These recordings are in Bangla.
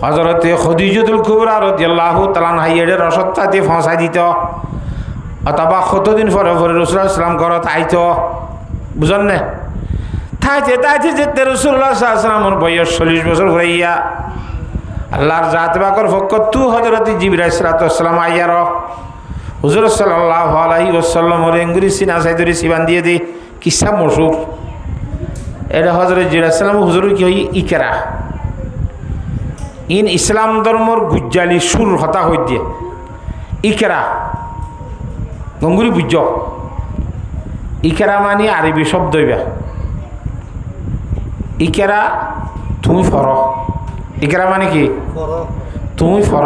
হযরতে খদিজাতুল কুবরা রাদিয়াল্লাহু তাআলা আনহা রসদটাতে ফসাই দিত অথবা কতদিন পরে পরে রাসূলুল্লাহ সাল্লাল্লাহু আলাইহি ওয়াসাল্লাম ঘরত আইতো বুঝেন না তাইতে যেতে রাসূলুল্লাহ সাল্লাল্লাহু আলাইহি ওয়াসাল্লামের বয়স 40 বছর হইয়া আল্লাহর জাত পাকের ফকত হযরত জিবরাইল আলাইহিস সালাম আইয়ার হুজুর সাল্লাল্লাহু আলাইহি ওয়াসাল্লামের এঙ্গুরি সিনা সাইদরি সিবান দিয়ে দি কিসা মশহুর এটা হযরত জিবরাইল আলাইহিস সালাম হুজুর কি হই ইকরা ইন ইসলাম ধর্মর গুজ্জালি সুর হতা হই দিয়ে ইকরা গঙ্গুরি বুঝ ইকরা মানে আরবি শব্দ হইবা ইকরা তুমি ফর ইকরা মানে কি তুমি ফর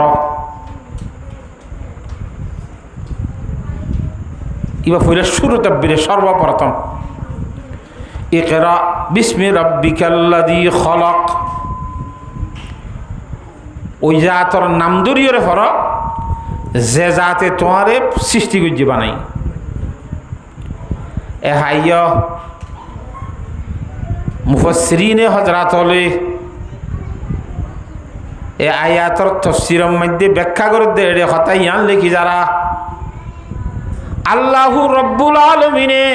ইবা ফুলে শুরু তকবীরে সর্বপ্রথম ইকরা বিস্মি রাব্বিকাল্লাযী খলাক ওই জাতর নাম ধরিয়ে ফর যে জাতে তোমারে সৃষ্টি করছে বানাই এ হাইয় মুফাসসিরিনে হযরত হলে এ আয়াতর তাফসীরের মধ্যে ব্যাখ্যা করে দে এর কথা ইয়ান লিখি যারা আল্লাহু রব্বুল আলামিনে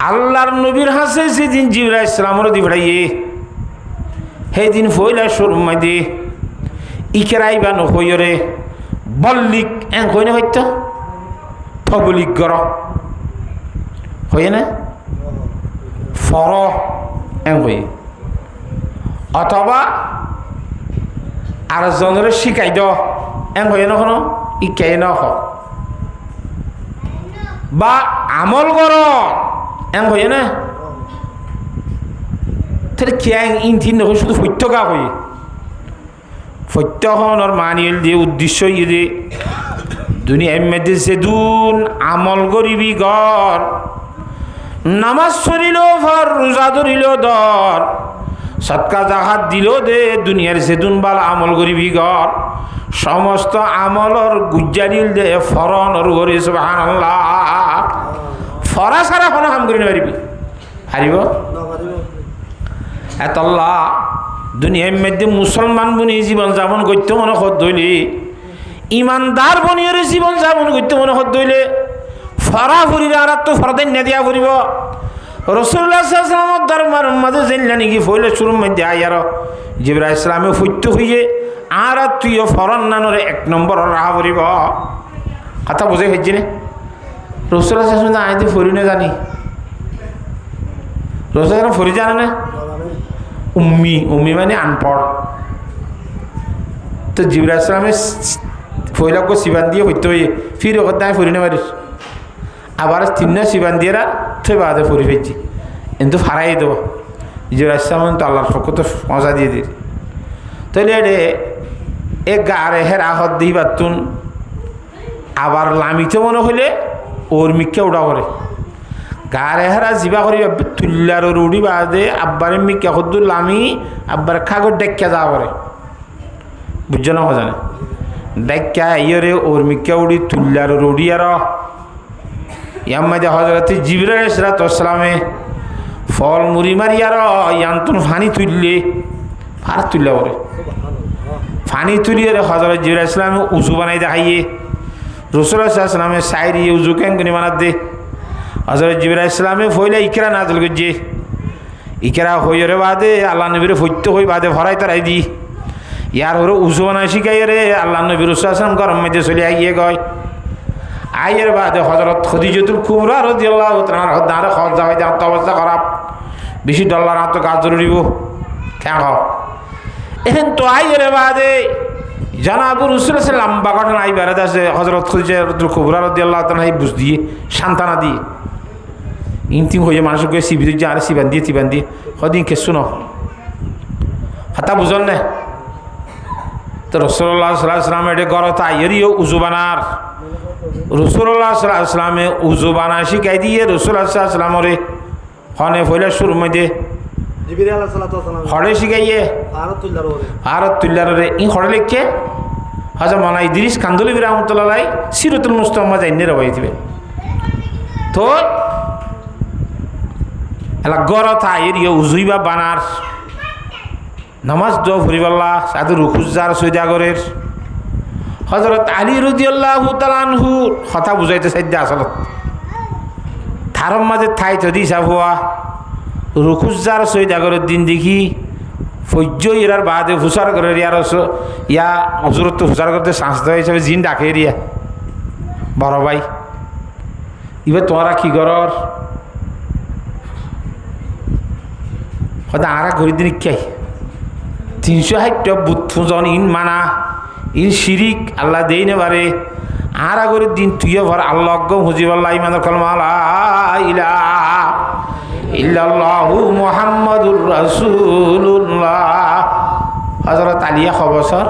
আল্লাহর নবীর হাসে সেদিন জিবরাইল আলাইহিস সালামের দিবড়াইয়ে সেই দিন ফইলা শুরুর মধ্যে ইকরাইবা নহইরে বল্লিক এন কইনে হইতো ফবলিক গর হই না ফর এন কই অথবা আর জনরে শিখাই দ এন কই না কোনো ইকাই না হ বা আমল কর এন কই না তাহলে কেন ইনথিন নয় শুধু সত্যকা কই সত্যহনের মানিল দিয়ে উদ্দেশ্য ইয়ে দে দুনিয়ার মধ্যে সেদুন আমল করিবি ঘর নামাজ পড়িল ভর রোজা ধরিল ধর সৎকা জাহাত দিল দে দুনিয়ার সেদুন বাল আমল করিবি ঘর সমস্ত আমলর গুজ্জারিল দে ফরন ঘরে সুবহানাল্লাহ ফরা সারা কোনো কাম করি পারিবি হারিব এতল্লাহ দুনিয়ার মধ্যে মুসলমান বনি জীবন যাপন করতে মনে হত ধইলে ইমানদার বনিয়ে জীবন যাপন করতে মনে হত ধইলে ফরা ফুরিলে আর তো ফরদাই না দিয়া ফুরিব রাসূলুল্লাহ সাল্লাল্লাহু আলাইহি ওয়াসাল্লাম দরবার মধ্যে জেললা নাকি ফইলে শুরুর মধ্যে আইয়ার জিবরাইল ইসলামে ফুটতে হইয়ে আর তুই ফরন নানরে এক নম্বর রাহা ফুরিব কথা বুঝে হইছে না রাসূলুল্লাহ সাল্লাল্লাহু আলাইহি ওয়াসাল্লাম আইতে ফুরি না জানি রাসূলুল্লাহ ফুরি জানে না উম্মি উম্মি মানে আনপড় তো জিবরাইল ইসলামের ফইলাক সিবান দিয়ে হইতে হইয়ে ফিরে ওখানে ফুরি না পারিস আবার তিন সিবান দিয়ে থে বাদে ফুরি ফেলছি কিন্তু ফারাই দেবো জিবরাইল ইসলাম তো আল্লাহর পক্ষ তো মজা দিয়ে দিই তাহলে এডে এ গারে হেরা হদ দিই বাতুন আবার লামিতে মনে হইলে ওর মিক্কে উড়া করে গারে হেরা জিবা করি তুল্লার রুড়ি বাদে আব্বারে মিক্কা হদ্দুর লামি আব্বার খাগর ডেক্কা যা করে বুঝছো না জানে ডেক্কা ইয়রে ওর মিক্কা উড়ি তুল্লার রুড়ি আর ইয়াম্মাদে হযরত জিবরাইল আলাইহিস সালামে ফল মুড়ি মারি আর ইয়ান্তুন ফানি তুললে ফার তুললে ওরে ফানি তুলিয়ে হযরত জিবরাইল আলাইহিস সালামে উজু বানাই দেখাইয়ে রাসূলুল্লাহ সাল্লাল্লাহু আলাইহি ওয়াসাল্লামে সাইরি উজু কেন করে বানাত দে হযরত জিবরাইল আলাইহিস সালামে ফইলা ইকরা নাযিল করছে ইকরা হইরে বাদে আল্লাহ নবীর ফইতে হই বাদে ভরাই তারাই দি ইয়ার হরে উজু বানাই শিখাই রে আল্লাহ নবী রাসূলুল্লাহ সাল্লাল্লাহু আলাইহি ওয়াসাল্লাম গরম মধ্যে চলে আইয়ে গয় আয়ের বাদে হযরত খদিজাতুল কুবরা রাদিয়াল্লাহু তাআলা দাঁড়ে খরচা হয় যা অবস্থা খারাপ বেশি ডলার হাতে কাজ জরুরিব কেন এখন তো আয়ের বাদে জানাবুর রাসূলুল্লাহ সাল্লাল্লাহু আলাইহি ওয়াসাল্লাম বাগান আইবার আছে হযরত খদিজাতুল কুবরা রাদিয়াল্লাহু তাআলা বুঝ দিয়ে সান্তানা দিয়ে ইনতিম হয়ে মানুষকে সিবি দিয়ে আর সিবান দিয়ে হদিন কে শুনো হাতা বুঝল না তো রাসূলুল্লাহ সাল্লাল্লাহু আলাইহি ওয়াসাল্লাম এডে গরত আইরিও উজু বানার রাসূলুল্লাহ সাল্লাল্লাহু আলাইহি ওয়াসাল্লামে উজু বানা শিখাই দিয়ে রাসূলুল্লাহ সাল্লাল্লাহু আলাইহি ওয়াসাল্লাম রে হনে ফইলা শুরু মধ্যে জিবরিল আলাইহিস সালাতু ওয়াসালাম হড়ে শিখাইয়ে আরত তুল্লার রে ই হড়ে লিখছে হযরত মাওলানা ইদ্রিস কান্দুলি রাহমাতুল্লাহ আলাইহি সিরাতুল মুস্তাফা জাইনে রাওয়াই দিবে তো এলা গরত আইরিও উজুইবা বানার নামাজ দোয়া ফুরিবাল্লাহ সাধু রুকুজার সৈদাগরের হযরত আলী রাদিয়াল্লাহু তাআলা আনহু কথা বুঝাইতে চাইতে আসলত থারম মাঝে ঠাই যদি হিসাব হওয়া রুকুজার সৈদাগরের দিন দেখি ফৈর্য ইরার বাদে হুসার করে ইয়ার ইয়া হজরত হুসার করতে শাস্ত হিসাবে জিন ডাকে রিয়া বড় ভাই এবার তোমরা কি করর হয়তো আরা ঘড়ি দিন খাই 360 বুথজন ইন মানা ইন শিরিক আল্লাহ দেই না পারে আর আগরের দিন তুইও ভর আল্লাহ অজ্ঞ হুজিবাল্লাহ ইমানের কলমা লা ইলাহা ইল্লাল্লাহু মুহাম্মাদুর রাসূলুল্লাহ হযরত আলিয়া ক বছর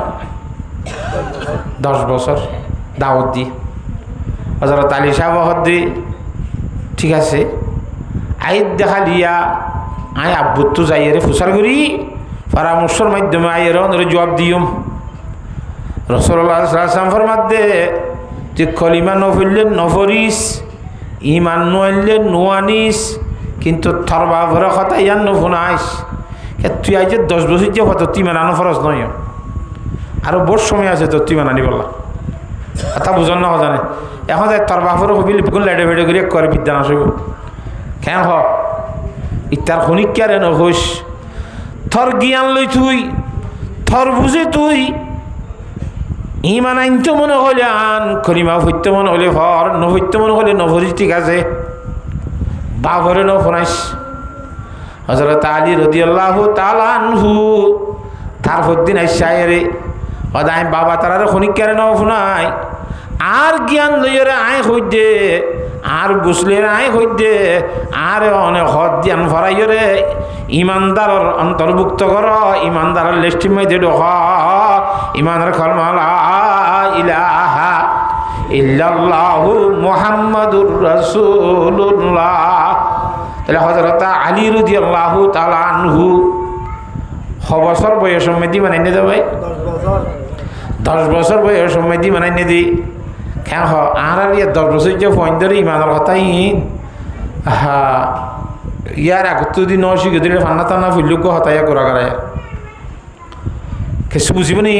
10 বছর দাওয়াত দি হযরত আলী সাহেব হদ্দি ঠিক আছে আইদ দেখালিয়া আই আব্বুত যাইরে ফুসার করি পরামর্শের মাধ্যমে আইয়ের ওরে জবাব দিয়ম রাসূলুল্লাহ সাল্লাল্লাহু আলাইহি ওয়াসাল্লাম ফরমাতে যে কলিমা নফরলেন নফরিস ইমান নইলেন নোয়ানিস কিন্তু থরবা ভরা কথা ইয়ান নফুনাইস তুই আজ 10 বছর যে হতো তুই মানানো ফরজ নয় আরো বড় সময় আছে তো তুই মানানি বললা কথা বুঝন না জানে এখন যাই তরবা ভরে হবিল বিগুন লাইডে ভেডে করে করে বিদ্যা নাসব কেন হ ইতার খনিক কেন হইস থর জ্ঞান লই তুই থর বুঝে তুই ইমান আইনতে মনে হলে আন কলিমা হইতে মনে হলে ভর নহইতে মনে হলে নভরি ঠিক আছে বা ভরে নফনাইস হযরত আলী রাদিয়াল্লাহু তাআলা আনহু তার হদ্দিন আইসায়রে হদাই বাবা তারারে খনিক কেন নফনাই আর জ্ঞান লইরে আয় হইদে আর বুঝলে আয় হইদে আর অনেক হদ জ্ঞান ভরাইরে ইমানদারের অন্তর্ভুক্ত কর ইমানদারের লিস্টের মধ্যে ঢোক ইমানের কলমা লা ইলাহা ইল্লাল্লাহু মুহাম্মাদুর রাসূলুল্লাহ তাহলে হযরত আলী রাদিয়াল্লাহু তাআলা আনহু ক বছর বয়স মেদি বানাই নে ভাই 10 বছর বয়স মেদি বানাই নে দি কেন হ আর 10 বছর যে ফোন ধরে ইমানের কথাই হা ইয়ার আগত যদি নশিকে দিলে ফান্না টান্না ফুল্লুক হতাইয়া করা করায় কিছু বুঝিব নি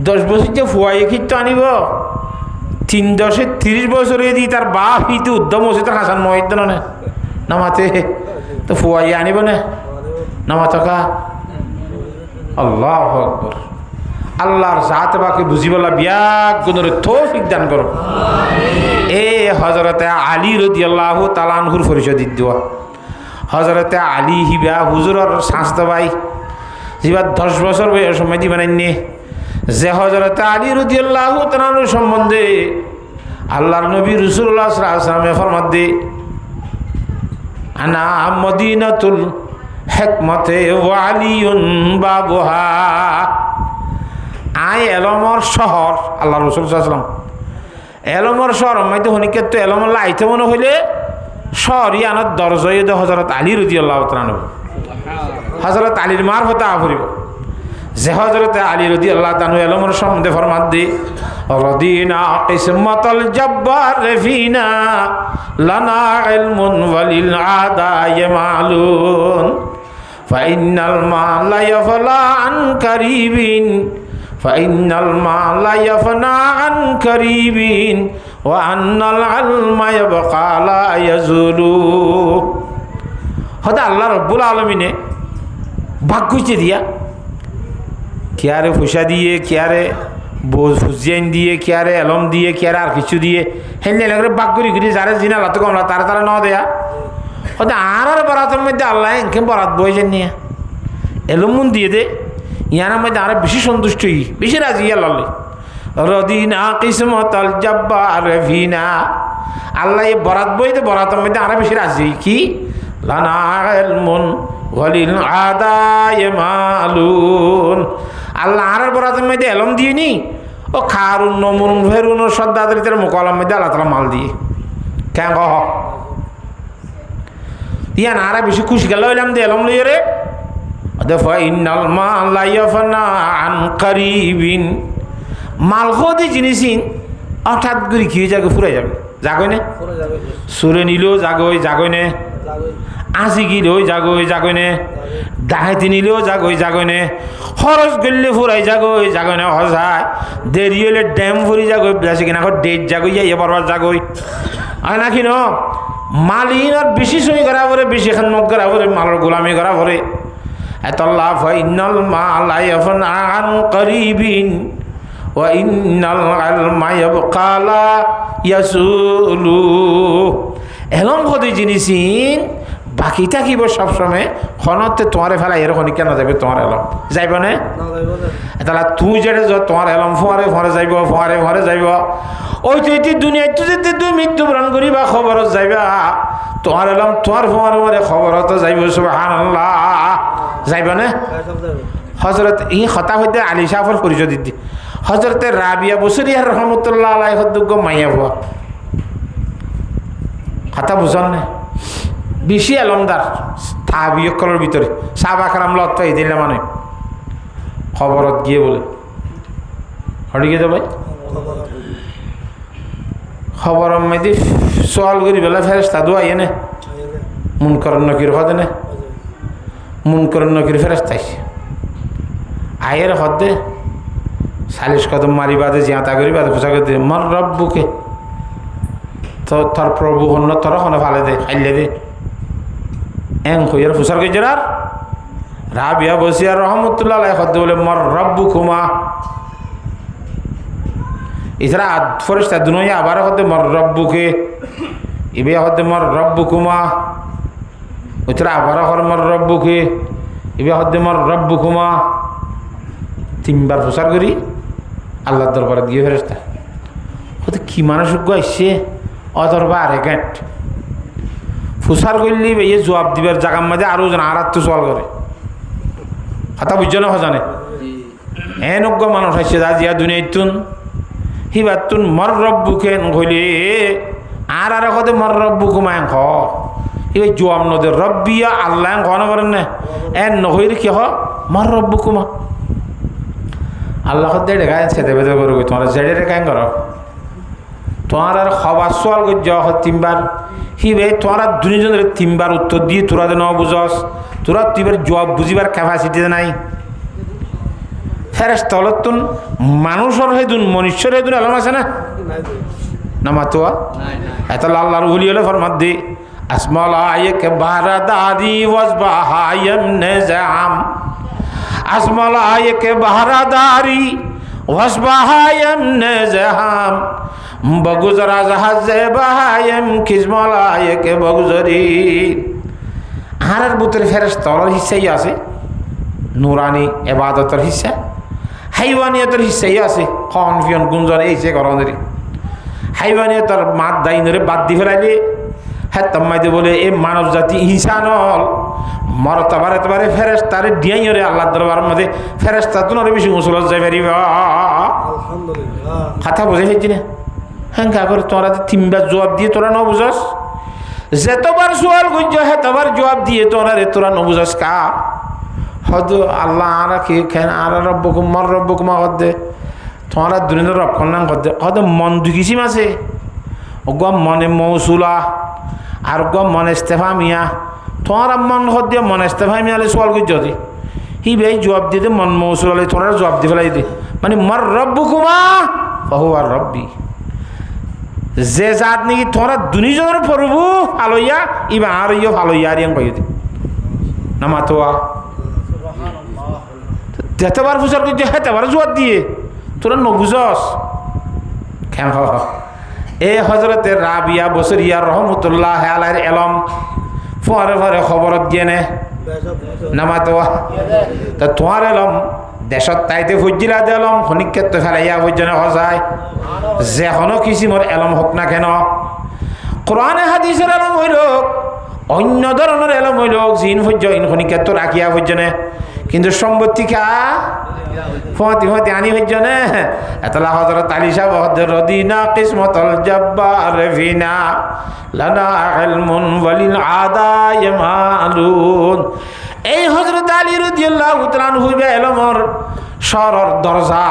10 বছর যে ফুয়াই খিত আনিব 3 30 বছরে দি তার বাপ হিতে উদ্যম হচ্ছে তার হাসান মহিত না মাতে তো ফুয়াই আনিব না নামা থাকা আল্লাহু আকবার আল্লাহর জাত বাকে বুঝিবলা বিয়াক গুণরে তৌফিক দান করো এ হযরত আলী রাদিয়াল্লাহু তাআলা আনহুর পরিচয় দিওয়া হযরত আলী হিবা হুজুরের শাস্ত ভাই জিবা 10 বছর বয়স সময় দি বানাইনি যে হযরত আলী রাদিয়াল্লাহু তাআলা আনহু সম্বন্ধে আল্লাহর নবী রাসূলুল্লাহ সাল্লাল্লাহু আলাইহি ওয়াসাল্লাম ফরমাতে আনা মদিনাতুল হিকমতে ওয়া আলিউন বাবুহা আই এলমর শহর আল্লাহ রাসূল সাল্লাল্লাহু আলাইহি ওয়াসাল্লাম এলমর শহর মধ্যে হনিকে তো এলমর লাইতে মনে হইলে শহরই আনার দরজায় দে হযরত আলী রাদিয়াল্লাহু তাআলা আনহু হযরত আলীর মারফতে আফরিব যে হযরত আলী রাদিয়াল্লাহু তাআলা এলমর সম্বন্ধে ফরমান দি রদিনা কিসমাতাল জব্বার ফিনা লানা ইলমুন ওয়ালিল আদায় মালুন ফাইনাল মালা ইয়াফলা আন কারিবিন ফাইনাল মালা ইয়াফনা আন কারিবিন ওয়া আন্নাল ইলমা ইয়াবকা লা ইয়াজুলু হদা আল্লাহ রাব্বুল আলামিনে ভাগ্যইতে দিয়া কিয়ারে পয়সা দিয়ে কিয়ারে বুঝিয়ান দিয়ে কিয়ারে এলম দিয়ে কিয়ারে আর কিছু দিয়ে হেলে লাগরে বাক করি করি যারে জিনা লাত কমলা তারা তারা ন দেয়া হতে আর বরাতের মধ্যে আল্লাহ এনকে বরাত বইছেন নিয়ে এলমুন দিয়ে দে ইয়ানার মধ্যে আরো বেশি সন্তুষ্ট বেশি রাজি আল্লাহ রদিনা কিসমতাল জব্বার ফিনা আল্লাহ এই বরাত বইতে বরাতের মধ্যে আরো বেশি রাজি কি লানা ইলমুন ওয়ালিল আদায় মালুন আল্লাহ আর বরাতের মধ্যে এলম দিয়েনি ও খারুন নমরুন ফেরুন ও সদ্দাদের মোকালাম মধ্যে আল্লাহ তালা মাল দিয়ে কেন কহ ইয়ান আর বেশি খুশি গেল এলাম দিয়ে এলম লইয়ে রে দেখো ইন্নাল মাল ইয়াফনা আন কারিবিন মাল খদি জিনিসিন হঠাৎ করে কি জায়গা ফুরাই যাবে জাগই নে সুরে নিলেও জাগই জাগই নে আসি গিলেও জাগনে ডাহাইতি নিলেও জাগনে খরচ করলে ফুরাই জাগনে হসায় দেরি হলে ড্যাম ফুরি জাগই বেশি কিনা ডেট জাগই এবার জাগই আর নাকি ন মালিনার বেশি সই করা পরে বেশি খান্নত করা পরে মালের গোলামি করা পরে এতল্লাহ ফাইনাল মালা ইয়াফনান করিবিন ওয়া ইন্নাল ইলমা ইয়াবকা লা ইয়াসুলু এলম কদি জিনিসিন বাকি থাকিব সবসময় খনতে তোমারে ফেলা এরকম কেন যাবে তোমার এলম যাইব না তাহলে তুই যেটা তোমার এলম ফোয়ারে যাইব ওই তো এটি দুনিয়ায় তো যেতে তুই মৃত্যুবরণ করিবা খবরত যাইবা তোমার এলম তোমার ফোয়ারে খবরত যাইব সুবহানাল্লাহ যাইব না হজরত ই হতা হইতে আলী সাহর পরিচয় দিদি হজরতে রাবিয়া বসরিয়া রহমতুল্লাহ আলাই হদ্দুগ্য মাইয়া ভুয়া কথা বুঝন না বেশি আলমদার তাহাবিয়কলের ভিতরে সাহাবা কারাম লত পাই দিলে মানে খবরত গিয়ে বলে হটি গিয়ে ভাই খবর মেদি সোয়াল করি বেলা ফেরেস্তা দু আইয়ে নে মন করেন নকির হদে নে মন করেন নকির ফেরেস্তা আয়ের হদে সালিশ কদম মারি বাদে জিয়াতা করি বাদে পোশাক দিয়ে মর রব্বুকে তো তোর প্রভু অন্য তোর ওখানে ফালে দে খাইলে দে এং হইয়ার ফুসার গেজার রাবিয়া বসিয়ার রহমতুল্লাহ হদ্দে বলে মর রব্বু কুমা এছাড়া ফরিস্তা দুনিয়া আবার হতে মর রব্বুকে ইবে হতে মর রব্বু কুমা ওইছাড়া আবার হর মর রব্বুকে ইবে হতে মর রব্বু কুমা তিনবার প্রচার করি আল্লাহর দরবারে গিয়ে ফেরেস্তা হতে কি মানুষজ্ঞ আসছে অদরবা আরে গেট ফুসার করলি ইয়ে জবাব দিবার জাগার মাঝে আরো জন আর তো সওয়াল করে কথা বুঝছো না হজানে এনজ্ঞ মানুষ আসছে যা জিয়া দুনিয়াতুন হিবাতুন মর রব্বুকে হইলে আর হতে মর রব্বু কুমায় খ এই জবাব নদে রব্বিয়া আল্লাহ খন করেন না এন নহইলে কি হ মর রব্বু কুমা আল্লাহ দেড়ে গায়ে খেতে বেঁধে করবো তোমার জেডে কায় করো তোমার আর খাবার সোয়াল করে যাওয়া তিনবার হিবে তোরা দুজনের তিনবার উত্তর দিয়ে তোরা যে ন বুঝস তোরা তুইবার জবাব বুঝিবার ক্যাপাসিটি নাই ফেরেস তলতুন মানুষের হেদুন মনুষ্যের হেদুন আলম আছে না না মাতুয়া এত আল্লাহর উলি হলে ফরমাত দি আসমাল আয়েকে বারাদাদি ওয়াজবাহায়াম নেজাম আসমাল আয়েকে বারাদারি ওয়াজবাহায়াম নেজাম বগুজরা জাহাজে বাহায়াম খিজমলায়েকে বগুজরি আর বুতের ফেরেশতার হিসাই আছে নুরানি ইবাদতের হিসা হাইওয়ানিয়তের হিসাই আছে খন ফিয়ন গুঞ্জন এই যে করনরি হাইওয়ানিয়তের মাত দাইনরে বাদ দি ফেলাইলে হ্যাঁ তম্মাইতে বলে এ মানব জাতি ইনসানল মরতবার এতবারে ফেরেশতারে ডিয়াইরে আল্লাহর দরবারের মধ্যে ফেরেশতা তুনরে বেশি মুসলত যাই পারিবা আলহামদুলিল্লাহ কথা বুঝে ফেলছি না হ্যাঁ করে তোরা তিনবার জবাব দিয়ে তোরা ন বুঝস যেতবার সোয়াল করছ হেতবার জবাব দিয়ে তোরা রে তোরা ন বুঝস কা হয়তো আল্লাহ আর কি খেন আর রব্বকুম মর রব্বকুমা হদে তোরা দুনিয়ার রক্ষণ নাম করতে হয়তো মন দুকিসিম আছে ওগা মনে মৌসুলা আর গা মনে ইস্তেফা মিয়া তোরা মন হদে মন ইস্তেফা মিয়ালে সোয়াল করছ দি হি ভাই জবাব দিতে মন মৌসুলালে তোরা জবাব দি ফেলাই দে মানে মর রব্বকুমা বহু আর রব্বি যে জাত নাকি তোরা দুনিজনের প্রভু ভালোইয়া ইবা আর ইয়ে ভালোইয়া আর ইয়াং পাই না মাতোয়া যেতেবার ফুসার করছে হেতেবার জোয়ার দিয়ে তোরা নবুঝস কেন এ হজরতে রাবিয়া বসরিয়া রহমতুল্লাহ আলাইহির এলম ফরে ফরে খবরত গিয়ে নে না মাতোয়া তা তোমার এলম দেশত তাইতে ফুজিলা দেলম খনিক্ষেত্র ফেলাইয়া পর্যন্ত সজায় যেখনো কিসিমর এলম হোক না কেন কোরআনে হাদিসের এলম হইল অন্য ধরনের এলম হইল জিন পর্য ইন খনিক্ষেত্র রাখিয়া পর্যন্ত কিন্তু সম্পত্তি খা ফতি ফতি আনি পর্যন্ত এতলা হজরত আলী সাহেব হজর রদিনা কিসমতল জব্বার ফিনা লানা ইলমুন ওয়ালিল আদায় মালুন এই হযরত আলী রাদিয়াল্লাহু তাআলা হইবে এলমর শরর দরজা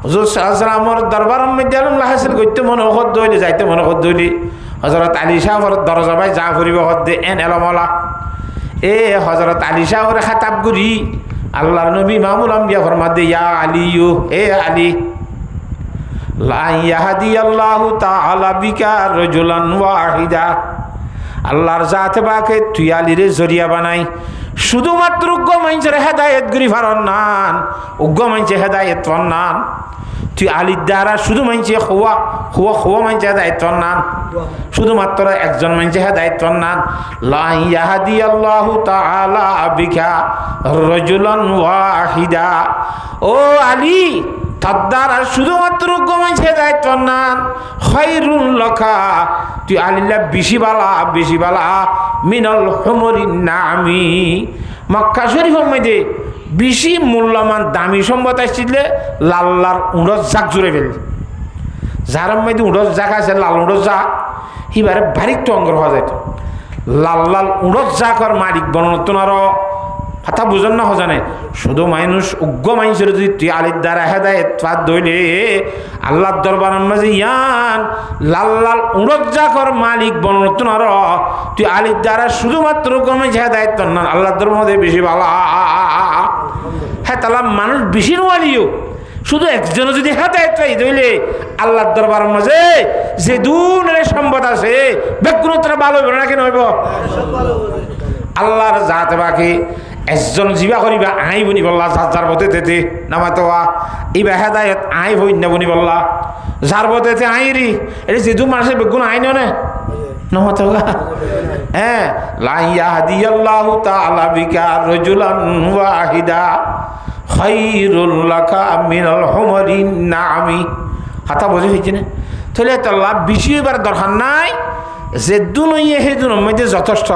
হুজুর সাল্লাল্লাহু আলাইহি ওয়াসাল্লামের দরবারের মধ্যে এলম হাসিল করতে মনে হদ হইলে যাইতে মনে হদ হইলে হজরত আলী শাহর দরজা ভাই যা ফুরিব হদ্দে এন এলমলা এ হজরত আলী শাহর খাতাব গুরি আল্লাহর নবী ইমামুল আম্বিয়া ফরমাদে ইয়া আলিয়ু এ আলী লা ইয়াহদিয়াল্লাহু তাআলা বিকা রাজুলান ওয়াহিদা আল্লাহর জাতে বাকে তুই আলীরে জরিয়া বানাই শুধুমাত্র উগ্র মানুষের হেদায়েত গুরি ফারন নান উগ্র মানুষের হেদায়েত নান তুই আলীর দ্বারা শুধু মানুষে খোয়া খোয়া খোয়া মানুষের হেদায়েত নান শুধুমাত্র একজন মানুষের হেদায়েত নান লা ইয়াহদিয়াল্লাহু তাআলা বিকা রাজুলান ওয়াহিদা ও আলী তার আর শুধুমাত্র গমাইছে দায়িত্ব নান খায়রুল লাকা তুই আলিল্লাহ বেশি বালা মিনাল হুমরিন নামি মক্কা শরীফের মধ্যে বেশি মূল্যবান দামি সম্পদ আসছিলে লাল্লার উড়স জাক জুড়ে ফেল যার মধ্যে উড়স জাক আছে লাল উড়স জাক এবারে বারিক তো অঙ্গ হওয়া যাইত লাল উড়স জাকর মালিক বনতন আরো কথা বুঝেন না হজানে শুধু মানুষ উগ্র মানুষের যদি তুই আলীর দ্বারা হেদায়েত ফাদ দইলে আল্লাহর দরবারের মাঝে ইয়ান লাল উড়ক জাকর মালিক বনতন আর তুই আলীর দ্বারা শুধুমাত্র কমে হেদায়েত না আল্লাহর দরবার মধ্যে বেশি ভালো হ্যাঁ তাহলে মানুষ বেশি নোয়ালিও শুধু একজন যদি হেদায়েত পাই দইলে আল্লাহর দরবারের মাঝে যে দুনের সম্পদ আছে বেগুনতরা ভালো হবে নাকি নইব আল্লাহর জাতে বাকি একজন জিবা করিবা আই বনি বললা যার বতে তেতে নামাতোয়া ইবা হেদায়েত আই হই না বনি বললা যার বতে তে আইরি এটা যেদু মানুষের বেগুন আই নে নামাতোয়া হ্যাঁ লা ইয়াহদিয়াল্লাহু তাআলা বিকা রাজুলান ওয়াহিদা খায়রুল লাকা মিনাল হুমরিন নামি কথা বুঝে হইছে না তাহলে তো লাভ বেশি এবার দরকার নাই যে দুনিয়া হে দুনিয়ার মধ্যে যথেষ্ট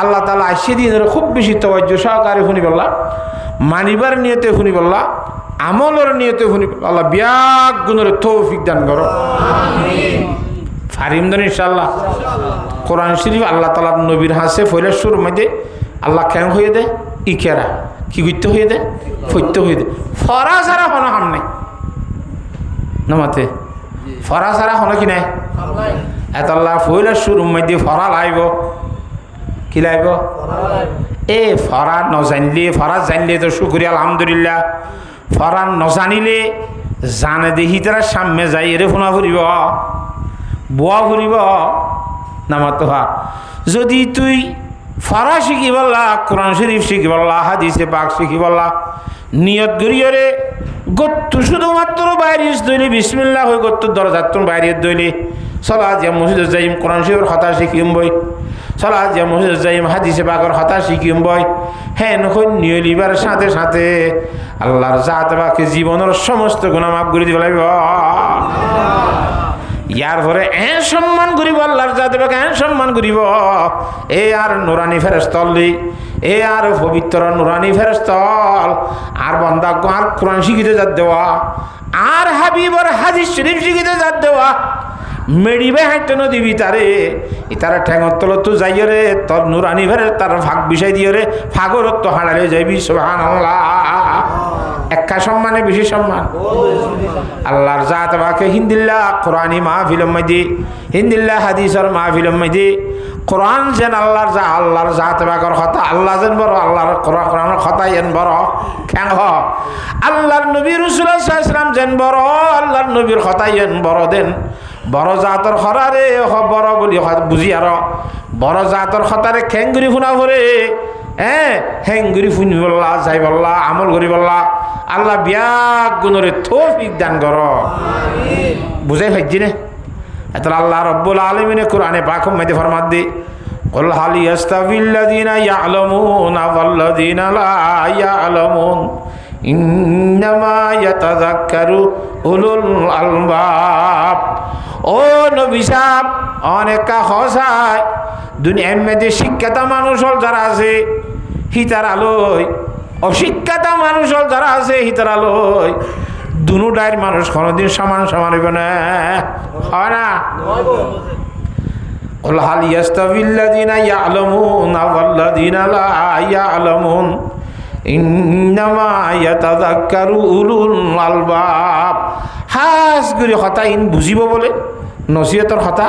আল্লাহ তাআলা আইসে দিয়ে খুব বেশি তওয়াজ্জু সহকারে শুনি বললা মানিবার নিয়তে শুনি বললা আমলের নিয়তে শুনি বললা আল্লাহ বিয়াক গুণের তৌফিক দান করো আমিন ফারিম দান ইনশাআল্লাহ কোরআন শরীফ আল্লাহ তাআলার নবীর হাসে ফইলে শুরুর মধ্যে আল্লাহ কেন হয়ে দেয় ইকেরা কি করতে হয়ে দেয় ফইতে হয়ে দেয় ফরা ছাড়া কোনো হাম নাই নামাতে ফরা ছাড়া কোনো কি নাই এত আল্লাহ ফইলে শুরুর মধ্যে ফরা লাইব কি লাইব এ ফরা নজানিলে ফরা জানলে তো শুকরিয়া আলহামদুলিল্লাহ ফরা নজানিলে জানে দেখি তারা সামনে যাই এরে ফোনা ফুরিব বোয়া ফুরিব নামাত যদি তুই ফরা শিখি বললা কোরআন শরীফ শিখি বললা হাদিসে পাক শিখি বললা নিয়ত গরিয়রে গত্তু শুধুমাত্র বাইরে দইলে বিসমিল্লাহ হয়ে গত্তু দরজার তোর বাইরে দইলে সালাত ইয়া মসজিদে যাইম কোরআন শরীফের কথা শিখিম বই সালাত ইয়া মসজিদে যাইম হাদিসে পাকের কথা শিখিম বই হ্যাঁ নখন নিয়লিবার সাথে সাথে আল্লাহর জাত বাকি জীবনের সমস্ত গুনাহ মাফ করে দিব লাগবে ইয়ার পরে এন সম্মান করিব আল্লাহর জাতে বাকি এন সম্মান করিব এ আর নুরানি ফেরেশতলি এ আর পবিত্র নুরানি ফেরেশতল আর বান্দা আর কোরআন শিখিতে যাত দেওয়া আর হাবিবর হাদিস শরীফ শিখিতে যাত দেওয়া মেডিবে হাঁটতে দিবি তারে তারা ঠেঙর তলত যাই রে তোর নুরানি ফেরে তার ভাগ বিষয় দিয়ে রে ফাগরত তো হারালে যাইবি সুবহানাল্লাহ একা সম্মানে বেশি সম্মান আল্লাহর জাত বাকে হিন্দিল্লাহ কোরআনি মাহফিলের মধ্যে হিন্দিল্লাহ হাদিসের মাহফিলের মধ্যে কোরআন যেন আল্লাহর জাত বাকর কথা আল্লাহ যেন বড় আল্লাহর কোরআনের কথা যেন বড় খ্যাং হ আল্লাহর নবী রাসূলুল্লাহ সাল্লাল্লাহু আলাইহি ওয়াসাল্লাম যেন বড় আল্লাহর নবীর কথা যেন বড় দেন বড় জাতর খরারে বড় বলি বুঝি আর বড় জাতর খতারে খেঙ্গুরি ফুনা ভরে হ্যাঁ হেঙ্গুরি ফুনি বললা যাই বললা আমল করি বললা আল্লাহ বিয়াক গুণরে তৌফিক দান কর বুঝাই ভাইজি নে এত আল্লাহ রব্বুল আলামিন কোরআনে পাক মধ্যে ফরমাত দি কুল হাল ইয়াস্তাবিল্লাযিনা ইয়ালামুনা ওয়াল্লাযিনা লা ইয়ালামুন ইন্নামা ইয়াতাযাক্কারু উলুল আলবাব ও নবী সাহেব অনেক হসায় দুনিয়ার মধ্যে শিক্ষিত মানুষ যারা আছে হিতার আলোয় অশিক্ষিত মানুষ যারা আছে হিতার আলোয় দুনো ডায়ের মানুষ কোনোদিন সমান সমান হইবে না হয় না কুল হাল ইয়াস্তাবিল্লাযিনা ইয়ালামুনা ওয়াল্লাযিনা লা ইয়ালামুন ইন্নামা ইয়াতাযাক্কারু উলুল আলবাব হাস করে কথা ইন বুঝিব বলে নসিহতর কথা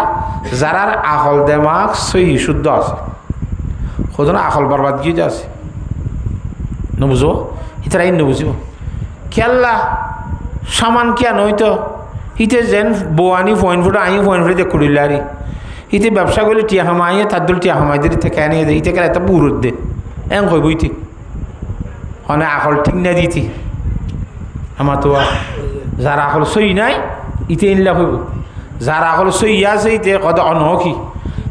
যারার আকল দেমাগ সহি শুদ্ধ আছে সদন আকল বরবাদ গিয়ে আছে নবুঝো ইতারা ইন নবুঝিব খেয়াল্লা সামান কিয়া নইতো হিতে যেন বোয়ানি ফয়েন ফুটো আই ফয়েন ফুটে দেখ কুড়িলে আরি হিতে ব্যবসা করলে টিয়া হামাইয়ে তার দল টিয়া হামাই দিয়ে থেকে আনিয়ে দেয় ইতে গেলে একটা বুড়োর দে এম কই বইতি অনেক আকল ঠিক না দিতি আমার তো যারা আকল সই নাই ইতে ইনলা হইব যারা আকল সই আছে ইতে কত অনহকি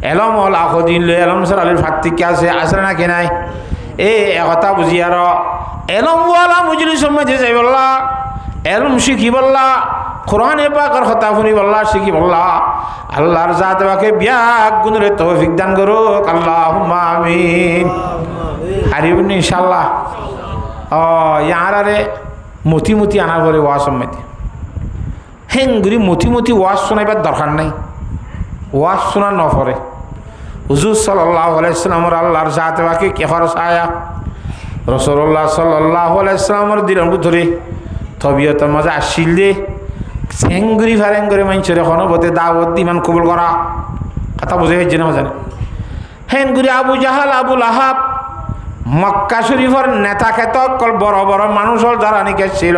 এলম হল আখ দিন লো এলম স্যার আলির ফার্তিক আছে আসে না কে নাই একথা বুঝি আর এলম ওয়ালা মুজলি সময় যাই বললা এলম শিখি বললা কোরআনে পাকের কথা শুনি বললা শিখি বললা আল্লাহর জাত বাকে বিয়াক গুণরে তৌফিক দান করুক আল্লাহুম্মা আমিন হারিবনি ইনশাআল্লাহ ইয়ারে মতি মতি আনা পরে ওয়াজ সম্মতি হেঙ্গুরি মতি মতি ওয়াজ শোনাইবার দরকার নাই ওয়াজ শোনা নপরে হুজুর সাল্লাল্লাহু আলাইহি সাল্লামের আল্লাহর জাত বাকে কে খরচায়া রাসূলুল্লাহ সাল্লাল্লাহু আলাইহি সাল্লামের দিলের ভিতরে তবিয়তের মাঝে আসিল দে সেঙ্গুরি ফারেঙ্গুরি মানুষের এখনো বোধে দাওয়াত ইমান কবুল করা কথা বুঝে হয়েছে না জানে হেঙ্গুরি আবু জাহাল আবুল আহাব মক্কা শরীফের নেতা খেত বড় বড় মানুষ হল যারা নাকি ছিল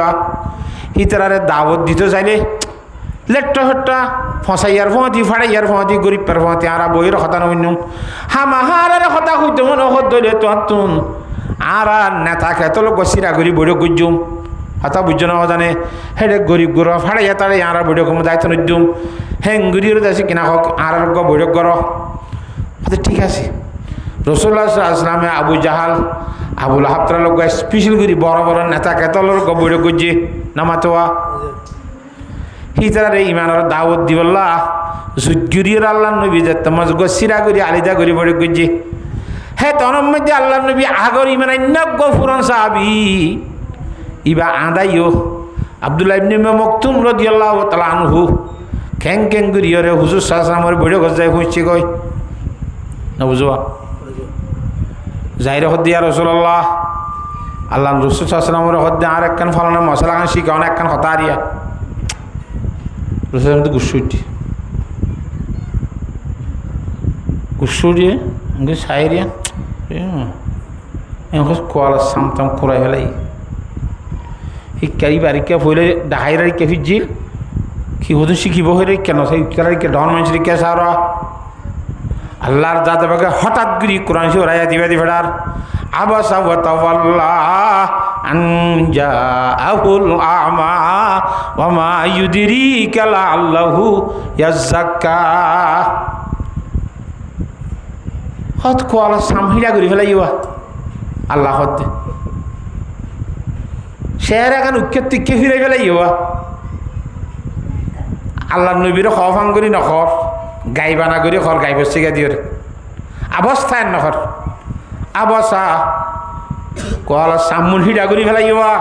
ইতারে দাওয়াত দিতে চাইলে লেট্টা হট্টা ফসাইয়ার ফতি ফাড়াইয়ার ফতি গরিবের ফতি আর বইয়ের কথা নইনুম হামাহারের কথা হইতে মনে হলে তুন আর নেতা খেত লোক সিরাগুড়ি বইরে গুজুম হতা বুঝছো না জানে হেডে গরিব গর ফাড়াইয়া তাড়ে আর বৈঠক কম দায়িত্ব নদ্যুম হেঙ্গুরির দেশে কিনা হোক আর বৈঠক কর ঠিক আছে রসুল্লাহ আসলামে আবু জাহাল আবুল আহাবতার লোক স্পেশাল করি বড় বড় নেতা কেতল লোক বৈঠক করছে নামাতোয়া হিতারে ইমানের দাওয়াত দিবল্লা জুজুরির আল্লাহ নবী যে তোমার গসিরা করি আলিদা করি বৈঠক করছে হে তনম মধ্যে আল্লাহ নবী আগর ইমান গফুরন সাহাবি ইবা আদাইও আব্দুল্লাহ ইবনে মকতুম রাদিয়াল্লাহু তাআলা আনহু খেং খেং করিয়রে হুজুর সাল্লাল্লাহু আলাইহি ওয়াসাল্লামের বৈঠক যায় হইছে কই না বুঝবা যাইরে হদ্দিয়া রাসূলুল্লাহ আল্লাহ রাসূল সাল্লাল্লাহু আলাইহি ওয়াসাল্লামের হদ্দে আর একখান ফলানা মশলা খান শিখাও না একখান কথা আরিয়া রাসূল তো গুসুড়ি ইংগে সাইরিয়া এমন কোয়ালা সামতাম কুরাই ফেলাই শিক্ষারি বারিকা ফইলে ডাহাইরা কে ফিজিল কি হতো শিখিব হইরে কেন সেই কে ডন মানুষ কে সারা আল্লাহর জাত বাকে হঠাৎ গিরি কোরআন শরীফ আয়াত দিবা দিবেডার আবাসা ওয়া তাওয়াল্লা আন জাআহুল আমা ওয়া মা ইউদরিকা লাআল্লাহু ইয়াযাক্কা হত কোয়ালা সামহিলা করি ফেলাইবা আল্লাহ হদ শের এখন উৎক্ষেপ টিক্ষে ফিরে ফেলাই আল্লাহ নবীর খান করি নখর গাইবানা করি খর গাইব শিখা দিও অবস্থায় নখর আবসা কলা সামুন হিডা করি ফেলাইবা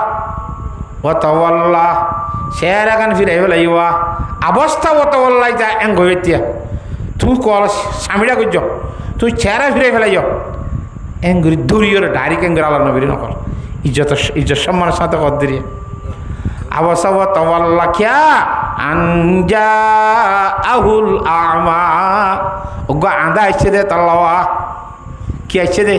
ও তল্লা শের এখন ফিরে ফেলাইবা অবস্থা ও তল্লাই যা এং গইতিয়া তুই কল স্বামীরা করছ তুই চেহারা ফিরে ফেলাই এং করি দূরিয়র ডাইরেক্ট এং আল্লাহ নবীর নকর ইজ্জত সম্মানের সাথে কর দিয়ে আবসা ও তল্লা কিয়া আনজা আহুল আমা ওগো আন্দা আসছে দে তল্লাওয়া কি আসছে দে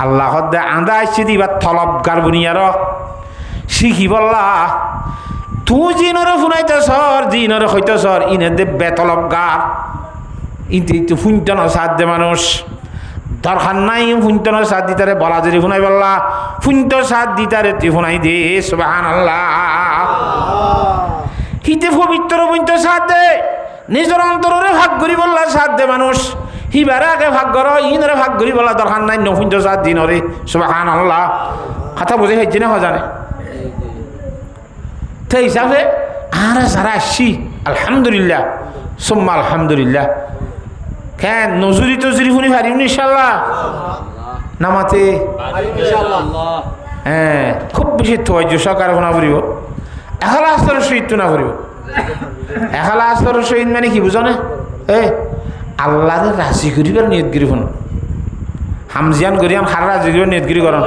আল্লাহ দে আন্দা আসছে দি বা থলব গার বুনিয়ার শিখি বললা তুই জিনরে শুনাইত সর জিনরে হইত সর ইনে দে বেতলব গার ইতি ফুঞ্চন সাথ দে মানুষ দরকার নাই ফুঞ্চনের সাথ দিতারে বলা যদি শুনাই বললা ফুঞ্চ সাথ দিতারে তুই শুনাই দে সুবহানাল্লাহ হিতে পবিত্র ফুঞ্চ সাথ দে নিজের অন্তরে ভাগ করি বললা সাথ দে মানুষ হিবারে আগে ভাগ কর ইনরে ভাগ করি বলা দরকার নাই নফুঞ্চ সাথ দিনরে সুবহানাল্লাহ কথা বুঝে হয়েছে না জানে তো হিসাবে আর যারা আসছি আলহামদুলিল্লাহ সুম্মা আলহামদুলিল্লাহ কেন নজুরি টজুরি শুনি পারিম ইনশাল্লাহ নামাতে হ্যাঁ খুব বেশি ধৈর্য সহকারে শোনা পড়ব এখালাসের সহিত না পড়ব এখালাসের সহিত মানে কি বুঝো না আল্লাহরে রাজি করিবার নিয়তগিরি শুন হামজিয়ান করিয়ান খার রাজি করিবার নিয়তগিরি করন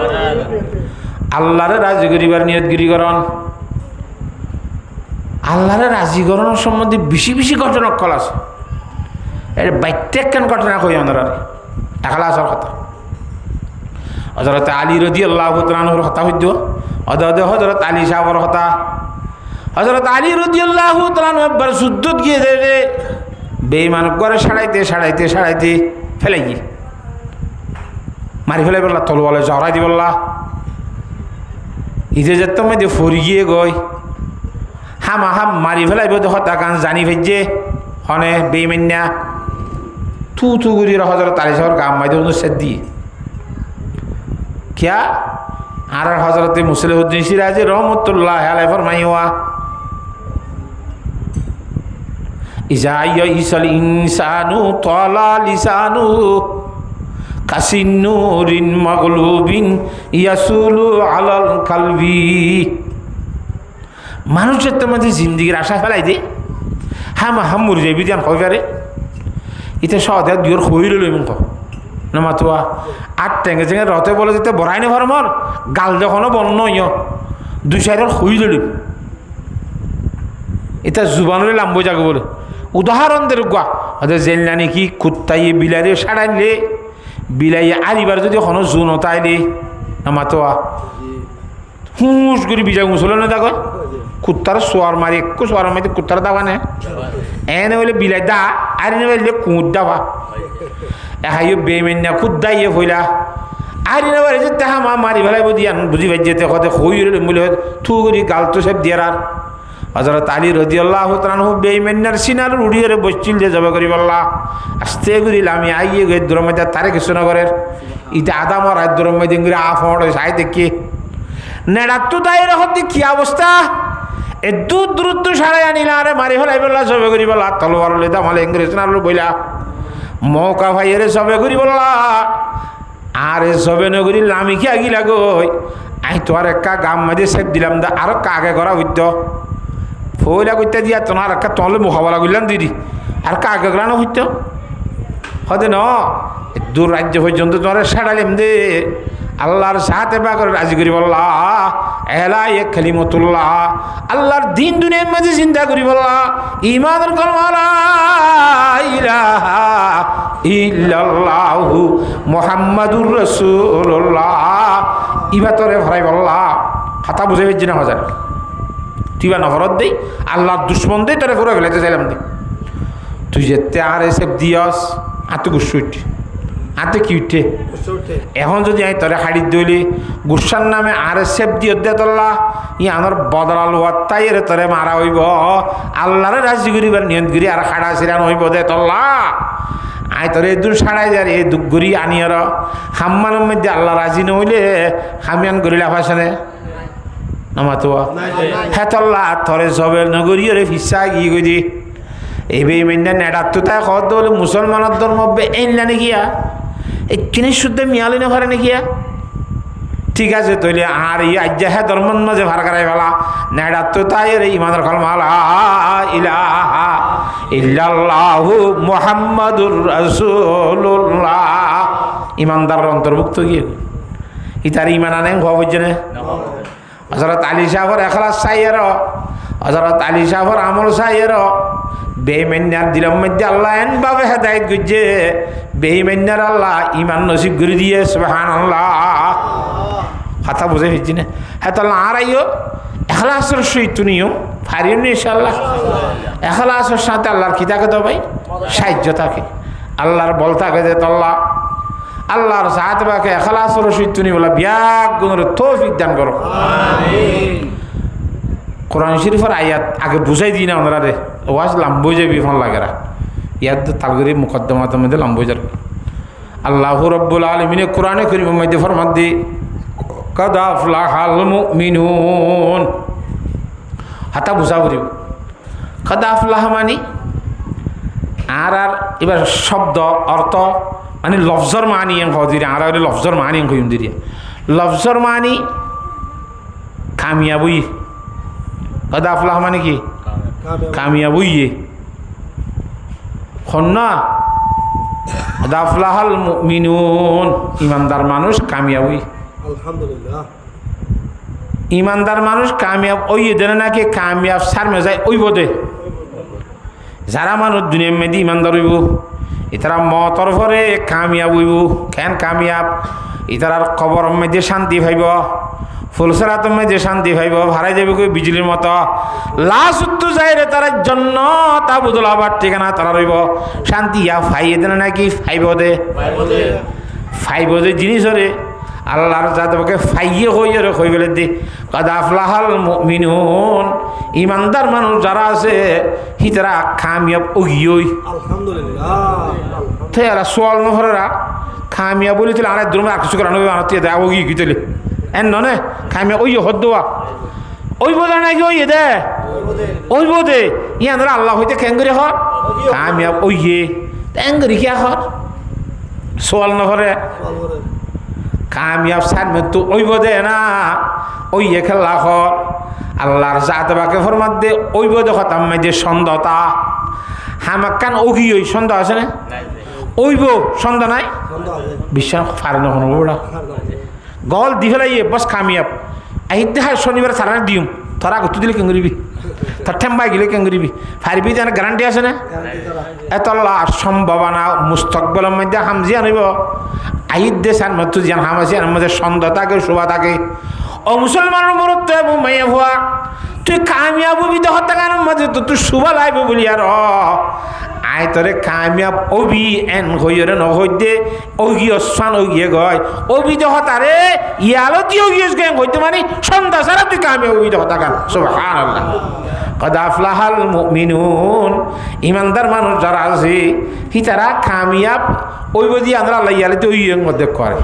আল্লাহরে রাজি করিবার নিয়তগিরি করন আল্লাহরে রাজি করানোর সম্বন্ধে বেশি বেশি ঘটনা কল আছে। এটা বাইত্যেক কেন ঘটনা কই আমরা এখলাসের কথা। হযরত আলী রাদিয়াল্লাহু তাআলার কথা হইত, হযরত আলী সাহেবের কথা। হযরত আলী রাদিয়াল্লাহু তাআলা একবার যুদ্ধত গিয়ে দেবে বেঈমান করে সাড়াইতে ফেলাই গিয়ে মারি ফেলাই বললা, তলওয়ালে জড়াই দি বললা, ইতে যেত মধ্যে ফরি গিয়ে গই হাম মারি ফেলাইব হত্যা কান জানি ভেজে হনে বেইমান্যা থু করি হযরত আলী সাহেবের গাম মাইদে অনুচ্ছেদ দিয়ে क्या আর হযরত মুসলিহুদ্দিন সিরাজি রহমতুল্লাহ আলাইহি ফরমাইওয়া, ইজা ইয়াইসাল ইনসানু তালা লিসানু কাসিন্নুরিন মাগলুবিন ইয়াসুলু আলাল কালবি। মানুষের তোমাদের জিন্দিগির আশা ফেলাই দে হাম মরে যাবি দিয়ান কই পারে ইতে সহদে দুইর খইল লইম ক না মাতুয়া আট টেঙ্গে চেঙ্গে রতে বলে যেতে বড়াই নে ভরমর গাল যখনও বন্য ইয় দুই সাইডের খইল লইম এটা জুবানুরে লাম্বই যাকে বলে উদাহরণ দের গুয়া ওদের জেলনা নাকি কুত্তাই বিলাইয়ে সাড়াইলে বিলাইয়ে আরিবার যদি কোনো জুন তাইলে না মাতুয়া হুঁস করে বিজয় মুসল না দেখো কুত্তার সোয়ার মারি একটু সোয়ার মারি কুত্তার দাবা নে এনে বলে বিলাই দা আর এনে বলে কুঁত দাবা এহাইও বেমেন্যা কুদ্দাইয়ে হইলা আর এনে বলে যে তাহা মা মারি ফেলাই বুঝিয়ান বুঝি ভাই যেতে কতে হই বলে থু করি গাল তো সব দিয়ে আর হযরত আলী রাদিয়াল্লাহু তাআলা বেঈমানের সিনার উড়িয়ে বসছিল যে জবা করি বললা আস্তে করিল আমি আইয়ে গে দরমে তারে কিছু না করে ইটা আদম আর দরমে দিন করে আফড় সাই দেখি নেড়াত্তু দায়ের হতে কি অবস্থা এ দ্রুত সারাই আনিলা আরে মারি ফেলাই বললা জবে করি বললা তলোয়ার লেদা মালে ইংরেজ না বইলা মৌকা ভাই এরে জবে করি বললা আরে জবে নগরী লামি কি আগিলা গই আই তো আর একা গাম মাঝে সেপ দিলাম দা আরো কাকে করা হইত ফইলা কইতে দিয়া তোমার একা তলে মোকাবেলা করলাম দিদি আর কাকে করানো হইত হতে ন দূর রাজ্য পর্যন্ত তোমার সাড়াইলাম দে আল্লাহর সাথে বাগর রাজি করি বললা এলা এক কালিমাতুল্লাহ আল্লাহর দিন দুনিয়ার মাঝে চিন্তা করি বললা ঈমানের কলমা লা ইলাহা ইল্লাল্লাহু মুহাম্মাদুর রাসূলুল্লাহ ইবাতরে ভরাই বললা কথা বুঝে বেজি না হাজার তুই বা নফরত দেই আল্লাহর দুশ্মন দেই তোরে পুরো ফেলাইতে চাইলাম দে তুই যেতে আর এসব দিয়স আতে গুসুইটি আতে কি উঠে এখন যদি আমি তোরে হাড়ি দইলি গুসার নামে আর সেপ দিয়ে দে তোল্লা ই আমার বদলাল ওয়াত্তাই রে তোরে মারা হইব আল্লাহরে রাজি করিবার নিয়ন্ত করি আর হাড়া সিরান হইব দে তোল্লা আই তোরে দূর সাড়াই যার এই দুঃখ করি আনিয়র হাম্মানের মধ্যে আল্লাহ রাজি নহইলে হামিয়ান করিলা ভাষণে নামাতুয়া হ্যাঁ তোল্লা তোরে সবে নগরীয় রে ফিসা গিয়ে গই এই বেইমান্না নেড়াত তো তাই কত বলে মুসলমানের ধর্ম এনলা নাকিয়া এই কিনে শুদ্ধ মিয়ালি না পারে নাকিয়া ঠিক আছে তৈলে আর ই আজ্জা হ্যাঁ ধর্মন মাঝে ভার করাই ফেলা নেড়াত তো তাই রে ইমানের কলমা লা ইলাহা ইল্লাল্লাহু মুহাম্মাদুর রাসূলুল্লাহ ইমানদারের অন্তর্ভুক্ত গিয়ে ইতার ইমান আনে হওয়া বুঝছে না হযরত আলী সাহেবের এখলাস চাইয়ের হযরত আলী সাহেবের আমল চাইয়ের বেঈমানের দিলের মধ্যে আল্লাহ এনভাবে হেদায়েত করছে বেঈমানের আল্লাহ ইমান নসিব করে দিয়ে সুবহানাল্লাহ কথা বুঝে ফেলছি না হ্যাঁ তাহলে আর আইও এখলাসের সহিত নিও ফারিও নি ইনশাআল্লাহ এখলাসের সাথে আল্লাহর কি থাকে তো ভাই সাহায্য থাকে আল্লাহর বল থাকে যে তল্লা আল্লাহর সাথে বাকে এখলাসের সহিত নি বলা ব্যাগ গুণের তৌফিক দান করো আমিন কোরআন শরীফের আয়াত আগে বুঝাই দিই না ওনারা রে ওয়াজ লাম্বই যাবি ফোন লাগেরা ইয়াদ তালগরি মুকদ্দমাতের মধ্যে লাম্বই যাবে আল্লাহু রাব্বুল আলামিন কোরআনে কারীমের মধ্যে ফরমান দি কাদ আফলাহাল মুমিনুন হাতা বুঝা বলিব কাদ আফলাহ মানে আর এবার শব্দ অর্থ মানে লফজর মানি হদিরে আর লফজর মানি কইম দিরিয়া লফজর মানি কামিয়াবি কদ আফলাহ মানে কি কামিয়াবি খন্না কদ আফলাহাল মুমিনুন ইমানদার মানুষ কামিয়াবি আলহামদুলিল্লাহ ইমানদার মানুষ কামিয়াব ওই দেন নাকি কামিয়াব সার মেজায় ওই বোধে যারা মানুষ দুনিয়ার মেয়েদি ইমানদার হইব ইতারা মতর ভরে কামিয়াব হইব কেন কামিয়াব ইতারার কবর মেয়েদের শান্তি পাইব ফুলসরাত মেয়েদের শান্তি পাইব ভাড়াই যাবে কই বিজুলির মতো লাশ উত্তু যায় রে তার জন্য তা বুঝল আবার ঠিকানা তারা রইব শান্তি ইয়া ফাইয়ে দেন নাকি ফাইব দে জিনিস রে আল্লাহর যাদেরকে ফাইয়ে হইয়ে রে হই বলে দি কাদ আফলাহাল মুমিনুন ইমানদার মানুষ যারা আছে হিতারা কামিয়াব ওগিয়ই আলহামদুলিল্লাহ তেরা সোয়াল নহরা কামিয়াব বলি তুই আরে দুরমে আর কিছু করা নবে আনতে দে ওগি কি তুলে এন ননে কামিয়াব ওই হদ্দোয়া ওই বলে নাকি ওই দে ওই বদে ইয়ানরা আল্লাহ হইতে কেঙ্গরি হ কামিয়াব ওইয়ে কেঙ্গরি কি হ সোয়াল নহরে কামিয়াব সার মৃত্যু ওই বোধে না ওই খেলা হর আল্লাহর জাত বাকে ফরমাত দে ওই বোধে হতাম যে সন্দেহতা হামাক্কান ওগি ওই সন্দেহ আছে না ওইব সন্দেহ নাই বিশ্বাস ফারে না কোনো বড়া গল দি ফেলাইয়ে বস কামিয়াব আহিতে হয় শনিবার সারা দিম তোরা গুতু দিলে কেন করিবি তোর ঠেম্বাই গেলে কেন করিবি ফারবি যেন গ্যারান্টি আছে না এত সম্ভাবনা মুস্তকবলের মধ্যে হামজি আনিব আহিদ দেশান মতো যেন হামাছি আর মধ্যে সন্দেহ থাকে শোভা থাকে ও মুসলমানের মরত মাইয়া ভুয়া তুই কামিয়াব বিধ হত্যাকার মধ্যে তো তুই শুভা লাইব বলি আর আয় তোরে কামিয়াব অবি এন হইরে নহইদে ওগি অশ্বান ওগিয়ে গয় অবিধ হতারে ইয়ালতি ওগিয়েস গে হইতে মানে সন্ধ্যা সারা তুই কামিয়াব অবিধ হত্যাকার সুবহানাল্লাহ কদ আফলাহাল মুমিনুন ইমানদার মানুষ যারা আছে হিতারা কামিয়াব ওই বদি আমরা আল্লাহ ইয়ালতি ওগিয়ের মধ্যে করে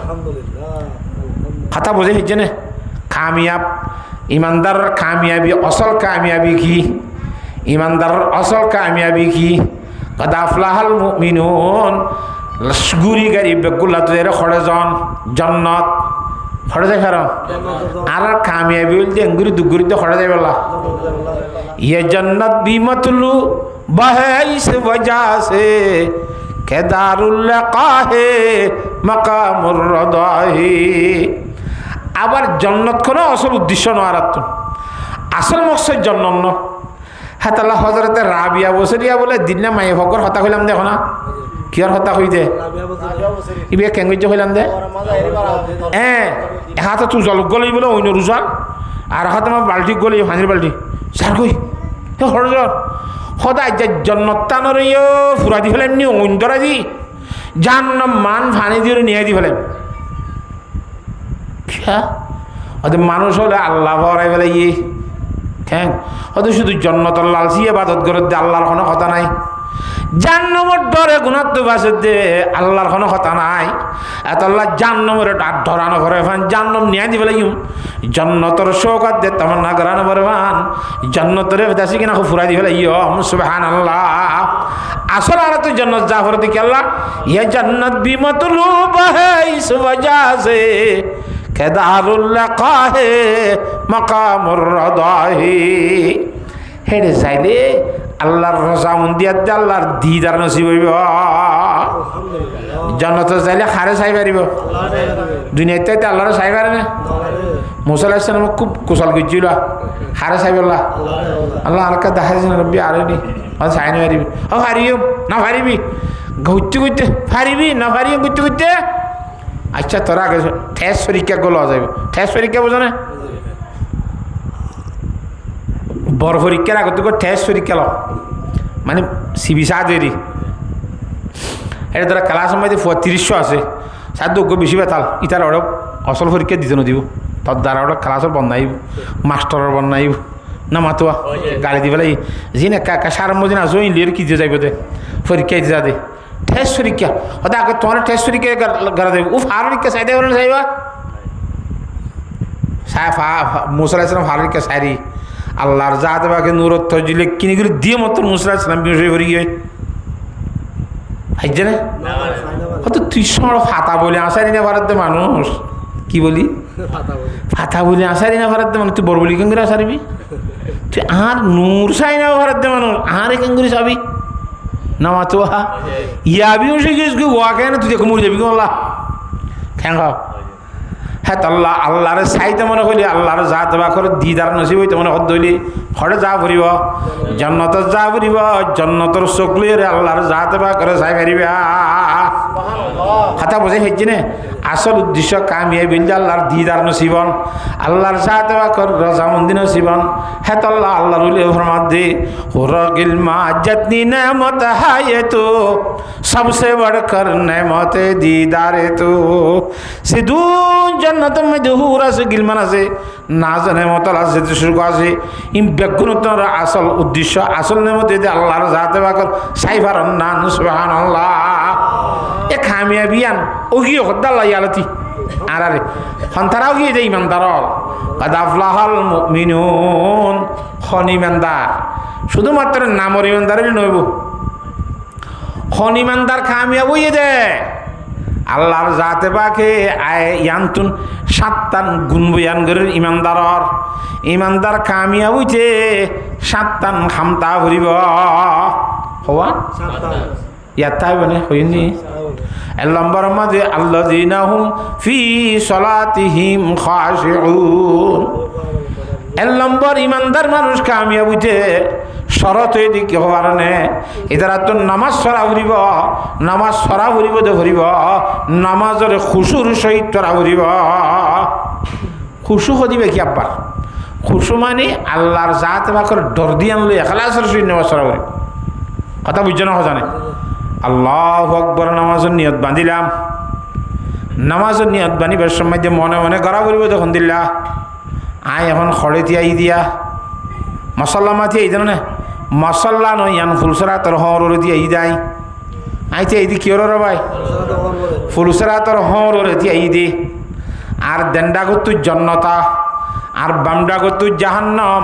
কথা বোঝে হইছে না কামিয়াব ইমানদার কামিয়াবি অসল কামিয়াবি কি ইমানদার অসল কামিয়াবি কি কদ আফলাহাল মুমিনুন গুরি গাড়ি বেগুলা তোদের খড়ে জন জন্নত খড়ে যায় ফের আর কামিয়াবি বলতে এঙ্গুরি দুগুরিতে খড়ে যায় বলা ইয়ে জন্নত বিমতলু বহাইস वजह से কেদারুল্লাহ কাহে মাকামুর রদাহি আবার জন্নত কোনো আসল উদ্দেশ্য নয় আসল মকসদ জন্নত ন হ্যাঁ তাহলে হজরতে রাবিয়া বসরিয়া বলে দিনে মায়ে ভগর হতা হইলাম দেখো না কি আর হতা হই দে ইবে কেঙ্গজ হইলাম দে হ্যাঁ হাতে তুই জল গলি বলে অন্য রুজাল আর হাতে আমার বাল্টি গলি হাঁড়ির বাল্টি সার কই হে হরজর সদায় যে জন্নত টানোর ফুরা দি ফেলেন নি অন্দরা দি জান্ন মান ফানি দিয়ে নিয়ে দি ফেলেন ওদের মানুষ হলে আল্লাহ ভরাই ফেলে ইয়ে হ্যাঁ ওদের শুধু জন্নতর লালসি এবাদত করে দে আল্লাহর কোনো কথা নাই জান্নমর ডরে গুণাত্ম বাসে দে আল্লাহর কোনো কথা নাই এত আল্লাহ জান্নমরে ডাক ধরানো করে ফান জান্নম নিয়ে দি ফেলে জন্নতর শোকাত দে তেমন না করানো করে ফান জন্নতরে দাসি কিনা ফুরাই দি ফেলে সুবহানাল্লাহ আসল আর তুই জন্নত যা ফরতি কি আল্লাহ ইয়ে জন্নত বিমতলু বহাইস वजह से কেদারুল্লাহ কাহে মাকামুর রদাহি হেডে চাইলে আল্লাহর রজামন্দিয়াত আল্লাহর দিদার নসিব হইব জন্নত চাইলে হারে চাই পারিব দুনিয়াতে আল্লাহরে চাই পারে না মুসা আলাইহিস সালাম খুব কুশল গিয়েছিল হারে চাই বললা আল্লাহ আলকা দেখাইছেন রব্বি আরেনি চাই না পারিবি ও পারিও না পারিবি ঘুরতে ঘুরতে পারিবি না পারিও ঘুরতে ঘুরতে আচ্ছা তোরা আগে ঠেস পরীক্ষা গুলো যাবে ঠেস পরীক্ষা বোঝো না বড় পরীক্ষার আগে তো ঠেস পরীক্ষা লো মানে সিবি সাদেরি এটা তোরা ক্লাসের মধ্যে ৩৫০০ আছে সাধ্য বেশি বেতাল ইতার ওরা আসল পরীক্ষা দিতে দিব তোর দ্বারা ওরা ক্লাসের বন্ধাইব মাস্টারের বন্ধাইব না মাতুয়া গাড়ি দি পেলাই জি না কাকা সারের মধ্যে আসো ইলিয়ার কি দিয়ে যাইব দে পরীক্ষা দিতে যাতে ঠেস পরীক্ষা ওটা আগে তোমার ঠেস পরীক্ষা করা দেবে ও ফার পরীক্ষা চাইতে পারে না চাইবা মুসা আলাইহিস সালাম ফার পরীক্ষা সারি আল্লাহর জাত বাকে নূরত তজিলে কিনে করে দিয়ে মাত্র মুসা আলাইহিস সালাম বিষয় করি গিয়ে হাইজে না কত তুই সর ফাতা বলে আসারি না ভারতে মানুষ কি বলি ফাতা বলে আসারি না ভারতে মানুষ তুই বড় বলি কেন করে আসারিবি তুই আর নূর চাই না ভারতে মানুষ আর কেন করে চাবি না মাতুয়া ইয়াবিও শিখিস কি ওয়া কেন তুই দেখো মরে যাবি কেন আল্লাহ কেন খাও হ্যাঁ আল্লাহ আল্লাহর চাইতে মনে হইলে আল্লাহর যা দেবা করে দিদার নসিব হইতে মনে হত হইলে হরে যা ফুরিব জন্নতর যা ফুরিব জন্নতর চোখ লইরে আল্লাহর যা দেবা করে চাই পারিবে কথা বুঝে হয়েছে না আসল উদ্দেশ্য কামিয়ে বিল আল্লাহর দিদার নসিবন আল্লাহর যা দেবা কর রজামন্দি নসিবন হ্যাঁ আল্লাহ আল্লাহর উলিয়ে ফরমাত দে হুরগিল মা जितनी नेमत है ये तो सबसे बढ़कर नेमत दीदार तो सिद्धू जन्नत में जहूर আছে গিলমান আছে না জানে মতল আছে শুরু আছে ইম বেগুনতর আসল উদ্দেশ্য আসল নেমত দে আল্লাহর জাতে বাকর সাইফার নান সুবহানাল্লাহ এ কামিয়াবিয়ান ওগি হদাল্লাহ ইয়ালতি আরে হন্তারাও গিয়ে দেই ইমানদারল قد أفلح المؤمنون খন ইমানদার শুধুমাত্র নামর ইমানদারই নইব খন ইমানদার কামিয়াব হইয়ে দে আল্লাহর জাতে পাকে আয় ইয়ান্তুন সাতটান গুণ বয়ান করে ইমানদারর ইমানদার কামিয়াব হইতে সাতটান খামতা ভরিব হওয়া ইয়াতা বনে হইনি এক নম্বর মধ্যে আল্লাযীনা হুম ফি সলাতিহিম খাশিউন এক নম্বর ইমানদার মানুষ কামিয়াব হইতে শরত এদিকে হওয়ার নে এদারা তো নামাজ সরা ভরিব নামাজ সরা ভরিব দে ভরিব নামাজের খুশুর সহিত তোরা ভরিব খুশু হদিবে কি আব্বার খুশু মানে আল্লাহর জাত বাকর ডর দিয়ে আনলে এখলাসের সহিত নামাজ সরা ভরিব কথা বুঝছো না জানে আল্লাহু আকবার নামাজের নিয়ত বাঁধিলাম নামাজের নিয়ত বাঁধিবার সময় যে মনে মনে গড়া ভরিব তখন দিল্লা আয় এখন খড়ে তিয়াই দিয়া মশলা মাতি এই জানো না মশলা নয় ইয়ান ফুলসরা তোর হর দিয়ে এই দেয় আইতে এই দি কি ওর ভাই ফুলসরা তোর হর দিয়ে এই দি আর দেন্ডা করতু জন্নতা আর বামডা করতু জাহান্নাম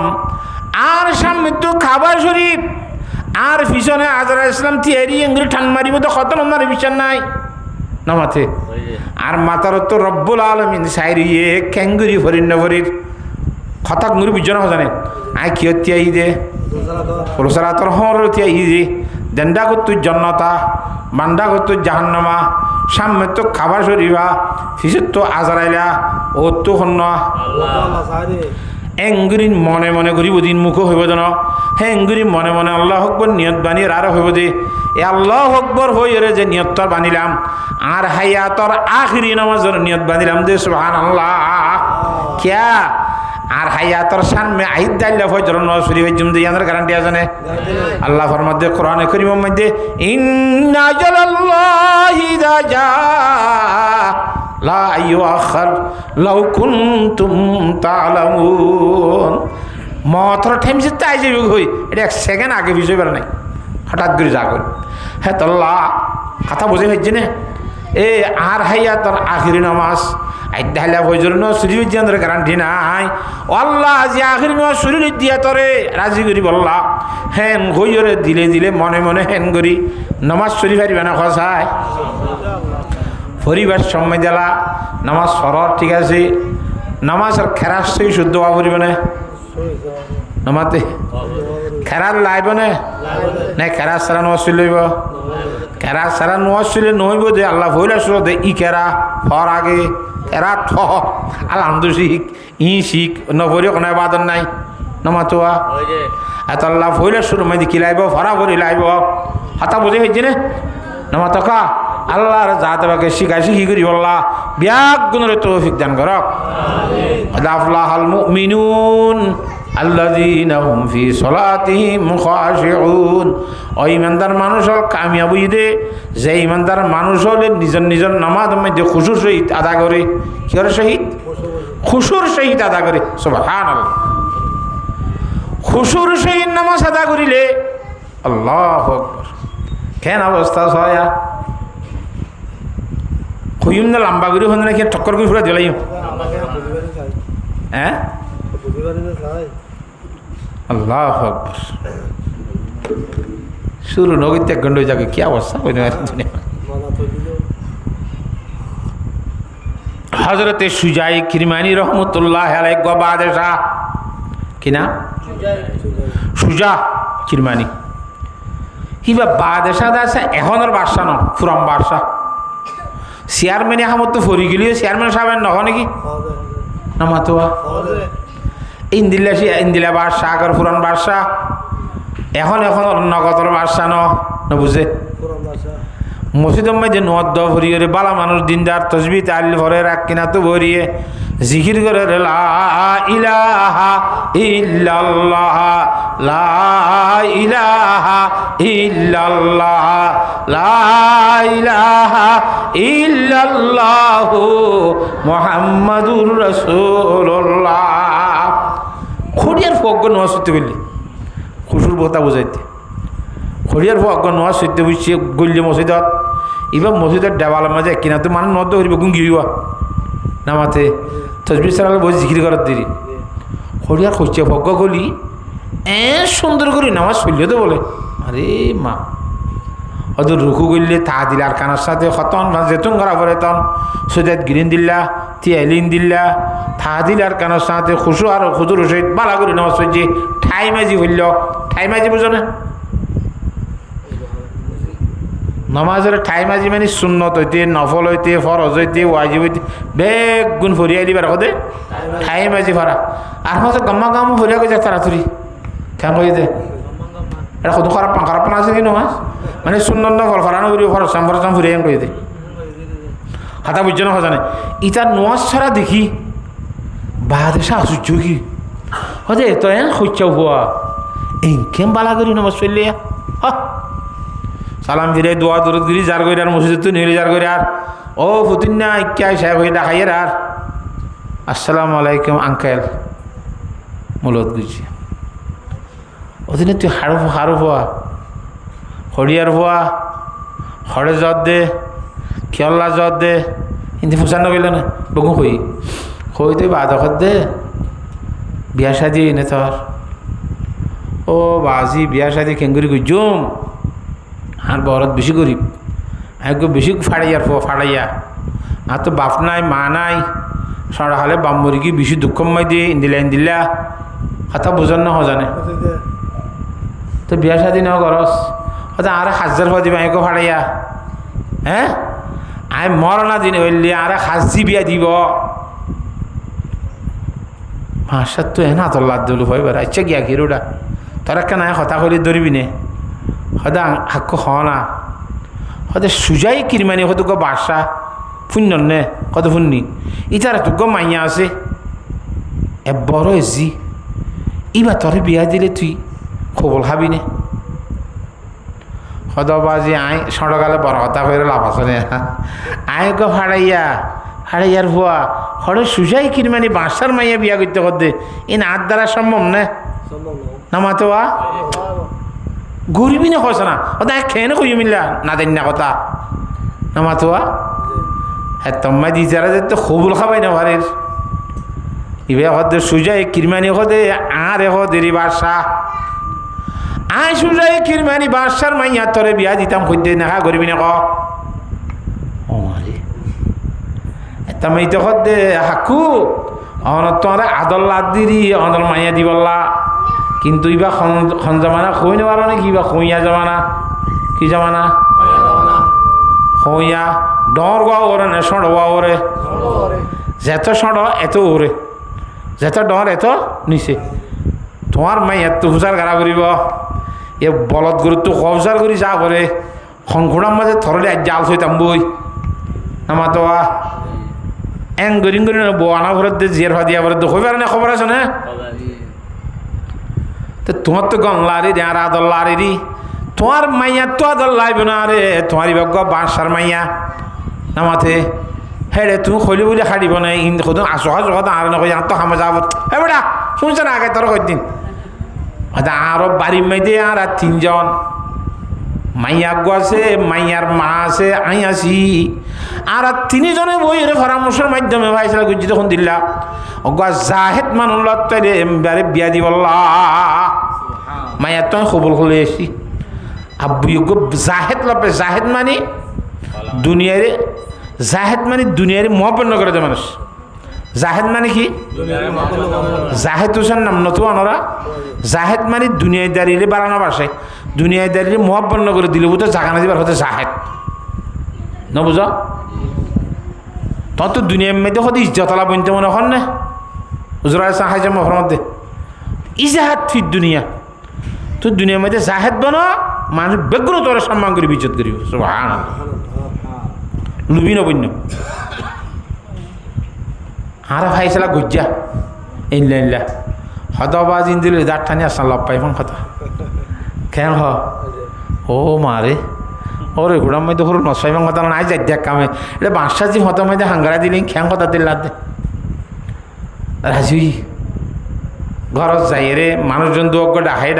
আর সামনে তো খাবার শরীফ আর পিছনে আজরা ইসলাম তিয়ারি এঙ্গুলি ঠান মারিব তো কত নম্বর বিচার নাই না মাথে আর মাতার তো রব্বুল আলমিন সাইরিয়ে ক্যাঙ্গুরি ফরির নভরির খতাক মুড়ি বুঝছো না জানে আয় কি তিয়াই দে ফুলসরা তোর হর তিয়াই দে দেন্ডা করতু জন্নতা বান্ডা করতু জাহান্নামা সামনে তো খাবার শরীফা পিছত তো আজরাইলা ও তো হন্য এঙ্গুরি মনে মনে করিব দিন মুখ হইব যেন হ্যাঁ এঙ্গুরি মনে মনে আল্লাহ আকবর নিয়ত বানিয়ে আর হইব দে এ আল্লাহ আকবর হই রে যে নিয়তর বানিলাম আর হায়াতর আখিরি নামাজের নিয়ত বানিলাম দে সুবহানাল্লাহ কিয়া আর হায়াতর সামনে আইদ দাইলা ফজর নামাজ শরীফ জুমদি ইয়াদের গ্যারান্টি আছে না আল্লাহ ফরমাতে কোরআনে কারীমের মধ্যে ইন্না জালাল্লাহি যা লা ইউআখার লাউ কুনতুম তা'লামুন মতর ঠেমছে তাই যাবে হই এটা এক সেকেন্ড আগে বিষয় বের নাই হঠাৎ করে যা করে হ্যাঁ আল্লাহ কথা বুঝে হচ্ছে না এ আর হাইয়া তোর আখিরি নামাজ আইদাইলা ফজর ন শরীর দিয়ার গ্যারান্টি নাই আল্লাহ যে আখিরি নামাজ শরীর দিয়া তোরে রাজি করি বললা হেন হইরে দিলে দিলে মনে মনে হেন করি নামাজ শরীফ হারিবে না খসায় পরিবার সময় দিলা নামাজ সরর ঠিক আছে নামাজ আর খেরার সই শুদ্ধ হওয়া পড়িব না নামাতে খেরার লাইব না না খেরার সারা নামাজ লইব খেরা সারা নামাজ চলে নহইব যে আল্লাহ ভইলা সুর দে ই খেরা ফর আগে খেরা ঠ আলহামদুল শিখ ই শিখ নভরি কোনো বাদন নাই নমাতোয়া এত আল্লাহ ভইলা সুর মাই কি লাইব ফরা ভরি লাইব হাতা বুঝে হয়েছে না নমাতকা আল্লাহর জাতবাকে শিখাই শিখি করি বললা ব্যাগ গুণের তৌফিক দান করক আফলাহাল মুমিনুন আল্লাযীনা হুম ফি সলাতিহিম খাশিউন ও ইমানদার মানুষ হল কামিয়াব দে যে ইমানদার মানুষ হলে নিজের নিজের নামাজ মধ্যে খুশুর সহিত আদা করে কি করে সহিত খুশুর সহিত আদা করে সুবহানাল্লাহ খুশুর সহিত নামাজ আদা করিলে আল্লাহু আকবার কেন অবস্থা হয় খুইম না লম্বা করে হন না কি টক্কর করে ফুরা দিলাই হ্যাঁ আল্লাহু আকবার শুরু নগিতে গন্ড যাকে কি অবস্থা হই না দুনিয়া হযরতে সুজাই কিরমানি রহমাতুল্লাহ আলাইহি গো বাদশাহ কি না সুজা কিরমানি হিবা বাদশাহ দাসা এখনের বাদশাহ ন পুরাম বাদশাহ চেয়ারম্যানে হামত তো ফরি গেলিও চেয়ারম্যান সাহেব নহ নাকি না মাতোয়া ইন্দিলা বাদশাহ আগর পুরান বাদশাহ এখন নগদর বাদশাহ ন বুঝে মসজিদের মধ্যে নদ ভরিয়ে রে বালা মানুষ দিনদার তসবি তাল ভরে রাখ কিনা তো ভরিয়ে জিকির করে রে লা ইলাহা ইল্লাল্লাহ লা ইলাহা ইল্লাল্লাহ লা ইলাহা ইল্লাল্লাহ মুহাম্মাদুর রাসূলুল্লাহ খড়িয়ার ফগ্গ নোয়া সত্যি বললি খুশুর কথা বুঝাইতে খড়িয়ার ফগ্গ নোয়া সত্যি বুঝছে গল্লি মসজিদত এবার মসজিদের দেওয়ালের মাঝে কিনা তো মানুষ নদ করিব গুঙ্গি হইবা নামাতে তসবি সালাল বসে জিকির করার দেরি খড়িয়ার খুঁজছে ফগ্গ গলি সুন্দর করি নামাজ চললে তো বলে আরে মা হয়তো রুখু করলে তা দিলে আর কানার সাথে খতন যেতুন করা পরে তন সুজাত গিরিন দিল্লা তিয়ালিন দিল্লা থা দিলে আর কানার সাথে খুশু আর খুদুর সহিত বালা করি নামাজ পড়ছে ঠাই মাঝি হইল ঠাই মাঝি বুঝো না নমাজের ঠাই মাঝি মানে সুন্নত হইতে নফল হইতে ফরজ হইতে ওয়াজিব হইতে বেগ গুণ ফরিয়াই দিবার কদে ঠাই মাঝি ফরা আর মাঝে গম্মা গাম ফরিয়া গেছে তাড়াতাড়ি কেন কই দে এটা কত খারাপ পান আছে কি নমাজ মানে সুন্নত নফল ফরানো করি ফরসাম ফরিয়াই কই দে হাতা বুঝছো না হজানে ইটার নোয়াজ ছাড়া দেখি বাদেশা আশ্চর্য কি হদে তো এন খুঁজছাও হওয়া এনকেম বালা করি নমাজ চললে সালাম ফিরে দোয়া দরদ গিরি যার করে আর মসজিদ তো নিলে যার করে আর ও ফুতিন না ইক্কা সাহেব হয়ে দেখাইয়ের আর আসসালামু আলাইকুম আঙ্কেল মূলত গুছি ওদিনে তুই হাড়ু হওয়া হরিয়ার হওয়া হরে জত দে খেয়াল্লা জত দে কিন্তু ফুসান নগেল না বগু হই তুই বাদকত দে বিয়া শাদি এনে তোর ও বাজি বিয়া শাদি খেঙ্গুরি গুজুম আর বরত বেশি গরিব একটু বেশি ফাড়াইয়া আর তো বাপ নাই মা নাই সরা হলে বাম্বরিকি বেশি দুঃখময় দিয়ে ইন্দিলা কথা বুঝন না হজানে তো বিয়া শাদি নেওয়া গরস হয়তো আর 1000 হওয়া দিবা একো ফাড়াইয়া হ্যাঁ আই মরনা দিন হইলে আর 1000 বিয়া দিব মাসার তো এনা তোর লাদ দিল ভয় বেড়া ইচ্ছা গিয়া ঘিরোটা তোরা কেন কথা কইলে ধরবি নে হয়তো হাক্কু হওয়া না হয়তো সুজাই কিরমানি হয়তো গো বাসা পুণ্য নে কত পুণ্যি ইটার তো গো মাইয়া আছে এ বড় এসি ইবা তোর বিয়া দিলে তুই খবর খাবি নে হয়তো বাজি আই সড়কালে বড় কথা করে লাভ আছে না আই গো হাড়াইয়ার ভুয়া হরে সুজাই কিরমানি বাসার মাইয়া বিয়া করতে করতে এ না আর দ্বারা সম্ভব না নামাতে ওয়া গরিবি না হয়েছে না ওটা খেয়ে না কই মিললা না দেন না কথা নামাতোয়া হ্যাঁ তোমায় দিতে তো খবুল খাবাই না ঘরের ইবে হদে সুজাই কিরমানি হদে আর হদেরি বাসা আই সুজাই কিরমানি বাসার মাইয়া তোরে বিয়া দিতাম খুঁজতে না গরিবি না ক ও মারি তুমি তো হদে হাকু তোমার আদল লাদ দিরি আদল মাইয়া দিবল্লা কিন্তু ইবা খন জামানা খই নেওয়ার নাকি ইবা খইয়া জামানা কি জামানা খইয়া ডর গোয়া ওরে না সড় গোয়া ওরে যেত সড় এত ওরে যেত ডর এত নিচে তোমার মাই এত হুজার গাড়া করিব এ বলদ গুরুত্ব কবজার করি যা করে খনখোড়ার মাঝে থরলে আজ জাল থইতাম বই আমার তো এং গরিং গরি বোয়ানা ভরত দিয়ে জিয়ার হওয়া দিয়া ভরত হইবার না খবর আছে না তো তোমার তো গংলারি রে আর আদল্লারি তোমার মাইয়া তো আদল লাইব না রে তোমারই ভাগ্য বাসার মাইয়া নামাতে হেরে তুমি খলি বলে খাড়িব না ইন খুদুন আসো কথা আর নকই তো খামে যাব হে বেটা শুনছ না আগে তোর কয়দিন হয়তো আরো বাড়ির মেয়েদে আর 3 জন মাইয়া গো আছে মাইয়ার মা আছে আই আছি আর 3 জনে বইয়ের পরামর্শের মাধ্যমে ভাইসলা গুজি তখন দিল্লা অগা জাহেদ মানুষ লত্তাইলে এমবারে বিয়া দিবল্লা মাইয়া তো খবর হলে এসি আব্বু গো জাহেদ লপে জাহেদ মানে দুনিয়ারে জাহেদ মানে দুনিয়ারে মহাপন্ন করে দেয় মানুষ জাহেদ মানে কি জাহেদ হোসেন নাম নতুন আনরা জাহেদ মানে দুনিয়াদারিরে বাড়ানো বাসে দুনিয়াদারিরে মহাপন্ন করে দিলে বুঝতে জাগানা দিবার হতে জাহেদ ন বুঝ তত দুনিয়ার মধ্যে হতে ইজ্জতলা বনতে মনে হন না হুজুর আলাইহিস সালাম হাইজাম মধ্যে ইজাহাত ফির দুনিয়া তো দুনিয়ার মধ্যে জাহেদ বনো মানুষ বেগুন তোর সম্মান করি বিজ্জত করিব সুবহানাল্লাহ লুবি নবন্য আর ফাইসলা গুজ্জা ইল্লা হতবাজ ইন্দিল দাঁত টানি আসলাম লাভ পাইফাম কথা কেন হ ও মারে ওরে ঘোড়ার মধ্যে হরু নসাইফাম কথা নাই যাই দেখ কামে এটা বাঁশা যে হতার মধ্যে হাঙ্গারা দিলেন খেয়াং কথা দিল্লা দে রাজুই ঘরত যাই রে মানুষজন দুঃখ ডাকায়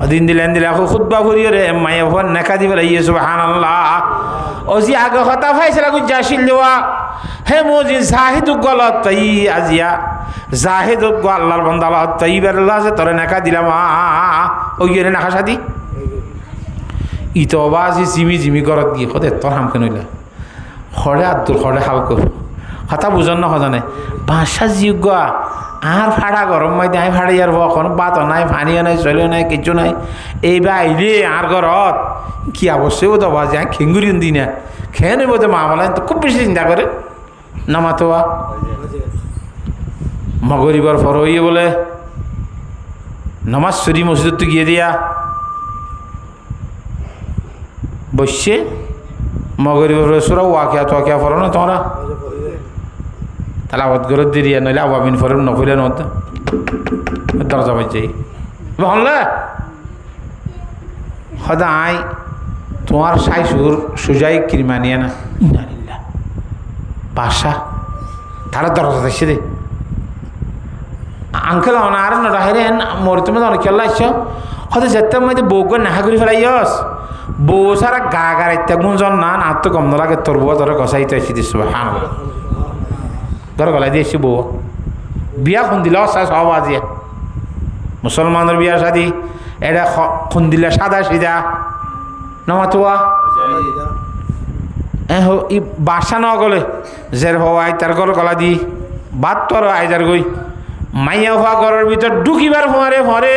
দিন দিলেন দিলে আকৌ খুদ্া ফুরিও রে মায়ে ভর নেকা দি পেলাই সুবহানাল্লাহ অজি আগে কথা ফাইসলা গুজ্জা আসিল দেওয়া হে মজি জাহিদ গলত তাই আজিয়া জাহিদ আল্লাহর বন্দা আল্লাহ তাই বেরল্লাহ আছে তোরে নেকা দিলাম ওই গিয়ে নেকা সাদি ইতো বাজি জিমি জিমি করত গিয়ে কদে তোর হামকে নইলা হরে আব্দুল হরে হাল কর কথা বুঝন না হজানে বাসা যোগ্য আর ভাড়া গরম মাইতে আই ভাড়া ইয়ার কোনো বাত নাই পানিও নাই চলেও নাই কিছু নাই এইবার আইলে আর ঘরত কি অবশ্যই ও তো বাজে খেঙ্গুরি দি না খেয়ে নেব তো মা বলেন তো খুব বেশি চিন্তা করে নামাতোয়া মগরিবার ফর হইয়ে বলে নামাজ শরী মসজিদ তো গিয়ে দিয়া বসছে মগরিবার সুরা ওয়াকিয়া তোয়াকিয়া ফর না তোমরা তাহলে আবাদ করে দিয়ে নইলে আবাবিন ফরেম নফিলে নত দরজা বাজ যাই হলে সদায় তোমার সাইসুর সুজাই কিরমানিয়া না ইন্নালিল্লাহ বাসা তারা দরজা দেখছে দে আঙ্কেল আর নটা হেরেন মরে তুমি অনেক খেলা আসছ হয়তো যেতে মধ্যে বউকে নাহা করে ফেলাইস বউ সারা গা গাড়াইতে গুঞ্জন না আর তো কম লাগে তোর বউ তোর গসাইতে আসি দিস হান ধর গলাই দিয়েছি বউ বিয়া খুন্দিলা সব আজিয়া মুসলমানের বিয়া শাদি এটা খুন্দিলা সাদা সিধা নমাতোয়া ই বাসা ন গলে জের হওয়াই তার গল গলা দি বাদ তো আর আইজার গই মাইয়া হওয়া ঘরের ভিতর ঢুকিবার ফরে ফরে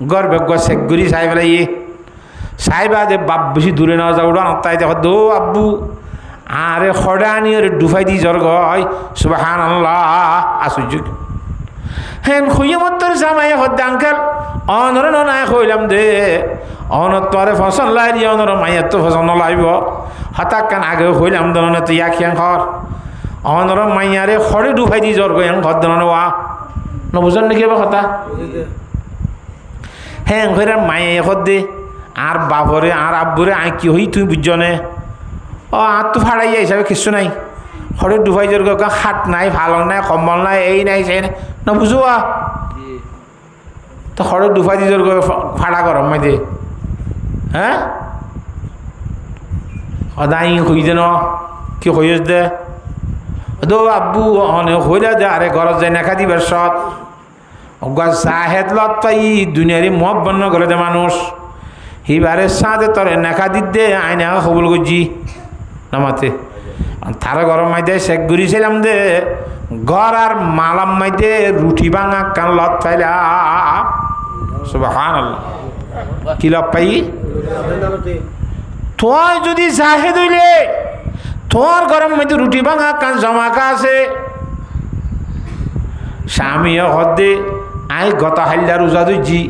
গর বেগ সেগুড়ি সাই ফেলাই সাইবা যে বাপ বেশি দূরে না যা উড়ান তাই দেখো দো আব্বু আরে খড়ানি ওরে ডুফাই দি জর্গ হয় সুবহানাল্লাহ আশ্চর্য হেন খুঁয়ে মতর জামাই হদ্দে আঙ্কেল অনর নাই কইলাম দে অনত তোরে ফসল লাই দিয়ে অনর মাইয়ার তো ফসল নলাইব হঠাৎ কান আগে কইলাম দনে তো ইয়াক ইয়াং ঘর অনর মাইয়ারে খড়ে ডুফাই দি জর্গ ইয়াং ঘর দনে ওয়া নবুজন নাকি এবার কথা হ্যাঁ কইরা মাইয়া হদ্দে আর বাবরে আর আব্বুরে আই কি হই তুই বুঝজনে ও আর তো ভাড়াইয়া হিসাবে কিছু নাই হরে ডুবাই জোর হাট নাই ভালো নাই কম্বল নাই এই নাই সেই নাই না বুঝোয়া তো হরে ডুবাই দি জোর ভাড়া গরম মাই দে হ্যাঁ সদাই হই যেন কি হইস দে দো আব্বু অনে হইলা দে আরে ঘরত যাই নেখা দিবার সৎ চাহেদ লত পাই দুনিয়ারি মহ বন্য করে দে মানুষ হিবারে সাঁদে তরে নেখা দিতে আইনে কবুল করছি নামাতে তারা গরম মাইতে শেখ ঘুরিছিলাম দে ঘর আর মালাম মাইতে রুটি ভাঙা কান লত পাইলা সুবহানাল্লাহ কি লব পাই তোর যদি জাহেদ হইলে তোর গরম মাইতে রুটি ভাঙা কান জমাকা আছে স্বামীও হদ্দে আই গত হাইলার উজা দুজি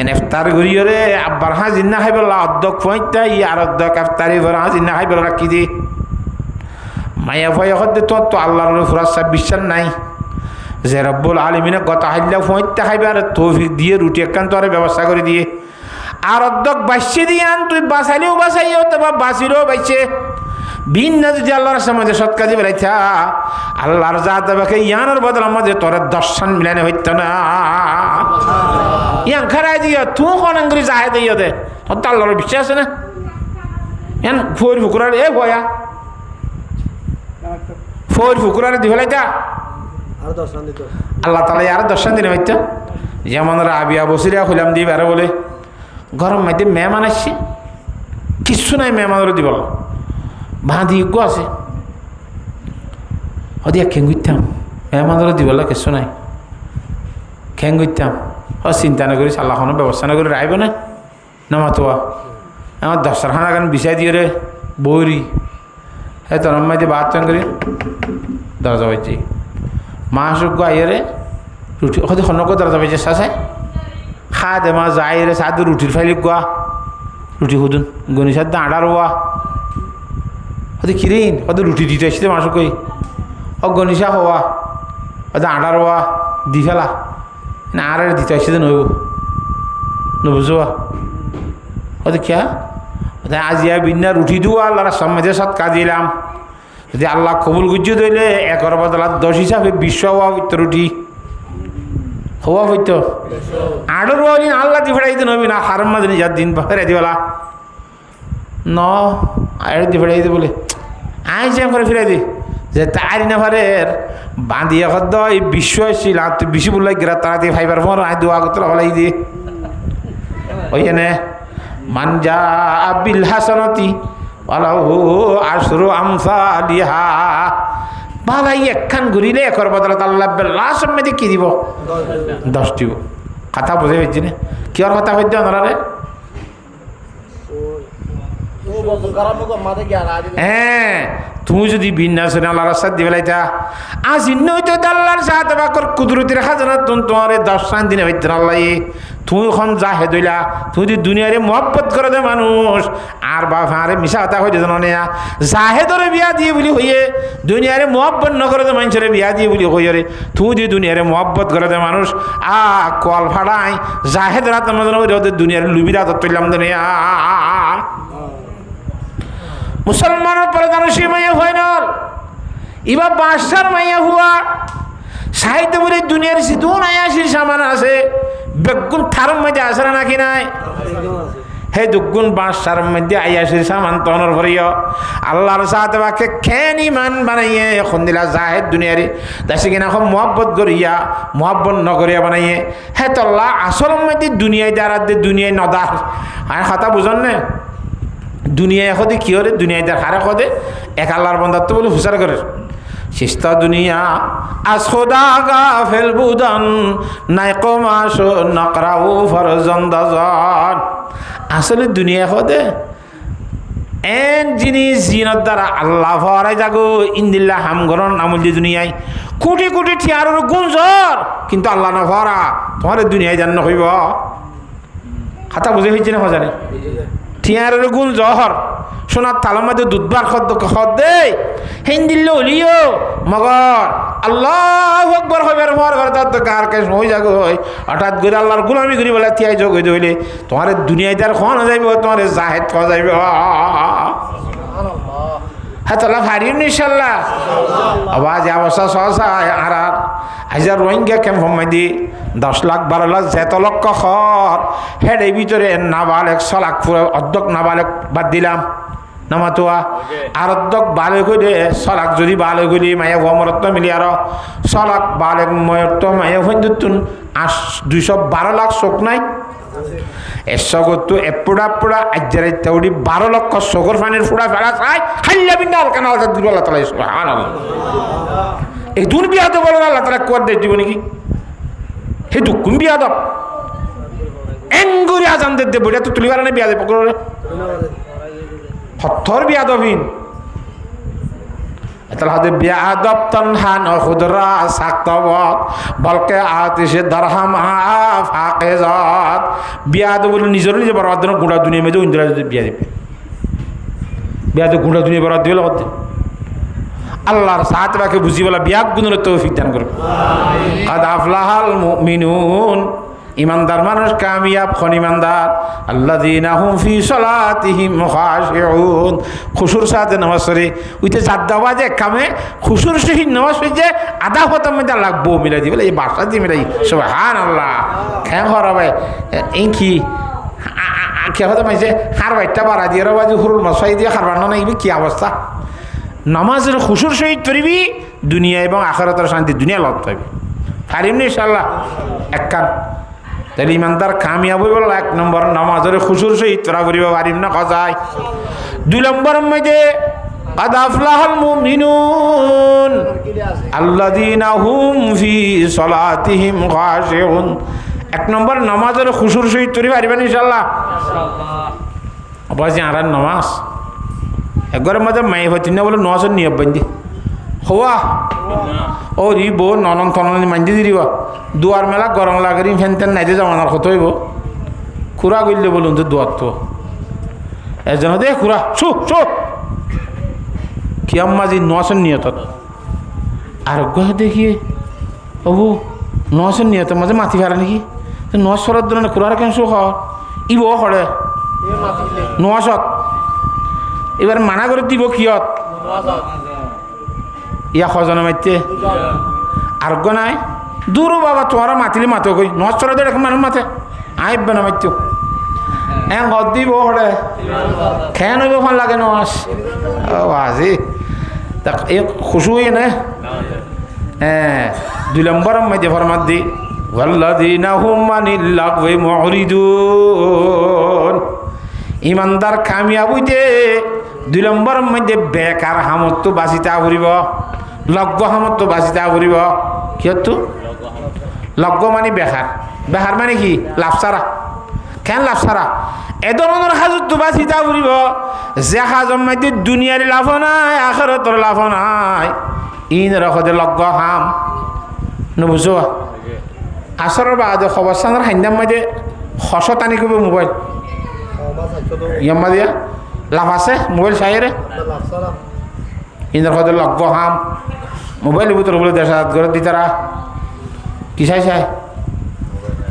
এফতার ঘুরিয়ে রে আব্বার হাজির না খাই বলা অর্ধক পঁয়তা ই আর অর্ধক এফতারি ঘর হাজির না খাই বলা রাখি দে মায়া ভয় হতে তোর তো আল্লাহর ফুরাসা বিশ্বাস নাই যে রব্বুল আলমিনে গত হাইলা পঁয়তা খাইবে আর তৌফিক দিয়ে রুটি একখান তোর ব্যবস্থা করে দিয়ে আর অর্ধক বাঁচছে দিয়ে আন তুই বাঁচাইলেও বাঁচাইও বা বাঁচিলেও বাইছে ভিন্ন যদি আল্লাহর সমাজে সৎ কাজে বেড়াইতা আল্লাহর যা দেবাকে ইয়ানোর বদল আমাদের তোর দর্শন মিলানে হইত না ইয়ান খারাই দিও তুই কোন করে যাহে দিও দে তোর তো আল্লাহর বিশ্বাস আছে না ইয়ান ফোর ফুকুরার এ ভয়া ফোর ফুকুরার দি ফেলাইতা আল্লাহ তালা আর দর্শন দিনে হইত যেমন রাবিয়া বসিরা হইলাম দিয়ে বেড়ে বলে গরম মাইতে মেহমান আসছে কিচ্ছু নাই মেহমানের দিব বাঁধি গো আছে হদিয়া খেঙ্গুইতাম মেহমানের দিবলা কিছু নাই খেঙ্গুইতাম চিন্তা না করি সাল্লাহনের ব্যবস্থা না করে রাইব না নামাতোয়া আমার দশটার খানা গান বিছাই দিয়ে রে বৌরি হ্যাঁ তোর মাঝে ভাত চাঙ্গরি দরজা বাজছে মা সুখ আইরে রুটি হয়তো হনক দরজা বাজছে সাসে খা দে মা যাই রে সাদু রুটির ফাইলি গোয়া রুটি হুদুন গনি সাদ আড়ার ওয়া হয়তো কিরিন হয়তো রুটি দিতে আসছে মাসুক কই ও গনিসা হওয়া হয়তো আড়ার ওয়া দি ফেলা না আর দিতে আসছে তো নইব নবুঝোয়া হয়তো খেয়া আজিয়া বিনা রুটি দিও আল্লাহর সম্মাদের সাথে কাজিলাম যদি আল্লাহ কবুল গুজ্জু দইলে একর বদলাত 10 হিসাবে 20 হওয়া হইতো রুটি হওয়া হইতো আড়র হইলে আল্লাহ দি ফেরাইতে নবি না হারাম মাঝে যার দিন ফেরাই দিওলা ন আর দি ফেরাইতে বলে আই যে করে ফিরাই দি যে তারি না ফারের বাঁধিয়া খদ্দ এই বিশ্ব আসছিল আর তুই বেশি বললাই গেরা তারা দিয়ে ফাইবার ফোন আই দোয়া করতে ফেলাই দিয়ে ওই এনে মান জা বিল হাসানাতি ওয়ালাহু আশরু আমসালিহা বালাই একখান ঘুরিলে একর বদলত আল্লাহ লাস্ট মধ্যে কি দিব 10 দিব কথা বুঝে হইছে না কি আর কথা হইছে আপনারা হ্যাঁ তুমি যদি বিন্যাস আল্লাহর সাথে দিবে লাইতা আজ ইন্নইতো আল্লাহর সাথে বাকর কুদরতের খাজানা তোমারে 10 দিনে হইতে আল্লাহ তুমি এখন যা হে দইলা তুমি যদি দুনিয়ারে মহব্বত করে দে মানুষ আর বাপ আরে মিশা কথা হইতে জানো না জাহেদরে বিয়া দিয়ে বলি হইয়ে দুনিয়ারে মহব্বত ন করে দে মানুষের বিয়া দিয়ে বলি হইয়ে রে তুমি যদি দুনিয়ারে মহব্বত করে দে মানুষ কল ফাড়াই জাহেদরা তোমার ওদের দুনিয়ার লুবিরা তো তুললাম দুনিয়া মুসলমানের প্রধানশী মাইয়া হয় না এবার বাদশার মাইয়া হুয়া সাহিত্য বলে দুনিয়ার সিধুন আয়াসির সামান আছে বেগুন থার মধ্যে আসে না নাকি নাই হে দুগুণ বাদশার মধ্যে আয়াসির সামান তনর ভরিয় আল্লাহর সাথে বাকে খেনি মান বানাইয়ে এখন দিলা জাহেদ দুনিয়ারে তাই কিনা এখন মহব্বত করিয়া মহব্বত নগরিয়া বানাইয়ে হে তল্লা আসল মধ্যে দুনিয়ায় দাঁড়াত দুনিয়ায় নদার আর কথা বুঝন না দুনিয়ায় এখদে কি হরে দুনিয়ায় তার হারে খদে এক আল্লাহর বন্ধাত্ম বলে হুসার করে শিস্তা দুনিয়া আজ খোদা গা ফেলবুদান নাই কমাস নকরাও ফরজন দাজন আসলে দুনিয়া খদে এন জিনিস জিনত দ্বারা আল্লাহ ভরাই যাগো ইন্দিল্লা হামগরণ আমল যে দুনিয়ায় কোটি কোটি ঠিয়ারের গুঞ্জর কিন্তু আল্লাহ না ভরা তোমার দুনিয়ায় জান্ন হইব খাতা বুঝে হয়েছে না হজানে ঠিয়ারের গুণ জহর সোনার তালার মধ্যে দুধবার খদ দেয় হিন্দিল্লে হলিও মগর আল্লাহ আকবর হইবার ভর ঘর তার তো কার কেস হয়ে যাগো হঠাৎ করে আল্লাহর গুলামি করি বলে তিয়াই যোগ হইতে হইলে তোমার দুনিয়ায় তার খাওয়ানো যাইব তোমার জাহেদ খাওয়া যাইব হ্যাঁ তাহলে ভারিও ইনশাল্লাহ আবার যে অবস্থা সহসা আর হাজার রোহিঙ্গা ক্যাম্প দি 10 লাখ 12 লাখ যেত লক্ষ খর হেড এই ভিতরে নাবালেক 100 লাখ পুরো অর্ধক নাবালেক বাদ দিলাম নামাতোয়া আর অর্ধক বালে করে 100 লাখ যদি বালে করি মায়া ভমরত্ব মিলি আর 100 লাখ বালেক ময়ত্ব মায়া ভঞ্জুতুন 212 লাখ শোক নাই এসগত এপুড়া পুড়া আজ্জারে তৌড়ি 12 লক্ষ শোকর পানির ফুড়া ফেলা চাই হাল্লা বিন্দাল কানাল দিব আল্লাহ তাআলা সুবহানাল্লাহ এই দুন বিয়াদ বলো আল্লাহ তাআলা কোয়াদ দেই দিব নাকি হে তো কোন বিয়াদ এঙ্গুরি আজান দে বড়িয়া তো তুলিবার না বিয়াদ পকড়ে হত্তর বিয়াদ হবিন তাহলে হাতে বিয়াদব তনহান খুদরা সাক্তবত বলকে আতিশে দরহাম ফাকেজাত বিয়াদ বলে নিজের নিজে বরবাদ না গুড়া দুনিয়া মধ্যে ইন্দ্রা বিয়া দিবে বিয়াদ গুড়া দুনিয়া বরবাদ দিবে লাগতে আল্লাহর সাথে বাকে বুঝি বলা বিয়াদ গুণের তৌফিক দান করবে কাদ আফলাহাল মুমিনুন ইমানদার মানুষ কামিয়াব খন ইমানদার আল্লাযীনা হুম ফি সালাতিহিম খাশিউন খুশুর সাথে নামাজ পড়ে ওইতে জাদ্দাওয়া যে কামে খুশুর সহিত নামাজ পড়ে আধা হতার মধ্যে লাগবো মিলাই দিবে এই বাসা দিয়ে মিলাই সুবহানাল্লাহ কেন হরাবে এই কি কে হতে মাইছে হার বাইটা বাড়া দিয়ে বাজু হুরুল মাসাই দিয়ে হার বানানো নাই কি অবস্থা নামাজের খুশুর সহিত পড়বি দুনিয়া এবং আখিরাতের শান্তি দুনিয়া লাভ পাবি পারিমনি ইনশাআল্লাহ এক কান তাহলে ইমানদার কামিয়াব হইব 1 নম্বর নামাজের খুশুর সহিত তোরা করিব পারিম না কজায় 2 নম্বরের মধ্যে قد أفلح المؤمنون الذين هم في صلاتهم خاشعون 1 নম্বর নামাজের খুশুর সহিত তোরা পারিবেন ইনশাআল্লাহ ইনশাআল্লাহ আবাজি আর নামাজ একবারের মধ্যে মাই হচ্ছে না বলে 900 নিয়ম বান্ধি হওয়া ও রিব ননন তনন মাঞ্জি দিবা দুয়ার মেলা গরম লাগেরি ফ্যান ট্যান নাইতে যাওয়ানোর কত হইব খুরা করলে বলুন তো দুয়ার তো এজন দে খুরা শু শু কিয়াম মাঝি 900 নিয়ত আর গহে দেখিয়ে অবু 900 নিয়ত মাঝে মাতি ফেরা নাকি 900 ধরনের খুরার কেন শু খাওয়া ইব হরে 900 এবার মানা করে দিব কিয়ত ইয়া খজনে মাইতে আর গো নাই দূর বাবা তোমার মাতিলে মাতো কই 900 দেড় মানুষ মাতে আইবে না মাইতো গদ দিব হরে খেয়ে নইব ফান লাগে নস ও আজি তা এ খুশু হয়ে না হ্যাঁ 2 নম্বর মধ্যে ফরমাত দি ওয়াল্লাযীনা হুম আনিল লাগওয়ি মুরিদুন ইমানদার কামিয়াব হইতে 2 নম্বর মধ্যে বেকার হামত বাঁচিতা ফুরিব লগ্গ হামত বাঁচিতা ফুরিব কিয়তো লগ্গ মানে বেকার বেকার মানে কি লাভসারা কেন লাভসারা এ ধরনের হাজত বাঁচিতা ফুরিব যে হাজর মধ্যে দুনিয়ার লাভ নাই আখিরাতের লাভ নাই ইন রাখতে লগ্গ হাম নবুঝো আসরের বাদে খবর সানার হাইন্দাম মধ্যে হসতানি করবে মোবাইল ইয়াম্মা দিয়া লাভ আছে মোবাইল চাইরে ইন্দ্র হয়তো লগ্গ হাম মোবাইল ভিতরে বলে দেশ ঘরে দিতারা কি চাই চাই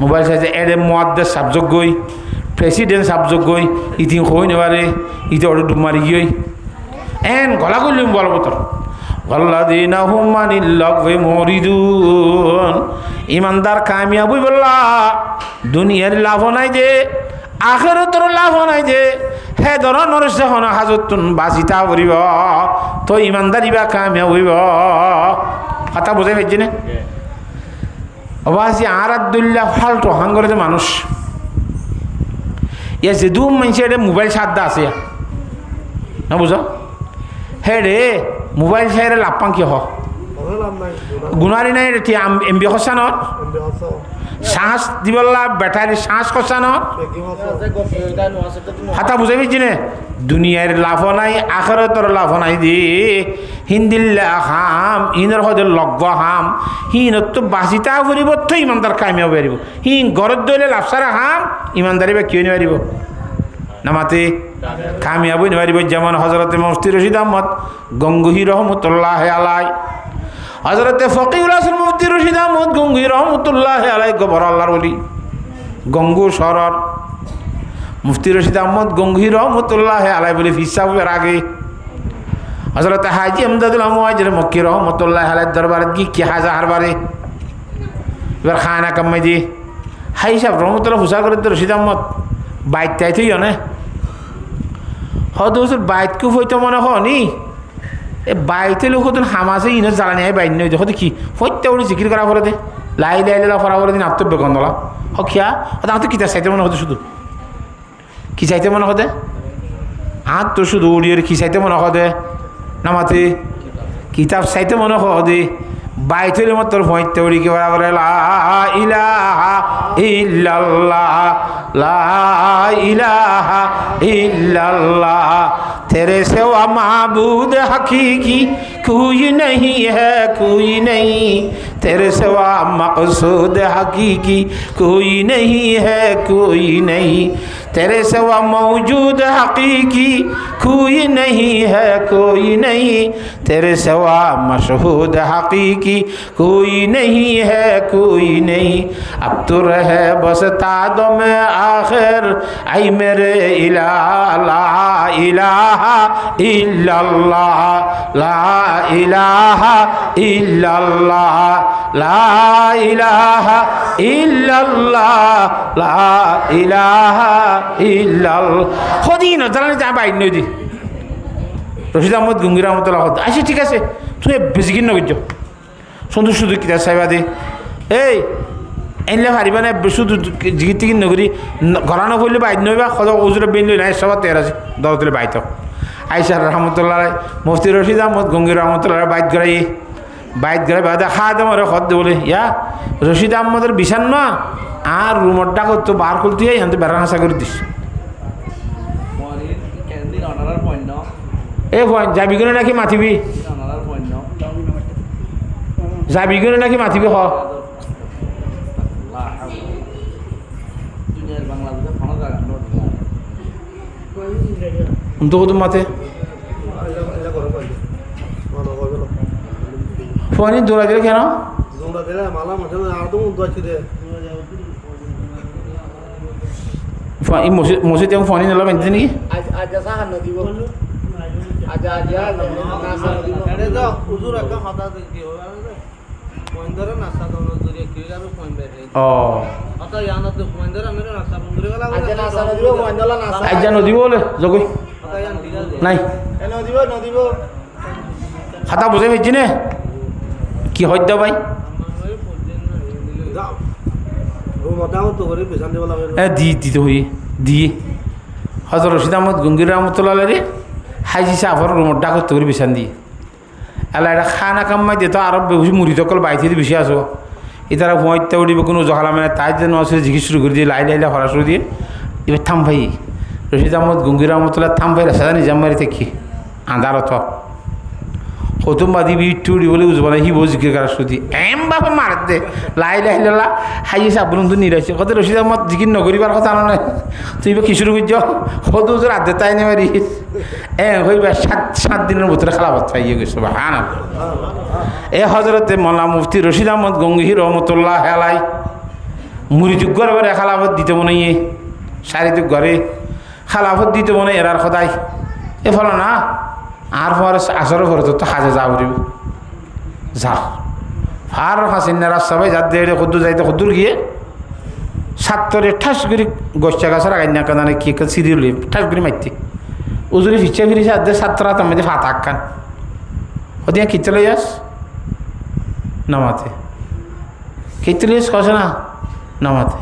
মোবাইল চাইছে এডে মহাদ্দের সাবযোগ্যই প্রেসিডেন্ট সাবযোগ্যই ইতিং হই নেবারে ইতি অর্ডার ডুব মারি গিয়ে এন গলা করলিম বল বতর ওয়াল্লাযীনা হুম আনিল লাগওয়ি মুরিদুন ইমানদার কামিয়াব বললা দুনিয়ার লাভ নাই যে আখিরাতের লাভ নাই যে হে ধরনের যখন হাজতুন বাঁচিতা করিব তো ইমানদারি বা কামিয়াব হইব কথা বুঝাই পাইছি না অবাসি আর আব্দুল্লাহ ফালতু হাঙ্গরে যে মানুষ ইয়া যে দু মানুষের মোবাইল সাদ্দা আছে না বুঝো হে রে মোবাইল চাইরে লাপাং কি হ গুণারি নাই রে এমবি হসানত শ্বাস দিবলা ব্যাটারি শ্বাস খসানত হাতা বুঝাই পাইছি না দুনিয়ার লাভ নাই আখিরাতের লাভ নাই দি হিন্দিল্লা হাম ইনের হদে লগ্গ হাম হিনত তো বাঁচিতা ফুরিব তো ইমানদার কামিয়াব পারিব হি ঘরত দইলে লাভসারা হাম ইমানদারি বা কিয় নিবারিব নামাতে কামিয়াব নিবারিব যেমন হজরতে মুফতি রশিদ আহমদ গঙ্গুহি রহমতুল্লাহ আলাই হজরতে ফকিউল হাসান মুফতি রশিদ আহমদ গঙ্গুহি রহমতুল্লাহ আলাই গবর আল্লাহর ওলি গঙ্গু শরর মুফতি রশিদ আহমদ গঙ্গুহি রহমতুল্লাহ আলাই বলে হিসাবের আগে হজরত হাজি আমদাদুল মুহাজির মক্কি রহমতুল্লাহ আলাই দরবার কি হাজা হারবারে এবার খানা কামাই দি হাই সাহেব রহমতুল্লাহ হুসা করে রশিদ আহমদ বাইক তাইতেই না হয়তো বাইককে হইতো মনে হনি এ বাইতে লোক হতো হামাসে ইনো জ্বালানি হয় বাইন নই হতো কি হইতে ওই জিকির করা পরে দে লাই লাই লা ফরা পরে দিন আত্মব্য গন্ধলা হ খিয়া হয়তো কিতা চাইতে মনে হতো শুধু কি চাইতে মনে হতে হাত তো শুধু উড়িয়ে কি চাইতে মনে হতে নামাতে কিতাব চাইতে মনে হদে বাইতের মতো হইতে উড়ি কে বরাবর লা ইলাহা ইল্লাল্লাহ লা ইলাহা ইল্লাল্লাহ तेरे सिवा माबूद हकीकी कोई नहीं है कोई नहीं तेरे सिवा मकसूद हकीकी कोई नहीं है कोई नहीं तेरे सिवा मौजूद हकीकी कोई नहीं है कोई नहीं तेरे सिवा मशहूद हकीकी कोई नहीं है कोई नहीं अब तो रहे बस तादो में आखिर आई मेरे इलाहा ला इलाहा इल्लल्लाह ला इलाहा इल्लल्लाह ला इलाहा इल्लल्लाह ला इलाहा इल्लल्लाह খদিন জানানি যা বাইন নই দি রশিদ আহমদ গঙ্গি রহমতুল্লাহ আচ্ছা ঠিক আছে তুই বেশি কিন নগিজ সুন্দর শুধু কিতা চাইবা দে এই এনলে পারিবা না শুধু জিগির টিকির নগরী ঘরানো পড়লে বাইর নইবা সদ ওজুরে বেন লই নাই সবার তের আছে দরতলে বাইত আইসা রহমতুল্লাহ মুফতি রশিদ আহমদ গঙ্গি রহমতুল্লাহ বাইত গড়াই বাদে খা দে মরে খদ দে বলে ইয়া রশিদ আহমদের বিছান না আর রুমরটা করতো বার খুলতে বেড়া হাসা করে দিস এ ফোন যাবি কেন নাকি মাতিবি যাবি কেন নাকি মাতিবি হ তো কত মাতে ফোনই দৌড়া দিলে কেন মসজিদ এবং ফোনই নিলাম এনতে নাকি নদী বলে জগই নাই খাতা বুঝে ফেলছি নে কি হদ্য ভাই দিতে হই দিয়ে হজর রশিদ আহমদ গঙ্গির রহমতুল্লাহ রে হাইজি সাফর রুমর ডাক করতে করি বিছান দিয়ে এলা এটা খানা কামাই দিয়ে তো আরো বেশি মুড়ি তকল বাইতে বেশি আসো এটারা ভুঁইতে উঠিব কোনো জহালা মানে তাই যেন আসলে জিজ্ঞেস শুরু করে দিয়ে লাইলা হরা শুরু দিয়ে এবার থাম ভাই রশিদ আহমদ গঙ্গির রহমতুল্লাহ থাম ভাই রাস্তা নিজামবাড়ি থেকে আন্ধারত প্রথম বাদি বিট্টু বলে বুঝবো না হিবো জিজ্ঞেস করার শুধু এম বাবা মার দে লাইলা হাইয়ে সাবলুন তো নিরাইছে কত রশিদ আহমদ জিকির নগরিবার কথা নয় তুই বা কি শুরু করছ হতো তোর আদে তাই নে মারি হইবা 7 দিনের ভিতরে খালাবাদ পাইয়ে গেছো বা হ্যাঁ এ হজরতে মোল্লা মুফতি রশিদ আহমদ গঙ্গি রহমতুল্লাহ হেলাই মুড়ি যুগর এবারে খালাফত দিতে মনে ইয়ে শারীরিক ঘরে খালাফত দিতে মনে এরার সদায় এ ফলো না আর পরে আসর করে তো হাজে যা উঠিব যা আর হাসিন রাস্তায় যার দিয়ে কদ্দুর যাইতে কদ্দুর গিয়ে সাতরে ঠাস করে গোষ্ঠা গাছের আগাই না কানে কি সিরিয়াল ঠাস করে মারতে উজুরি ফিচে ফিরিছে আদে সাতরা তার ফাত আক্কান ওদিকে খিচে লই যাস নামাতে খিচে লই যাস কষে না নামাতে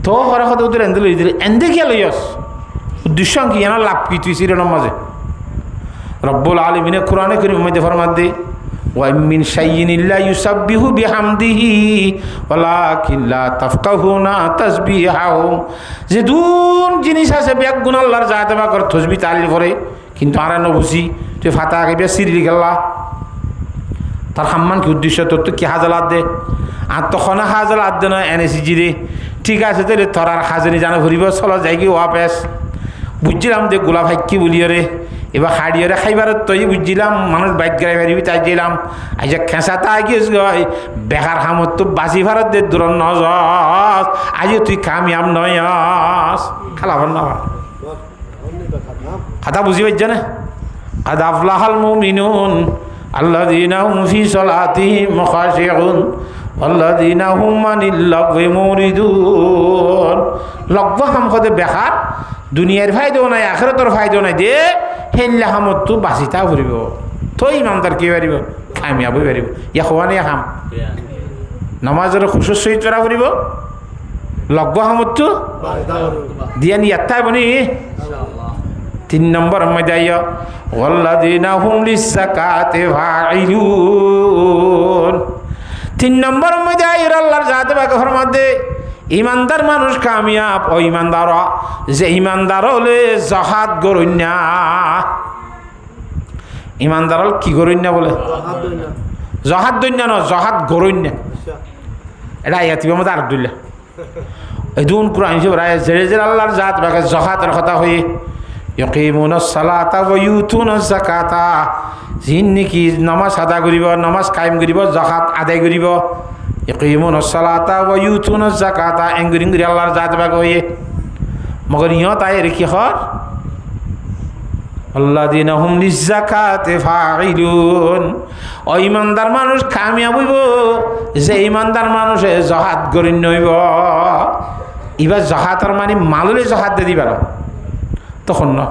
তো হরা কথা ওদের এন্দে লই দিলে এন্দে কে লই যাস উদ্দেশ্য কি জানা লাভ কি তুই সিরিয়ালের মাঝে রব্বুল আলামিন কোরআনে কারীমের মধ্যে ফরমান দে ওয়া মিন শাইইন ইল্লা ইউসাব্বিহু বিহামদিহি ওয়ালাকিন লা তাফকাহুনা তাসবিহাহুম যে দুন জিনিস আছে বেক গুণ আল্লাহর জাতে বা কর তাসবিহ তালিল করে কিন্তু আর না বুঝি তুই ফাতা গাইবে সিরি গেলা তার সম্মান কি উদ্দেশ্য তোর তো কি হাজালাত দে আর তখন হাজালাত দে না এনএসজি রে ঠিক আছে তাহলে তোর আর হাজারি জানা ঘুরিব চলো যাই কি ওয়াপেস বুঝছিলাম যে গোলা ভাই কি বলিও রে এবার হাড়িয়ে খাইবার তৈ বুঝছিলাম মানুষ বাইক গাড়ি বাড়ি তাই দিলাম আজ খেঁচা তা গিয়েছ গই বেকার হামত তো বাসি ভারত দে দূর নজ আজ তুই কামিয়াম নয়স খালাব না কথা বুঝি পাইছ না قد أفلح المؤمنون الذين هم في صلاتهم خاشعون والذين هم عن اللغو معرضون লগ্ব হাম কদে বেকার দুনিয়ার ফায়দাও নাই আখিরাতের ফায়দাও নাই দে হেল্লা হামত তো বাঁচিতা ফুরিব তো ইমানদার কি পারিব কামিয়াব হই পারিব ইয়াখওয়ানি হাম নামাজের খুশুর সহিত করা ফুরিব লগ্ব হামত তো দিয়া নিয়াত্তাই বনি ইনশাআল্লাহ 3 নম্বর মজাইয়া ওয়াল্লাযিনা হুম লিযাকাতি ফাইলুন 3 নম্বর মজাইর আল্লাহর জাতে বাকে ফরমাতে ইমানদার মানুষ কামিয়াব ও ইমানদার যে ইমানদার হলে জাহাদ গরুন্যা ইমানদার হল কি গরুন্যা বলে জাহাদ দৈন্যা না জাহাদ গরুন্যা এটা আয়াতি মধ্যে আব্দুল্লাহ এই দুন কোরআন হিসেবে রায় যে আল্লাহর জাত বাকে জাহাদের কথা হয়ে ইয়াকিমুনাস সালাতা ওয়া ইউতুনাজ যাকাতা যিনি কি নামাজ আদা করিব নামাজ কায়েম করিব যাকাত আদায় করিব ইয়াকিমুনাস সালাতা ওয়া ইউতুনাজ যাকাতা এঙ্গুরিং করি আল্লাহর জাত বাগ হয়ে মগর ইয়ত আয় রেখি হর আল্লাযিনা হুম লিযাকাতি ফাইলুন ও ইমানদার মানুষ কামিয়াব হইব যে ইমানদার মানুষে যাহাত গরিন হইব ইবা যাহাতর মানে মাললে যাহাত দে দিবা তখন না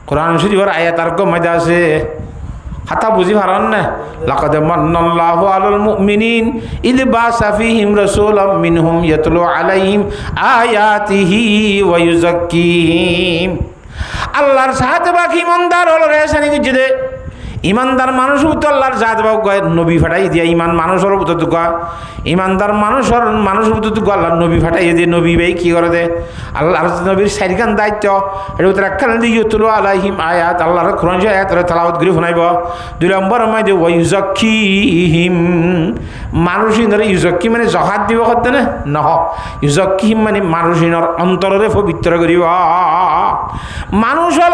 কোরআন শরীফের আয়াত আর মধ্যে আছে হাতা বুঝি পারেন না লাকাদ মান্নাল্লাহু আলাল মুমিনিন ইয বাসা ফীহিম রাসূলাম মিনহুম ইয়াতলু আলাইহিম আয়াতিহি ওয়া ইউযাক্কিহিম আল্লাহর সাথে বাকি ইমানদার হলো রেশানি গুজে ইমানদার মানুষ তো আল্লাহর জাত বাবু কয় নবী ফাটাই দিয়া ইমান মানুষের উপর তো কয় ইমানদার মানুষের উপর তো আল্লাহ নবী ফাটাই দিয়ে নবী ভাই কি করে দে আল্লাহর নবীর চারিখান দায়িত্ব এটা উত্তর একখান দিকে তুলো আলাইহিম আয়াত আল্লাহর কোরআন আয়াত তালাওয়াত করে শোনাইব 2 নম্বর মধ্যে ওয়াইজাক্কিহিম মানুষিনরে ইউজাক্কি মানে জহাত দিব করতে না নহ ইউজাক্কিহিম মানে মানুষিনর অন্তরে পবিত্র করিব মানুষের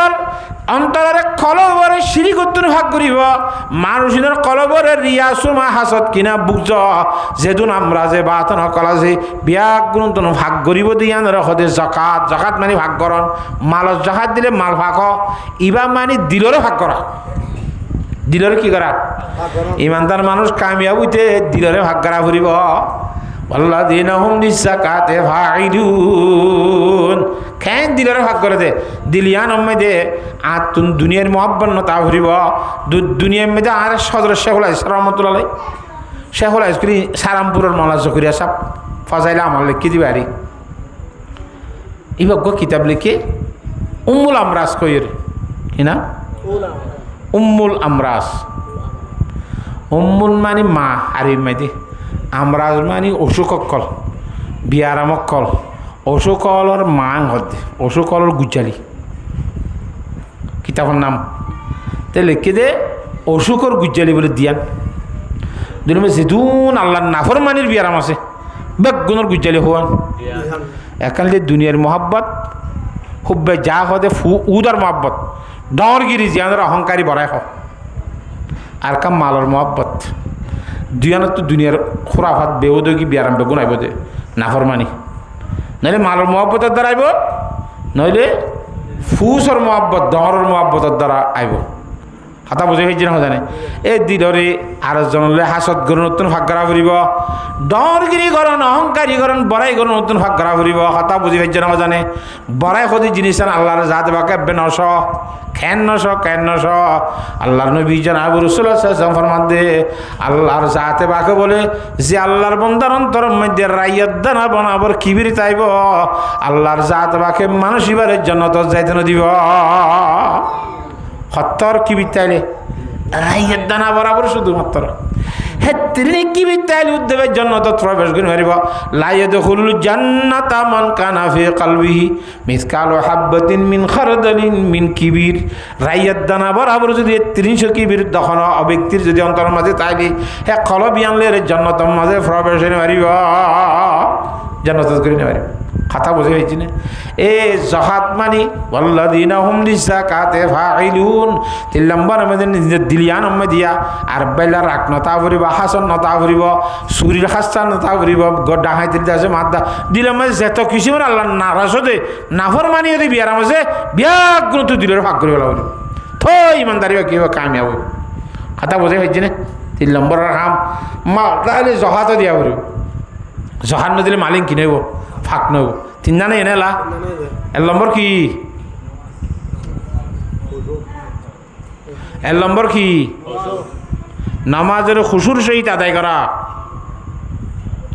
অন্তরে কলবরে শিরিক উত্তর ভাগ করিব মানুষের কলবরে রিয়াসুমা হাসত কিনা বুঝ যেদিন আমরা যে বাতন সকল আছে ব্যাগুণ ভাগ করিব দিয়ান হতে জাকাত জাকাত মানে ভাগ করন মালত জাকাত দিলে মাল ভাগ ইবা মানে দিলরে ভাগ করা দিলরে কি করা ইমানদার মানুষ কামিয়াব হইতে দিলরে ভাগ করা ফুরিব আল্লাযীনা হুম লিযাকাতি ফাঈলুন কেন দিলরে ভাগ করে দে দিলিয়ান মধ্যে আতুন দুনিয়ার মুহাব্বত নতা ফুরিব দুনিয়ার মধ্যে আর সদর শেখুল ইসলাম রাহমাতুল্লাহ আলাইহি শেখুল ইসলাম সারামপুরের মাওলা জকরিয়া সাহেব ফজাইলা আমল লিখি দিবারি ইবগ কিতাব লিখে উম্মুল আমরাজ কইর কিনা উম্মুল আমরাজ উম্মুল মানে মা আরির মাইদি আমরাজ মানে অসুককল বিয়ারামকল অসুকলর মাং হদ্দে অসুকলর গুজালি কিতাবের নাম তে লিখে দে অসুকর গুজালি বলে দিয়ান দুনিয়া যেদুন আল্লাহর নাফরমানির বিয়ারাম আছে বেগুনের গুজালি হওয়ান একালে দুনিয়ার মোহাব্বত হুব্বে যা হদে উদার মোহাব্বত ডরগিরি জিয়ানের অহংকারী বড়াই হোক আর কাম মালর মোহাব্বত দুয়ানত তো দুনিয়ার খুরাফাত বেউদগি বিয়ারাম বেগুন আইব দে নাফরমানি নইলে মালর মোহাব্বতের দ্বারা আইব নইলে ফুসর মোহাব্বত ডহরের মোহাব্বতের দ্বারা আইব হাতা বুঝে হয়েছে না জানে এই দিলরে আর জনলে হাসত গরু নতুন ভাগ করা ফুরিব ডরগিরি করন অহংকারী করন বড়াই গরু নতুন ভাগ করা ফুরিব হাতা বুঝে হয়েছে না জানে বড়াই সদি জিনিস আল্লাহর জাত বাকে নশ খেন নশ আল্লাহর নবী জনাব রাসূলুল্লাহ সাল্লাল্লাহু আলাইহি ওয়াসাল্লাম ফরমান দে আল্লাহর জাতে বাকে বলে যে আল্লাহর বান্দার অন্তরের মধ্যে রাইয়াত দানা বানাবার কিবির চাইব আল্লাহর জাত বাকে মানুষ ইবারের জান্নাত যাইতে না দিব হত্তর কি বিতাইলে রাইয়ের দানা বরাবর শুধুমাত্র হেত্রিনে কি বিতাইলে উদ্দেবের জন্য তো প্রবেশ করে মারিব লাইয়াদখুলুল জান্নাতা মান কানা ফি কলবিহি মিসকালু হাববাতিন মিন খারদালিন মিন কিবির রাইয়ের দানা বরাবর যদি 300 কিবির দখন ব্যক্তির যদি অন্তরের মাঝে তাইলে হে কলবি আনলে জান্নাতের মাঝে প্রবেশ করে মারিব জান্নাত করে মারিব কথা বুঝে হয়েছি না এ জাকাত মানি ওয়াল্লাযীনা হুম লিযাকাতি ফাঈলুন 3 নম্বর আমাদের নিজের দিলিয়ান দিয়া আর বেলা রাখ নতা ভরিব হাসন নতা ভরিব সুরির হাসান নতা ভরিব গড্ডা হাইতির দাসে মাদা দিলাম যেত কিছু আল্লাহ নারাজ হতে নাফরমানি হতে বিয়ার মাঝে বিয়াগুণ তো দিলের ভাগ করিব লাগবে তো ইমানদারি কি কামিয়াব কথা বুঝে হয়েছি না 3 নম্বরের কাম মা তাহলে জাকাত দিয়া ভরিব জাকাত না দিলে মালিক কিনেব ফাঁক নেব 3 জানে এনেলা 1 নম্বর কি 1 নম্বর কি নামাজের খুশুর সহিত আদায় করা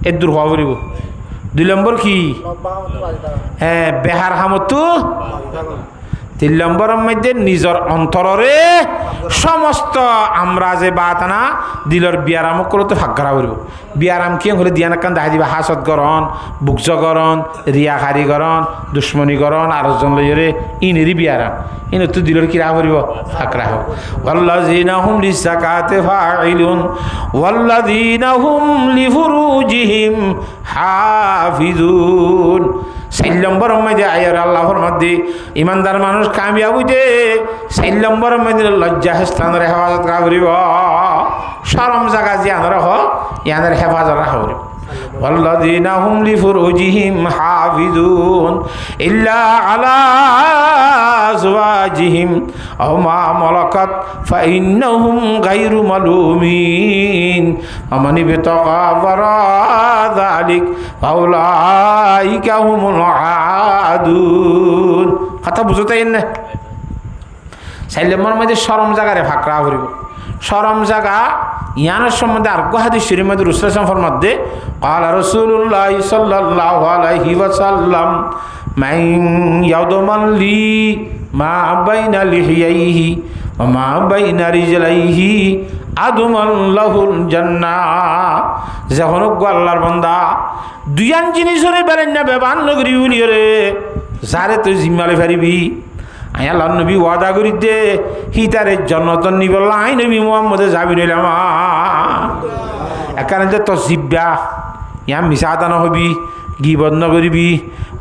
এর দূর হওয়া বলিব 2 নম্বর কি হ্যাঁ বেহার হামতো 3 নম্বরের মধ্যে নিজের অন্তরে সমস্ত আমরা যে বাতানা দিলর বিয়ারাম করতে ভাগ করা করব বিয়ারাম কি হলে দিয়ান কান দেখা দিবা হাসত গরণ বুকজ গরণ রিয়াখারি গরণ দুশ্মনী গরণ আর জন লইরে ইনেরই বিয়ারাম ইনে তো দিলর কি রাখ করব ভাগ রাখ ওয়াল্লাযীনা হুম লিযাকাতি ফাঈলুন ওয়াল্লাযীনা হুম লিফুরুজিহিম হাফিজুন 4 নম্বরের মধ্যে আয়ার আল্লাহর মধ্যে ইমানদার মানুষ কামিয়াব হইতে 4 নম্বরের মধ্যে লজ্জা স্থানের হেফাজত করিব শরম জায়গা জিয়ান রাখ ইয়ানের হেফাজত রাখ করিব والذين هم لفروجهم حافظون إلا على أزواجهم أو ما ملكت فإنهم غير ملومين ومن ابتغى وراء ذلك فأولئك هم العادون কথা বুঝতেই না সাইলেমর মধ্যে শরম জায়গারে ফাঁকরা করিব শরম জায়গা ইয়ানের সম্বন্ধে আর হাদিস শরীফের মধ্যে রাসূল সাল্লাল্লাহু আলাইহি ওয়াসাল্লাম ফরমাতে ক্বালা রাসূলুল্লাহ সাল্লাল্লাহু আলাইহি ওয়াসাল্লাম মান ইয়াদমান লি মা বাইনা লিহিয়াইহি ওমা বাইনা রিজলাইহি আদুমাল্লাহুল জান্নাহ যখন আল্লাহর বান্দা দুইয়ান জিনিসরে বেরেন না ব্যবহার নগরী বলি রে যারে তুই জিম্মালে ফারিবি আয় আল্লাহ নবী ওয়াদা করি দে হিতারে জন্নত নিবল আই নবী মুহাম্মদে যাবি নিলাম একারণ তো জিব্বা ইয়া মিশাতা নহবি গিবত নগরিবি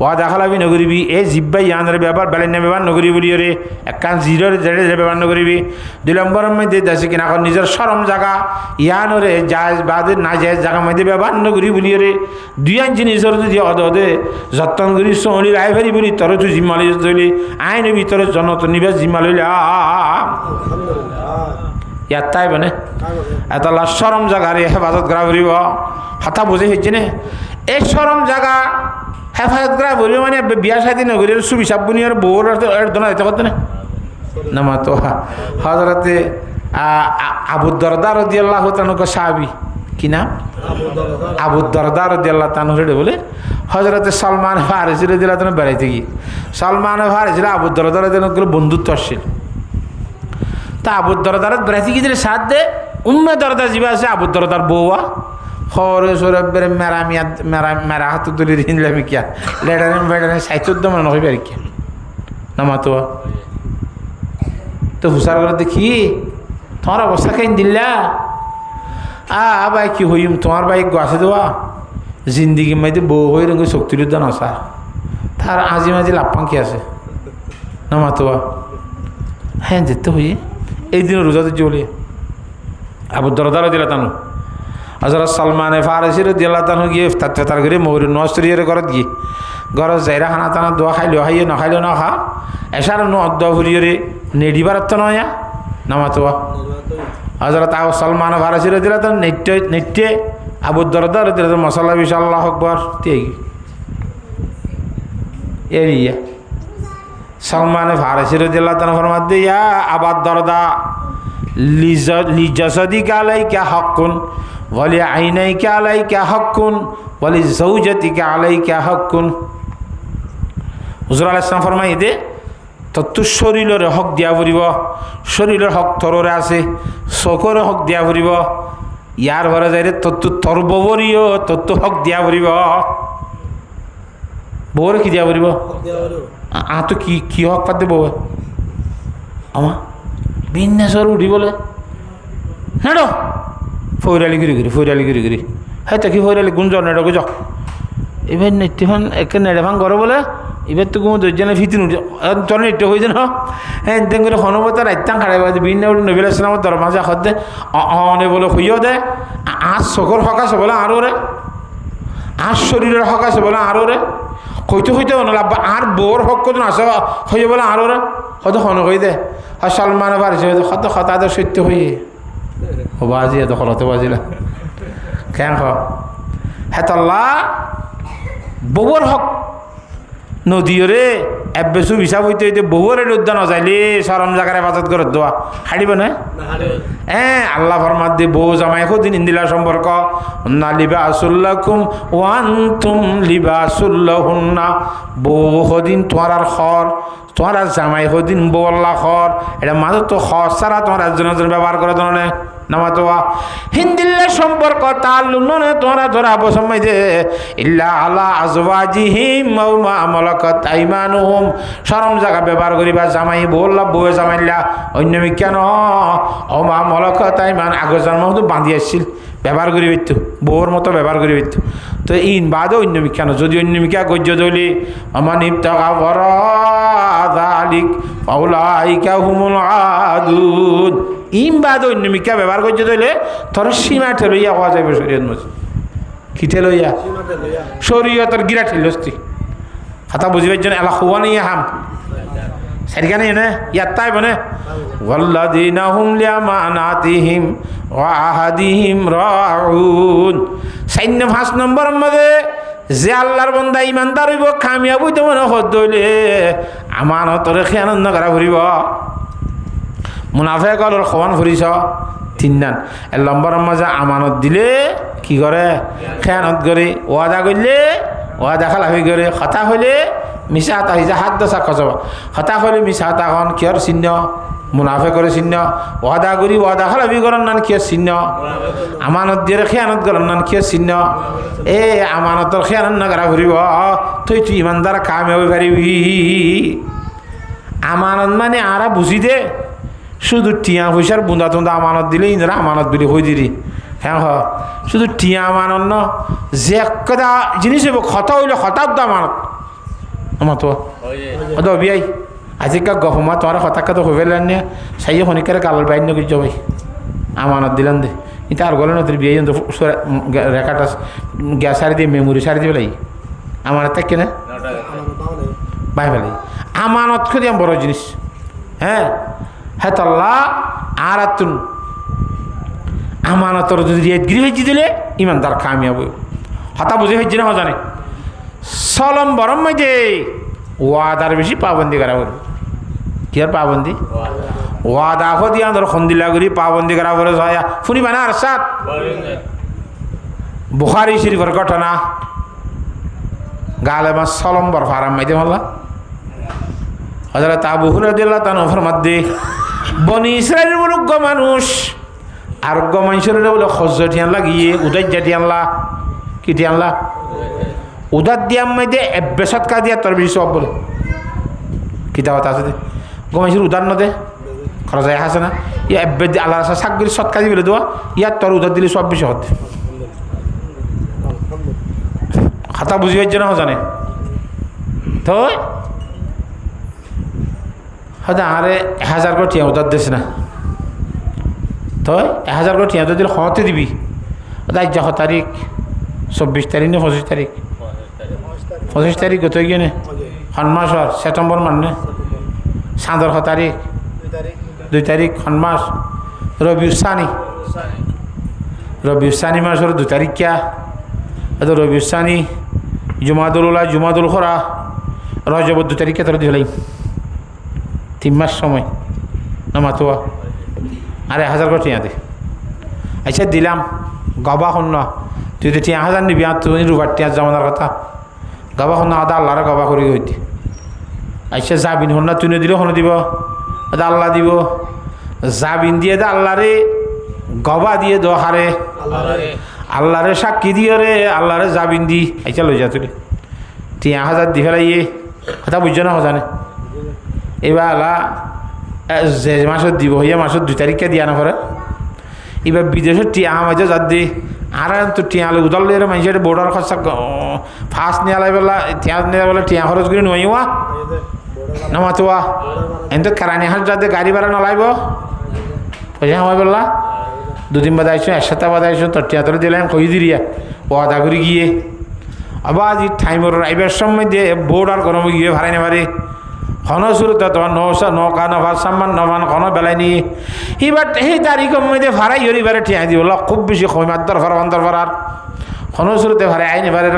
ওয়াদা খালাবি নগরিবি এই জিব্বা ইয়ানের ব্যাপার বেলেন না ব্যবহার নগরি বলি রে একান জিরোর জেড়ে ব্যবহার নগরিবি 2 নম্বরের মধ্যে দেশে কিনা এখন নিজের সরম জায়গা ইয়ানরে জায়জ বাদে না জায়জ জায়গা মধ্যে ব্যবহার নগরি বলি রে দুইয়ান জিনিসের যদি অদে যত্ন করি সোহলি রায় ফেরি বলি তোর তুই জিম্মালি ধরলি আইনের ভিতরে জনত নিবে জিম্মা লইলা ইয়াত তাই মানে এত সরম জায়গারে হেফাজত করা করিব হাতা বুঝে হয়েছে না এই সরম জায়গা হেফাজত করা করিব মানে বিয়া সাথে নগরী সুবিচাপ বুনি আর বউর দোনা দিতে করতে না মা তো হজরতে আবু দরদা রাদিয়াল্লাহু তাআলা সাহাবী কি নাম আবু দরদা রাদিয়াল্লাহু তাআলা বলে হজরতে সালমান ফারিসি রাদিয়াল্লাহু তাআলা বেড়াইতে গিয়ে সালমান ফারিসি আবু দরদা রাদিয়াল্লাহু বন্ধুত্ব আসছিল তা আবু দরদার বেড়াইতে গিয়ে সাথ দে উম্মে দরদা যাবা আছে আবু দরদার বউয়া হরে সরবের মেরা হাত তুলি দিলাম কিয়া লেডারে বেডারে সাইতুদ্দ মনে নকইবে আর কি নামা তো হুসার করে দেখি তোমার অবস্থা কেন দিল্লা ভাই কি হইম তোমার ভাই গাছে দেওয়া জিন্দিগি মাইতে বউ হয়ে রঙে শক্তির উদ্যান আসা তার আজি মাঝে লাপাং কি আছে নামা হ্যাঁ যেতে হই এই দিন রোজাতে চলে আবু দরদারও দিলা তানু হযরত সালমানে ফারিসি রাদিয়াল্লাহু তাআলা গিয়ে তার ঘরে মৌরি নষ্টরিয়ের ঘরত গিয়ে ঘরত যাইরা খানা টানা দোয়া খাইলেও খাইয়ে নখাইলেও না খা এসার দোয়া ফুরিয়ে নেডিবার তো নয় নামাতোয়া হযরত সালমান ফারিসি রাদিয়াল্লাহু তাআলা নেটে আবু দরদা রাদিয়াল্লাহু মশাল্লা বিশাল আল্লাহু আকবার তেই এরিয়া সালমান ফারিসি রাদিয়াল্লাহু তাআলা ফরমাতে ইয়া আবু দরদা লিজাসাদিকা আলাইকা হাক্কুন ওয়ালি আইনাইকা আলাইকা হাক্কুন ওয়ালি যাওজাতিকা আলাইকা হাক্কুন হুজুর আলাইহিস সালাম ফরমাই দে তত শরীরের হক দিয়া পড়িব শরীরের হক তররে আছে চকুর হক দিয়া পড়িব ইয়ার ঘরে যাইরে তত তোর ববরিও তত হক দিয়া পড়িব বউরে কি দিয়া পড়িব তো কি হক পাতে বউ আমার বিন্যাসর উঠি বলে নেড়ো ফৈরালি গিরি হ্যাঁ তো কি ফৈরালি গুঞ্জন নেড়ো যাও এবার নেট্যখন একে নেড়ে ভাঙ করো বলে এবার তো কোনো দৈর্য ফিতি নুঠে তোর নৃত্য হয়েছে না হ্যাঁ এনতেন করে হনুমত রাইতাং খাড়াই বাজে বিভিন্ন নবীল ইসলামের দরমাজা হতে অনে বলে হইও দে আজ চকুর হক আছে বলে আরও রে আজ শরীরের হক আছে বলে আরও রে হইতে লাভ আর বউর হক কত আছে হইয়ে বলে আরও রে হয়তো হন হই দে আর সালমান বাড়িছে হয়তো হতাদের সত্য হইয়ে ও বাজি এত হলতে বাজিলা কেন হেতল্লা বউর হক নদীও রে এবেসু হিসাব হইতে বউরে উদ্যান যাইলে সরম জায়গায় বাজাত করে দোয়া হারিব না হ্যাঁ আল্লাহ ফরমাত দিয়ে বউ জামাই খুদিন ইন্দিলা সম্পর্ক না লিবাসুল্লাকুম ওয়ান্তুম লিবাসুল্লাহুন্না বউ হদিন তোমার আর খর তোমার আর জামাই হদিন বউ আল্লাহ খর এটা মাঝে তো খর ছাড়া তোমার একজন ব্যবহার করে ধরনের নামাতোয়া হিন্দিল্লা সম্পর্ক তার লুনে তোরা ধরা বসময় যে ইল্লা আলা আজওয়াজিহিম ওয়া মা মালাকাত আইমানুহুম শরম জায়গা ব্যবহার করিবা জামাই বললা বউয়ে জামাইলা অন্য কেন ও মা মালাকাত আইমান আগের জন্ম তো বাঁধি আসছিল ব্যবহার করি পেত বউর মতো ব্যবহার করি পেত তো ইন বাদে অন্য কেন যদি অন্য মিকা গজ্য দলি আমার ইবতাগা ওয়ারাযালিক ফাউলাইকা হুমুল আদুন ইম বাদ অন্য মিকা ব্যবহার করছে তাহলে তোর সীমা ঠেলইয়া হওয়া যাবে শরীয়ত মধ্যে কি ঠেলইয়া শরীয়তের গিরা ঠেলস্তি কথা বুঝিবার জন্য এলা হওয়া নেই হাম সেখানে না ইয়ার তাই বনে ওয়াল্লাযীনা হুম লিআমানাতিহিম ওয়া আহাদিহিম রাউন 5 নম্বর মধ্যে যে আল্লাহর বান্দা ইমানদার হইব কামিয়াব হইতে মনে হদ হইলে আমানতরে খেয়ানত নকরা ফুরিব মুনাফেক আর খওয়ান ফুরিছ 3 নান 1 নম্বরের মাঝে আমানত দিলে কি করে খেয়ানত করে ওয়াদা করলে ওয়াদা খালাফি করে কথা হইলে মিশা হাতা হইছে হাত দশা খসবা হতা হলে মিশা হাতা খন কিয়র চিহ্ন মুনাফে করে চিহ্ন ওয়াদা করি ওয়াদা খালাবি করার নান কিয় চিহ্ন আমানত দিয়ে খেয়ানত করার নান কিয় চিহ্ন এ আমানতর খেয়ানত না করা ফুরিব তুই ইমানদার কামে হয়ে পারিবি আমানত মানে আরা বুঝি দে শুধু টিয়া পয়সার বুন্দা তুন্দা আমানত দিলে ইন্দ্রা আমানত বলে হয়ে দিলি হ্যাঁ শুধু টিয়া আমানত ন যে একটা জিনিস হইব খতা হইলে হতাব্দ আমানত আমার তো বিয়াই আজিকা গহমা তোমার হতাক্কা তো হয়ে ফেলেন না সাইয়ে খনিকারে কালার বাইন করে যাবাই আমানত দিলাম দে কিন্তু আর গলে নতুন বিয়ে রেখাটা গ্যাস সারি দিয়ে মেমোরি সারি দিয়ে পেলাই আমানত থাকে না বাই ফেলাই আমানত খুদি বড় জিনিস হ্যাঁ হ্যাঁ তাল্লাহ আর তুন আমানতর যদি রেটগিরি হয়েছি দিলে ইমানদার কামিয়াব হতা বুঝে হয়েছি না জানে সলম বরম মাঝে ওয়াদার বেশি পাবন্দি করা বলে কি আর পাবন্দি ওয়াদা হো দিয়া ধর খন্দিলা করি পাবন্দি করা বলে শুনিবা না আর সাত বুখারি শরীফের ঘটনা গালে মা সলম বর ফারাম মাইতে মাল্লা হযরত আবু হুরায়রা রাদিয়াল্লাহু তাআলা ফরমাতে বনি ইসরাইলের মুরুগ্গ মানুষ আরোগ্য মানুষের বলে খজ্জ টিয়ান লাগিয়ে উদার জাতি আনলা কি টিয়ানলা উদার দিয়াম মাইদে এব্বেসত কা দিয়া তোর বেশি সব বলে কিতাবত আছে গো মানুষের উদার নদে খরচ আছে না ইয়া এব্বে আল্লাহ রাসা সাকগিরি সৎকা দিবে দেওয়া ইয়ার তোর উদার দিলে সব বেশি হতে খাতা বুঝি হচ্ছে না জানে তো হয়তো আরে 1000 করে টিয়া উদার দিস না তো 1000 করে টিয়া উদার দিলে হতে দিবি আজ যা তারিখ 24 তারিখ না 25 তারিখ 25 তারিখ কত গিয়ে নে মাস আর সেপ্টেম্বর মানে সাঁদর তারিখ 2 তারিখ মাস রবিউসানি মাসের 2 তারিখ কিয়া এত রবিউসানি জুমাদুল খরা রজব 2 তারিখে তোর দিলাই 3 মাস সময় না মাতুয়া আরে 1000 করে টিয়া দে আচ্ছা দিলাম গবা হন না তুই তো টিয়া 1000 নিবি আর তুই রুবার টিয়া জমানার কথা গবা হন না আদা আল্লাহরে গবা করি হইতে আচ্ছা জাবিন হন না তুই দিলেও হন দিব আদা আল্লাহ দিব জাবিন দিয়ে দে আল্লাহরে গবা দিয়ে দো হারে আল্লাহরে সাক্ষী দিয়ে রে আল্লাহরে জাবিন দি আচ্ছা লই যা তুই টিয়া 1000 দি ফেলাইয়ে কথা বুঝছো না জানে এবার আল্লাহ যে মাসত দিব হইয়া মাসত 2 তারিখে দিয়া না করে এবার বিদেশের টিয়া মাঝে যার দি আর তো টিয়া আলো উদল মানুষের বোর্ডার খরচা ফার্স্ট নিয়ে আলাই বেলা টিয়া নিয়ে বেলা টিয়া খরচ করে নইয়া না মাতুয়া এত কেরানি হাস যাতে গাড়ি ভাড়া নলাইব পয়সা আমার বেলা 2 দিন বাদে আইসো 1 সপ্তাহ বাদে আইসো তোর টিয়া তোর দিলাম কই দিরিয়া ও আদা করে গিয়ে আবার আজি টাইমর আইবার সময় দিয়ে বোর্ডার গরমে গিয়ে ভাড়াই নেবারে ঘন শুরুতে তোমার নৌকা নভার সামান নভান ঘন বেলায় নিয়ে এবার সেই তারিখের মধ্যে ভাড়াই এবারে টিয়া দিব খুব বেশি খৈমার দরকার ভাড়ার ঘন শুরুতে ভাড়াই আইন এবারে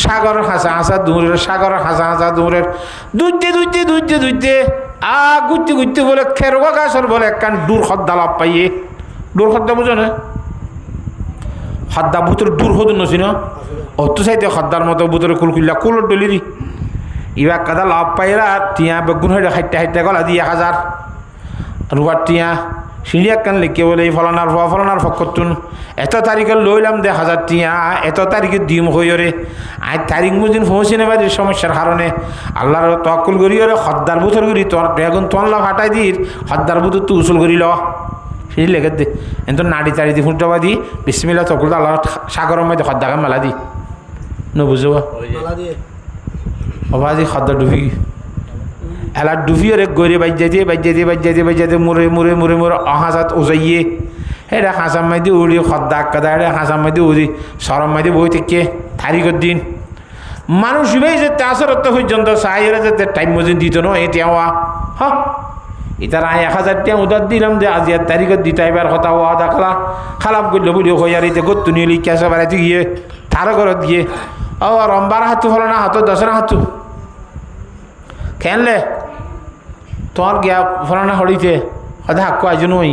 সাগরের হাসা দূরের সাগরের হাসা দূরের দুইতে গুতে বলে খেরোগা গাছর বলে একখান দূর খদ্দা লাভ পাইয়ে দূর খদ্দা বুঝো না খদ্দা বুতরে দূর হতো নছি না অত চাইতে খদ্দার মতো বুতরে কুলকুল্লা কুলোর ডলিরি ইবা কাদা লাভ পাইরা টিয়া বেগুন হয়ে হাইটে গলা দিয়ে 1000 রুবার টিয়া সিঁড়িয়া কান লিখে বলে এই ফলানার ফকতুন এত তারিখে লইলাম দে 1000 টিয়া এত তারিখে দিম হইরে আজ তারিখ মুদিন পৌঁছে নেবার সমস্যার কারণে আল্লাহর তকল করি ওরে খদ্দার বুতর করি তোর বেগুন তোলা ফাটাই দির খদ্দার বুতর তুই উসুল করি ল সিঁড়ি লেগে দে এত নাড়ি তাড়ি দি ফুটবা দি বিসমিল্লাহ তকল আল্লাহ সাগরের মধ্যে খদ্দাকে মেলা দি নবুঝবা অবাজি খদ্দা ডুবি এলা ডুবি রে গড়ে বাইজাইতে মুরে অহাজাত ওজাইয়ে এটা হাসাম মাইদি উড়ি খদ্দা কাদা এটা হাসাম মাইদি উড়ি সরম মাইদি বই থেকে তারিখের দিন মানুষ ইবাই যেতে আসরত পর্যন্ত সাইরে যেতে টাইম মজিন দিত ন এটা হ ইতার 1000 টিয়া উদার দিলাম যে আজি তারিখের দিতে এবার কথা ওয়াদা খালাপ করলো বলি হইয়ার ইতে গত্তু নিয়ে লিখে বাড়াইতে গিয়ে তার ঘরত গিয়ে ও রম্বার হাতু হলো না হাতু 10 হাতু খেললে তোমার গিয়া ফলানা হড়িতে কথা হাক্কু আইজু নই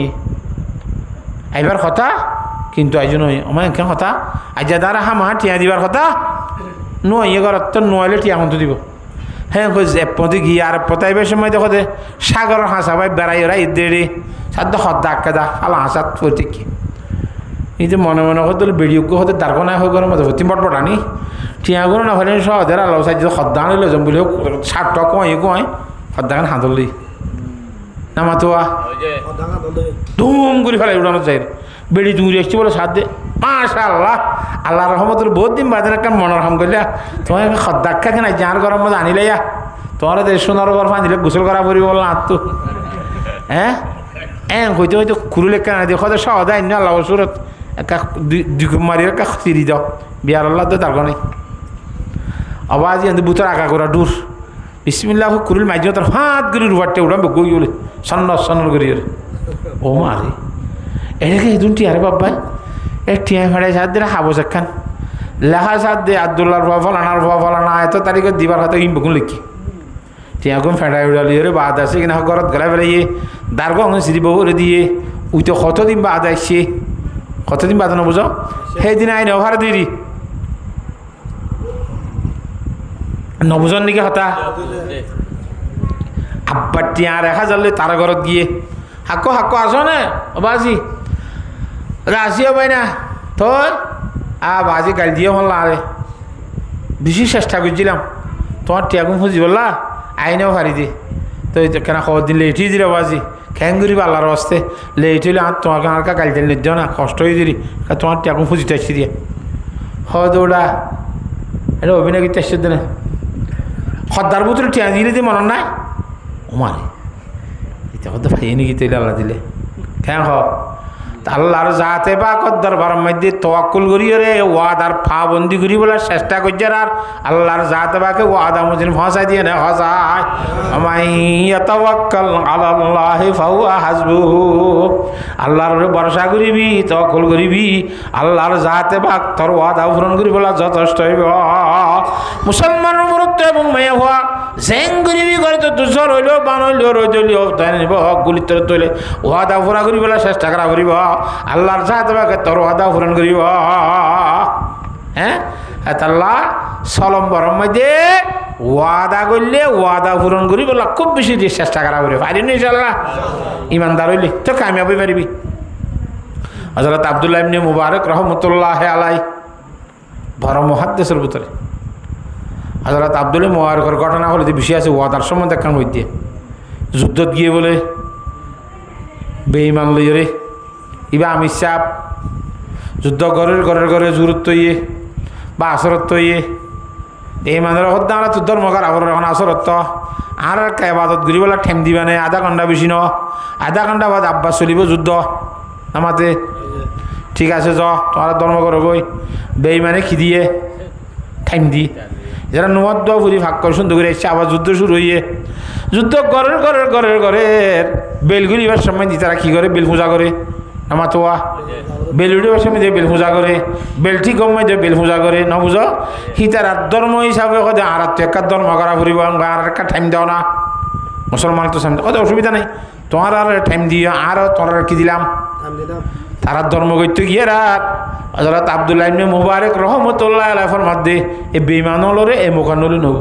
আইবার কথা কিন্তু আইজু নই আমার কেন কথা আইজা দ্বারা হামা টিয়া দিবার কথা নই এ ঘর তো নইলে টিয়া মতো দিব হ্যাঁ এপতি গিয়ে আর পতাইবার সময় দেখো দে সাগরের হাঁসা ভাই বেড়াই ওরা ঈদের সাধ্য হদ্দা আঁকা দা আলা হাঁসাত পড়তে কি এই যে মনে মনে হতো বেড়িয়োগ্য হতে দার্গ না হয়ে গেল মতো ভর্তি বটবট আনি টিয়াগুলো না হলে সহজের আলো সাইজ হদ্দা আনিল জম বলে ষাট টাকা কয় হদ্দাখান হাঁদলি না মাতুয়া ধুম করে ফেলে উড়ানো চাই বেড়ি দূরে এসছি বলে সাথ দে মাশাআল্লাহ আল্লাহ রহমতুল বহুত দিন বাদে একটা মনের হাম করলে তোমার খদ্দাক্ষা কেন যার গরম মধ্যে আনিলে তোমার সোনার গরম আনিলে গোসল করা পড়ি বল না তো হ্যাঁ হইতে হয়তো খুরুলে কেন দিয়ে হয়তো সহদায় না আল্লাহ সুরত একা দুই মারি একা চিরি দাও বিয়ার আল্লাহ তো তার নেই আবার বুতর আঁকা করা দূর বিসমিল্লাহ কুরুল মাইজ তার হাত গড়ি রুবারটে উড়াম গই বলে সন্ন্যর করি ও মারে এটাকে এই দুটি আরে বাবাই এক টিয়া ফেড়াই সাত দিয়ে হাবস একখান লেখা সাত দিয়ে আবদুল্লাহর ভা ফলানার ভা ফলানা এত তারিখে দিবার হাতে ইম বকুন লিখি টিয়া গুম ফেড়াই উড়ালি রে বাদ আছে কিনা ঘরত গেলা বেড়াইয়ে দার্গ সিঁড়ি বহুরে দিয়ে উই তো কতদিন বাদ আসছে কতদিন বাদ না বুঝো সেইদিন আইন অভার দিদি নবুজন নাকি হতা আব্বার টিয়া রেখা জ্বললে তারা ঘরত গিয়ে হাক্কো আসো না বাজি আসিও পাই না তোর বাজি গাড়ি দিয়ে হল্লা আরে বেশি চেষ্টা করছিলাম তোমার টিয়াগুম খুঁজি বললা আইনেও হারি দি তো কেন খবর দিন লেটই দিল বাজি খ্যাং করি আল্লাহর আসতে লেট হইলে আর তোমাকে আর গাড়ি দিলে নিজ না কষ্ট হয়ে দিলি তোমার টিয়াগুম খুঁজিতে আসছি দিয়ে দৌড়া এটা অভিনয় করতে আসছে দিনে খদ্দার বুতরে টিয়া দিলে দিয়ে মনে নাই ও মারে এটা হয়তো ভাইয়ে নাকি তৈরি আল্লাহ দিলে কেন আল্লাহর যাতে বা কদ্দার বারম মধ্যে তোয়াক্কুল করি রে ওয়াদার ফা বন্দি করি বলার চেষ্টা করছে আর আল্লাহর যাতে বাকে ওয়াদা মজিন ফসাই দিয়ে না হসায় আমাই ইয়াতাওয়াক্কাল আলাল্লাহি ফাহুয়া হাসবুহু আল্লাহর ভরসা করিবি তাওয়াক্কুল করিবি আল্লাহর যাতে বাক তোর ওয়াদা পূরণ করি বলা যথেষ্ট হইব মুসলমানের মুরুত্ব এবং মেয়ে হওয়া জেং করিবি করে তো দুসর হইল বান হইল রইলি তাই নিব গুলিত তোলে ওয়াদা পুরা করি বলা চেষ্টা করা করিব আল্লাহর সাথে তোর ওয়াদা পূরণ করিব হ্যাঁ আল্লাহ সলম বরম মধ্যে ওয়াদা করলে ওয়াদা পূরণ করি বলা খুব বেশি দিয়ে চেষ্টা করা করি পারি নি ইনশাআল্লাহ ইমানদার হইলি তো কামিয়াব হই পারিবি হযরত আব্দুল্লাহ ইবনে মুবারক রহমাতুল্লাহ আলাইহি বড় মুহাদ্দিসের ভিতরে হযরত আব্দুল্লাহ মুবারকের ঘটনা হলে যে বিষয় আছে ওয়াদার সম্বন্ধে একখান বই দিয়ে যুদ্ধত গিয়ে বলে বেঈমান লইরে ইবা আমির সাহেব যুদ্ধ ঘরের জোরত তৈয়ে বা আসরত তৈয়ে এই মানুষের হত্যা আমরা তো ধর্মকার আবার এখন আসরত আর ইবাদত করি বলে ঠেম দিবা নে আধা ঘন্টা বেশি ন আধা ঘন্টা বাদ আব্বাস চলিব যুদ্ধ আমাতে ঠিক আছে তোমার ধর্ম করো বই বেঈমানে খিদিয়ে ঠেম দি যারা নমদ্দ ফুরি ভাগ করে সুন্দর করে এসছে আবার যুদ্ধ শুরু হইয়ে যুদ্ধ ঘরের বেলগুলি এবার সময় দি তারা কী করে বেল পূজা করে আমার তোয়া বেল উড়িবার সময় দিয়ে বেল পূজা করে বেলটি গম্মাই দিয়ে বেল পূজা করে ন বুঝো সি তার ধর্ম হিসাবে কদে আর তো একটা ধর্ম করা ফুরিব আর একটা টাইম দাও না মুসলমান তো সামনে কত অসুবিধা নেই তোমার আর টাইম দিয়ে আর তোর কি দিলাম তারা ধর্ম করতে গিয়ে রাত হযরত আব্দুল্লাহ ইবনে মুবারক রহমাতুল্লাহ আলাইহির মধ্যে এই বেঈমানলরে এই মুখানলি নব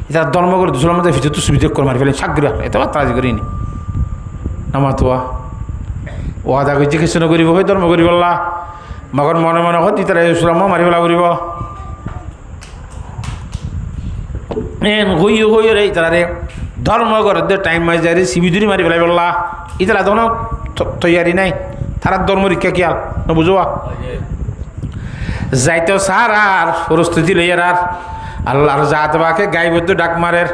এটা ধর্ম করে দুসরের মধ্যে ভিতর তো সুবিধা করে মারি ফেলেন সাগ্রা এত তাজি করিনি নামাতোয়া ওয়াদা করছে কিছু নকরিব হয় ধর্ম করি বললা মগর মনে মনে হয় তারা ইসলাম মারি ফেলা করিব হই রে তারা ধর্ম করে টাইম মাই যায় সিবিদুরি মারি ফেলাই বললা ইতারা তখন তৈয়ারি নাই তারা ধর্ম রক্ষা কিয়াল বুঝবা যাইতো সার আর প্রস্তুতি লইয়ার আর আল্লাহর জাত বাকে গাইবত ডাক মারের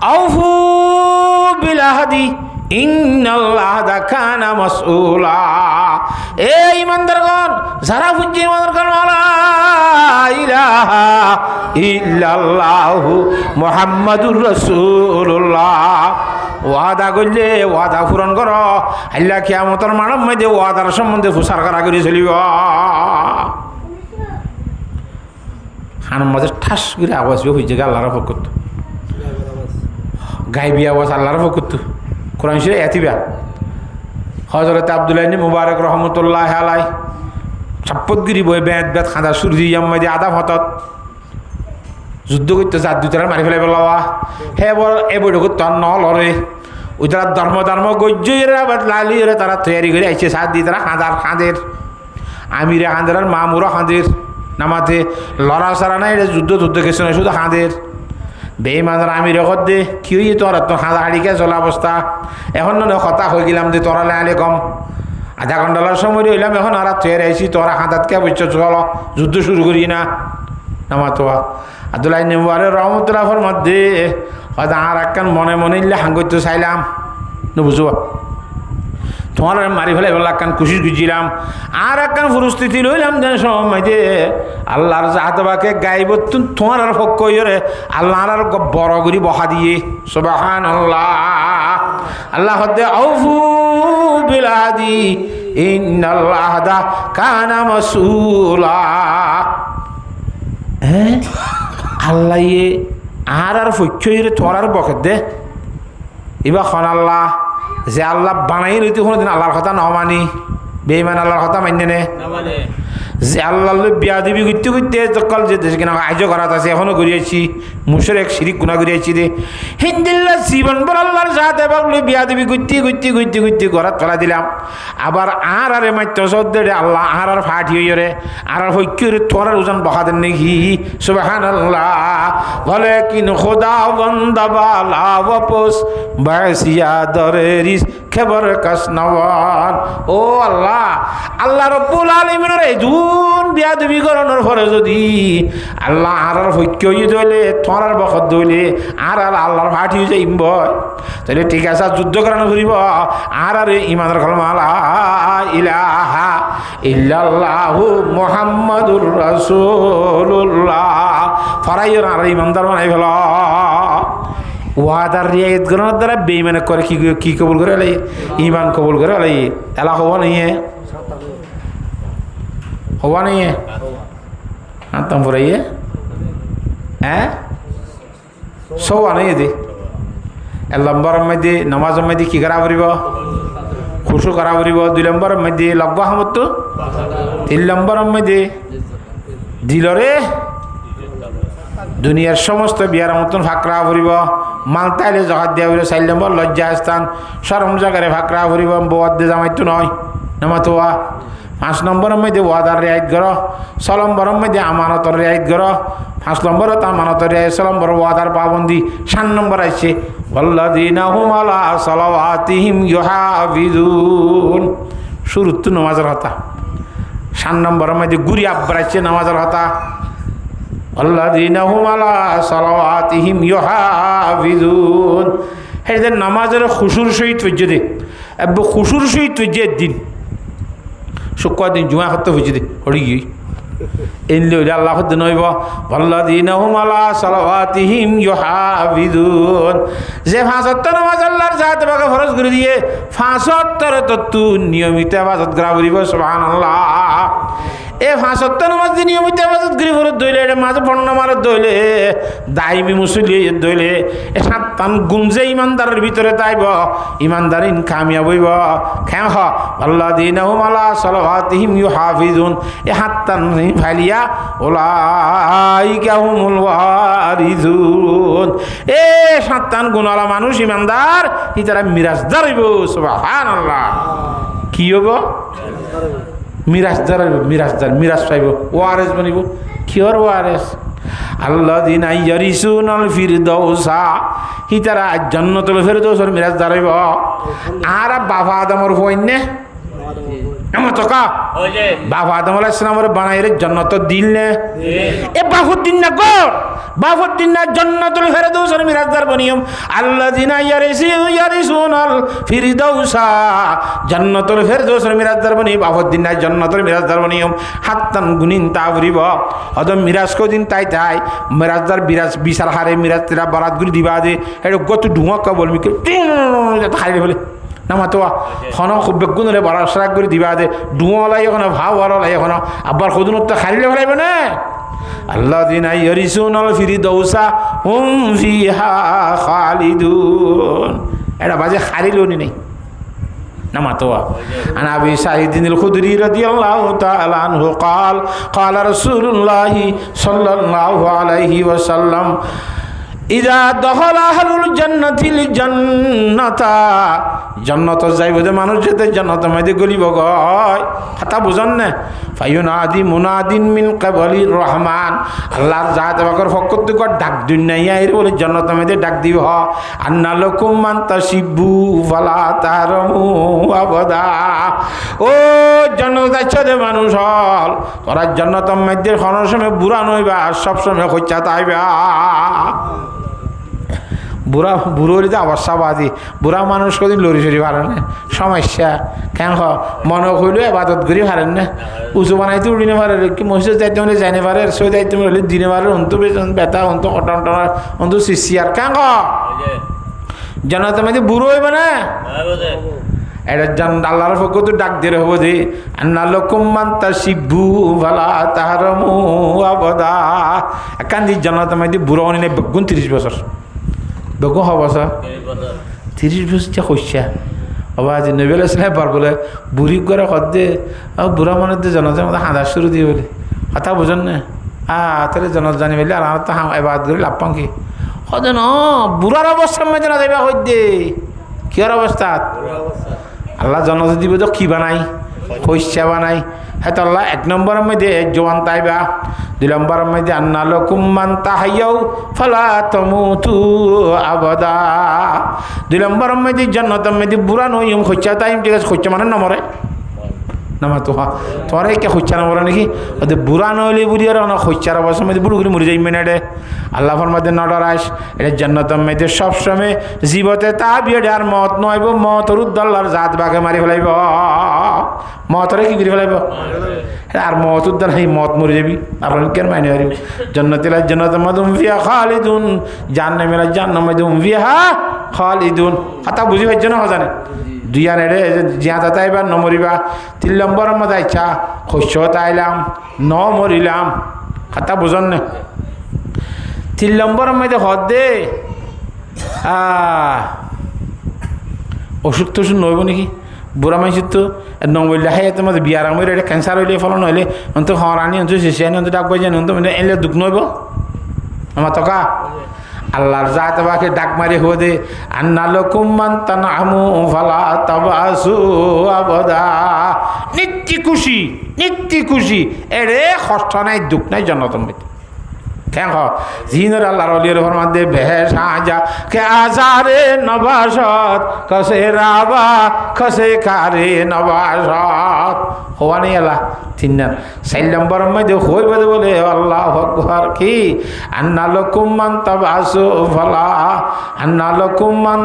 আউফু বিলাহাদি ইন্নাল্লাহা কানা মাসউলা এই ইমানদারগণ যারা বুঝছে ইমানদারগণ লা ইলাহা ইল্লাল্লাহু মুহাম্মাদুর রাসূলুল্লাহ ওয়াদা করলে ওয়াদা পূরণ করো আল্লাহ কিয়ামতের মানব মধ্যে ওয়াদার সম্বন্ধে প্রচার করা করে চলিব হান মাঝে ঠাস করে আওয়াজ হয়েছে আল্লাহর ফকত গাইবি আওয়াজ আল্লাহর ফকত কোরআন শরীফ এতিবা হযরত আব্দুল্লাহ ইবনে মুবারক রহমাতুল্লাহ আলাইহি ছাপ্পতগিরি বই বেদ খাঁদা সূর্য ইয়াম্মাদি আদা হতত যুদ্ধ করতে যার দুইটারা মারি ফেলাই বলাওয়া হে বল এ বৈঠক তর ন লড়ে ওই তারা ধর্ম গজ্জইরা বা লালিরা তারা তৈরি করে আইছে সাত দিয়ে তারা খাঁদের আমিরে খাঁদের আর মামুরা খাঁদের নামাতে লড়া সারা নাই এটা যুদ্ধ কিছু নয় শুধু খাঁদের বেইমানের আমিরে কর দে কি হইয়ে তোরা তো খাঁদা হাড়িকে চলা অবস্থা এখন না হতাশ হয়ে গেলাম যে তোরা লে কম আধা ঘন্টার সময় হইলাম এখন আর তৈরি আইসি তোরা খাঁদাতকে বলছো চলো যুদ্ধ শুরু করি না নামাতোয়া আব্দুল্লাহ নেওয়ারে রহমতুল্লাহর মধ্যে হয়তো আর একখান মনে ইল্লে হাঙ্গইতে চাইলাম বুঝো তোমার মারি ফেলে বললাম একখান খুশি গুজিলাম আর একখান পরিস্থিতি লইলাম যেন সময় যে আল্লাহর জাহাতবাকে গাইব তোমার আর পক্ষ রে আল্লাহর আর বড় করি বহা দিয়ে সুবহানাল্লাহ আল্লাহ হদ্দে আউফু বিলাদি ইন্নাল্লাহ দা কানা মাসউলা হ্যাঁ আল্লাহ আর ফৈক্ষরে তোরার বকে দে এবার খন আল্লাহ যে আল্লাহ বানাই রইতে কোনোদিন আল্লাহর কথা ন মানি বেইমান আল্লাহর কথা মান্য নে যে আল্লাহ বিয়া দিবি করতে কল যে দেশ কিনা আয়োজন করাত আছে এখনো ঘুরিয়েছি মুশরিক শিরিক গুনাহ ঘুরিয়েছি রে হিন্দিল্লা জীবন বল আল্লাহর সাথে বাবলু বিয়া দিবি করতে করাত ফেলা দিলাম আবার আর মাত্র সদ্দে আল্লাহ আর ফাটি হইয় রে আর হইক্যরে তোরার ওজন বহা দেন নাকি সুবহানাল্লাহ বলে কিন খোদা বন্দা বালা ওয়াপস বাসিয়া দরেরিস খবর কাস নওয়ান ও আল্লাহ রব্বুল আলামিনের এই দুন বিয়া দিবি করণের পরে যদি আল্লাহ আর হইক্য দইলে তোরার বখত দইলে আর আল্লাহর ফাটি হয়ে যাইম বয় তাহলে ঠিক আছে যুদ্ধ করানো ঘুরিব আর ইমানের কলমা লা ইলাহা ইল্লাল্লাহু মুহাম্মাদুর রাসূলুল্লাহ ফরাইয়র আর ইমানদার বানাই ফেল ওয়াদার রিয়ায়ত করার দ্বারা বেঈমানে করে কি কবুল করে লাই ইমান কবুল করে লাই এলা হওয়া নেই হওয়া নেই আতম ফুরাইয়ে হ্যাঁ সওয়া নেই দে এক নম্বরের মধ্যে নামাজের মধ্যে কি করা পড়িব খুশু করা পড়িব 2 নম্বরের মধ্যে লগ্ব আহমদ 3 নম্বরের মধ্যে দিলরে দুনিয়ার সমস্ত বিয়ার মতন ফাঁকরা পড়িব মালতাইলে জহাত দিয়া পড়িব 4 নম্বর লজ্জা স্থান সরম জায়গায় ফাঁকরা পড়িব বদ জামাইতো নয় নামাতোয়া 5 নম্বরের মধ্যে ওয়াদার রিয়ায়ত করো 6 নম্বরের মধ্যে আমানতের রিয়ায়ত করো 5 নম্বরত আমানতের রিয়ায়ত 6 নম্বর ওয়াদার পাবন্দি 7 নম্বর আছে ওয়াল্লাযিনা হুম আলা সালাওয়াতিহিম ইউহাফিজুন শুরুত নামাজের কথা 7 নম্বরের মধ্যে গুরি আব্বার আছে নামাজের কথা ওয়াল্লাযিনা হুম আলা সালাওয়াতিহিম ইউহাফিজুন হেদের নামাজের খুশুর সহিত হইছে দে এবো খুশুর সহিত হইছে দিন শুক্রবার দিন জুমা করতে হয়েছে দে হড়ি গিয়ে এনলে আল্লাহ নইব ওয়াল্লাযিনা হুম আলা সালাওয়াতিহিম ইউহাফিজুন যে 5 ওয়াক্ত নামাজ আল্লাহর জাত বাকে ফরজ করে দিয়ে 5 ওয়াক্তের তত্ত্ব নিয়মিত ইবাদত করা করিব সুবহানাল্লাহ এ 5 ওয়াক্ত নামাজ দি নিয়মিত ইবাদত করি ফরজ দইলে এটা মাঝে পণ্য মারত দইলে দাইমি মুসলি দইলে এ 7 গুণ যে ইমানদারের ভিতরে তাইব ইমানদারিন কামিয়াব হইব খেঁ ওয়াল্লাযিনা হুম আলা সালাওয়াতিহিম ইউহাফিজুন এ 7 ফালিয়া উলাইকা হুমুল ওয়ারিসুন এ 7 গুণওয়ালা মানুষ ইমানদার ইতারা মিরাজদার হইব সুবহানাল্লাহ কি হইব মিরাজদার মিরাজ পাইব ওয়ারিস বনিব কিয়র ওয়ারিস আল্লাযিনা ইয়ারিসুনাল ফিরদাউসা ইতারা জান্নাতুল ফিরদাউসের মিরাজদার হইব আর বাবা আদমের হইনে আমার তো কা বাবা আদম আলাইহিস সালামের বানাইরে জান্নাত দিল নে এ বাহুদ্দিন না গো বাহুদ্দিন না জান্নাতুল ফিরদাউসের মিরাজদার বনিয়ম আল্লাযিনা ইয়ারিসুনাল ফিরদাউসা জান্নাতুল ফিরদাউসের মিরাজদার বনি বাহুদ্দিন না জান্নাতুল মিরাজদার বনিয়ম হাত্তান গুনিন তাবরিব অদম মিরাজ কদিন তাই মিরাজদার বিরাজ বিশাল হারে মিরাজ তেরা বারাত গুলি দিবা দে এটা গত ঢুয়া কা বলমি কে খাইলে বলে নামাতোয়া খন খুব বেগুনরে বড় সরাক করে দিবা দে ডুয়ালাই এখন ভাও ওয়ালাই এখন আবার কদুনত খাইলে ফেলাইব না আল্লাযিনা ইয়ারিসুনাল ফিরদাউসা হুম ফিহা খালিদুন এটা বাজে খারিলনি নাই نمتوا عن أبي سعيد الخدري رضي الله تعالى عنه قال قال رسول الله صلى الله عليه وسلم إذا دخل أهل الجنة الجنة جنة যাইবো যে মানুষ যেতে জান্নাত মধ্যে গলিব গয় কথা বুঝন না ফায়ুনাদি মুনাদিন মিন ক্বাবলির রহমান আল্লাহর জাত বাকর পক্ষ থেকে ডাক দুনিয়া এর বলে জান্নাত মধ্যে ডাক দিব আন্না লাকুম মান তাসিবু ফালা তারামু আবাদা ও জান্নাত যাচ্ছে যে মানুষ হল তোরা জান্নাত মধ্যে কোন সময় বুড়া নইবা সব সময় হইছা তাইবা বুড়া বুড়োরিতে অবস্থাবাদী বুড়া মানুষ কদিন লড়ি চড়ি পারেন না সমস্যা কেন মনে করলেও আবাদত করি পারেন না উঁচু বানাইতে উড়িনে পারে কি মসজিদ যাইতে হলে যাইনে পারে সই যাইতে হলে দিনে পারে অন্ত বেতা অন্ত অটন অন্ত শিশি আর কেন জানা তোমাদের বুড়ো হইবে না এটা আল্লাহর পক্ষ তো ডাক দিয়ে হবো যে আন্না লাকুম মান তাসিবু ফালা তাহরামু আবাদা কান্দি জানা তোমাদের বুড়ো হনি না 29 বছর বেগম হব স্যার 30 বছর যা কইসা বাবা যে নবীল ইসলাম বার বলে বুড়ি করে কদে বুড়া মানে জনতার মধ্যে হাঁদা শুরু দিয়ে বলে কথা বুঝেন না তাহলে জনত জানি বলে আর আমার তো এবার করে লাভ পান কি কদে ন বুড়ার অবস্থার মধ্যে না যাইবা কইদে কিয়ার অবস্থা আল্লাহ জনত দিব তো কি বানাই কইসা বানাই হ্যাঁ তো আল্লাহ 1 নম্বরের মধ্যে জোয়ান তাইবা 2 নম্বরের মধ্যে আন্না লাকুম মান তাহাইয়াউ ফালা তামুতু আবাদা 2 নম্বরের মধ্যে জান্নাতের মধ্যে বুড়া নইম খচ্চা তাইম ঠিক আছে খচ্চা মানে নমরে নামা তো তোমার কে খচ্চা নমরে নাকি ওদের বুড়া নইলে বুড়ি আর না খচ্চার অবস্থার মধ্যে বুড়ো করে মরে যাই মেনে আল্লাহ ফরমাতে না ডরাইস এটা জান্নাতের মধ্যে সবসময় জীবতে তা বিয়ে আর মত নইব মতর উদ্দাল্লার জাত বাঘে মারি ফেলাইব মতরে কি করে ফেলাইব আর মত উদ্দাল এই মত মরে যাবি আপনার কেন মাইনে পারিব জান্নাতিলা জান্নাত মাদুম ফিয়া খালিদুন জান্নামেলা জান্নাম মাদুম ফিহা খালিদুন কথা বুঝি পাইছ না জানে দুইয়া নেড়ে জিয়া তাইবা ন মরিবা 3 নম্বরের মধ্যে আইছা শস্য তাইলাম ন মরিলাম কথা বুঝন না 3 নম্বরের মধ্যে হদ দে ওষুধ টষুধ নইব নাকি বুড়া মানুষের তো নবইলে হাই তোমার বিয়ার আমার এটা ক্যান্সার হইলে ফলন হইলে অন্ত হরানি অন্ত শেষে আনি অন্ত ডাক বাই জানি অন্ত মানে এলে দুঃখ নইব আমার টকা আল্লাহর জাত বাকে ডাক মারি হো দে আন্না লাকুম মান তানআমু ফালা তাবাসু আবাদা নিত্য খুশি এরে কষ্ট নাই দুঃখ নাই জান্নাতের মধ্যে কেন জিনের আল্লাহর ওলির ফরমাতে বেহেশ আজা কে আজারে নবাসত কসে রাবা কসে কারে নবাসত হওয়া নেই আল্লাহ 4 নম্বর মধ্যে হইবে বলে আল্লাহু আকবার কি আন্না লাকুম মান তাবাসু ফালা আন্না লাকুম মান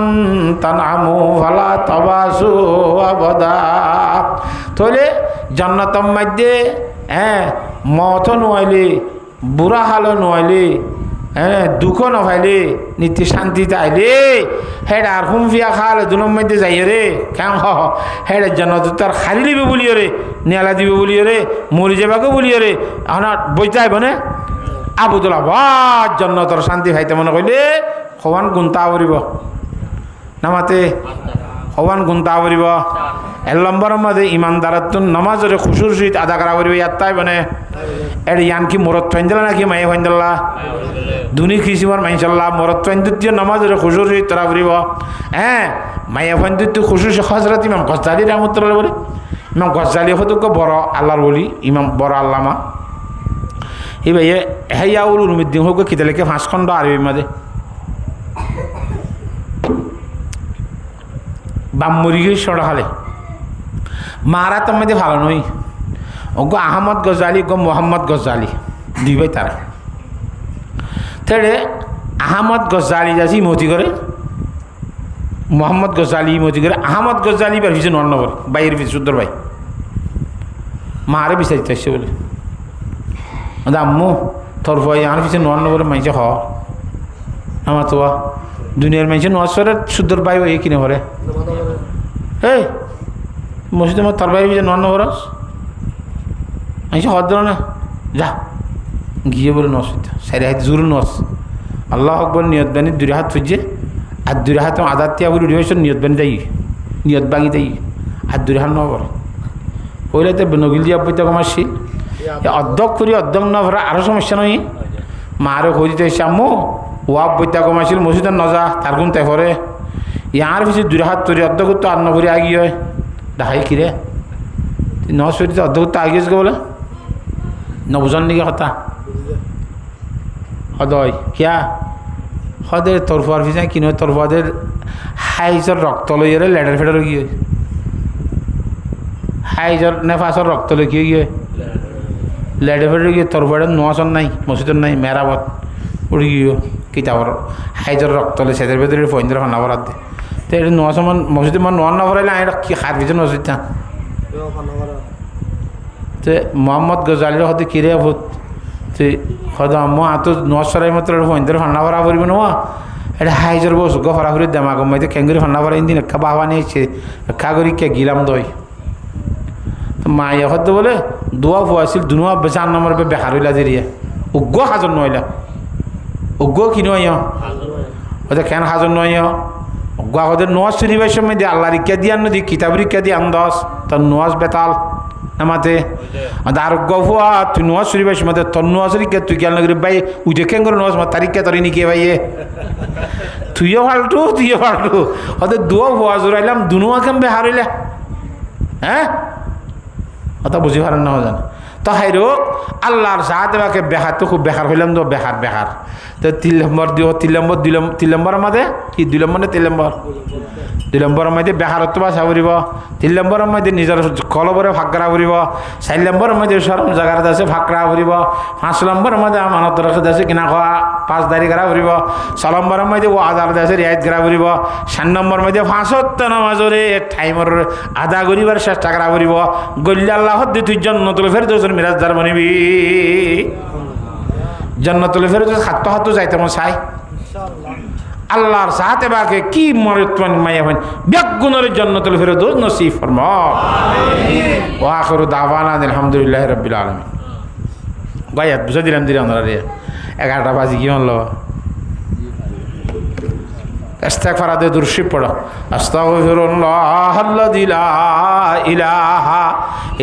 তানআমু ফালা তাবাসু আবাদা তাহলে জান্নাতের মধ্যে মত নইলে বুড়া হালো নইলে দুঃখ নভাইলে নিত্য শান্তিতে আইলে হেড আর হুমফিয়া খালে দুনোর মধ্যে যাই রে কেন হেড জান্নাত তার খালি দিবে বলিও রে নেলা দিবে বলিও রে মরি যাবাকে বলিও রে এখন বইতে আইব না আবুদুল্লাহ বাদ জান্নাতের শান্তি ভাইতে মনে কইলে হওয়ান গুন্তা পড়িব নামাতে হওয়ান গুন্তা পড়িব 1 নম্বরের মধ্যে ইমানদারত্ব নামাজের খুশুর সহিত আদা করা পড়িবে ইয়াত তাই মানে এর ইয়ান কি মরত ফাইন্দলা নাকি মায়ে ফাইন্দলা দুনি খ্রিসিমার মাইশাল্লাহ মরত ফাইন্দুতীয় নামাজের খুশুর সহিত তারা পড়িব মায়ে ফাইন্দুত্য খুশুর হজরত ইমাম গজ্জালি রহমতুল্লাহ বলে ইমাম গজ্জালি হতো বড় আল্লাহর বলি ইমাম বড় আল্লামা এই ভাইয়ে হেয়াউল উলুমুদ্দিন হোক কিতালেকে 5 খণ্ড আরবির মধ্যে বামুরিগি সড়ালে মারা তোর মধ্যে ভালো নই ওগো আহমদ গজালি গো মোহাম্মদ গজালি 2 ভাই তারা তাহলে আহমদ গজালি যাচ্ছি মতি করে মোহাম্মদ গজালি মতি করে আহমদ গজালি বার ভিজে 9 নম্বর বাইয়ের ভিজে 14 ভাই মারে বিচারিতে আসছে বলে আম্মু তোর ভাই আমার ভিজে 9 নম্বরে মাইছে হ আমার তো দুনিয়ার মাইছে 9 14 ভাই ওই কিনে ভরে এই মসজিদে আমার তোর ভাই ভিজে 9 নম্বর মাইছে হদ না যা গিয়ে বলে নস সারি হাত জোর নস আল্লাহ আকবর নিয়ত বানি 2 হাত ফুজে আর 2 হাত আদাত তিয়া বলে উঠে নিয়ত বানি যাই নিয়ত বাগি যাই হাত দূরে হান নবর পইলাতে নগিল দিয়া বইতে কমারছিল অর্ধক করি অর্ধক না ভরা আরও সমস্যা নয় মারে খোঁজিতে এসে আম্মু ওয়াব বইতে কমাইছিল মসজিদে নজা তার গুণ তাই পরে ইয়ার পিছিয়ে দূরে হাত তৈরি অর্ধক তো আর নভরি আগি হয় দেখাই কিরে নশরীতে অর্ধক তো আগিয়েছে বলে নবুজন নাকি কথা সদয় কিয়া সদে তরফুয়ার পিছনে কিনো তরফুয়াদের হাইজর রক্ত লইয়ারে লেডার ফেডার গিয়ে হাইজর নেফাসর রক্ত লই গিয়ে লেডার ফেডার গিয়ে তরফুয়ারের নোয়াশন নাই মসজিদের নাই মেরাবত উড়ি গিয়ে কিতাবর হাইজর রক্ত লই সেদের ভেতরে ফৈন্দ্র ফান্না ভরাত দে তো এটা নোয়াশন মসজিদে মানে নোয়ান না ভরাইলে আমি কি হাত পিছনে মসজিদ না তো মোহাম্মদ গজালির হতে কিরে ভূত তুই হয়তো আম্মু আতো নোয়াজ সরাই মাত্র ফৈন্দ্র ফান্না ভরা পড়ব নোয়া এটা হাইজর বস গো ফরা ফুরি দেমা গমাইতে খেঙ্গুরি ফান্না ভরা ইন্দিন একা বাহবা নিয়েছে একা করি কে গিলাম দই তো মা ইয়া হতে বলে দোয়া ফুয়াছিল দুনুয়া বেচা নম্বর বেকার হইলা দিরিয়া উগ্র হাজন নইলা উগ্র কি নয় ওদের কেন হাজন নয় উগ্র ওদের নোয়াজ শরীফের সময় দিয়ে আল্লাহ রিক্কা দিয়ে আনো দি কিতাব রিক্কা দিয়ে আন্দাস তোর নোয়াজ বেতাল নামাতে আর গফুয়া তুই নোয়াজ শরীফের সময় তোর নোয়াজ রিক্কা তুই কেন লাগি ভাই উই দেখেন করে নোয়াজ মা তারিখা তরি নিকে ভাইয়ে তুইও ফাল্টু ওদের দুয়া ফুয়া জোরাইলাম দুনুয়া কেম বেহার হইলা হ্যাঁ অত বুঝি পারেন না জান তো হাইরো আল্লাহর সাহাতে বাকে বেকার তো খুব বেকার হইলাম তো বেকার তো 3 নম্বর দিও 3 নম্বর আমাদের কি 2 নম্বর না 3 নম্বর 2 নম্বরের মধ্যে বেকারত্ব বাসা করিব 3 নম্বরের মধ্যে নিজের কলবরে ফাঁকরা করিব 4 নম্বরের মধ্যে সরম জায়গার আছে ফাঁকরা করিব 5 নম্বরের মধ্যে আমানত রাখা আছে কিনা খাওয়া 5 দাড়ি করা করিব 6 নম্বরের মধ্যে ও আদার আছে রিয়ায়ত করা করিব 7 নম্বরের মধ্যে 5 নামাজরে টাইমর আদা করিবার চেষ্টা করা করিব গল্লি আল্লাহ তুই জান্নাতুল ফেরদৌসের মিরাজদার বনিবি জান্নাতুল ফেরদৌস হাত যাইতে মন চাই আল্লাহর সাথে বাকে কি মরত্বন মায়া হন বেগুনের জান্নাতুল ফেরদৌস নসিব ফরমাও ওয়া আখিরু দাওয়ানা আলহামদুলিল্লাহি রাব্বিল আলামিন গায়াত বুঝা দিলাম আমরা রে 11টা বাজি কি হলো ইস্তিগফার দে দুরূদ পড়ো আস্তাগফিরুল্লাহাল্লাযী লা ইলাহা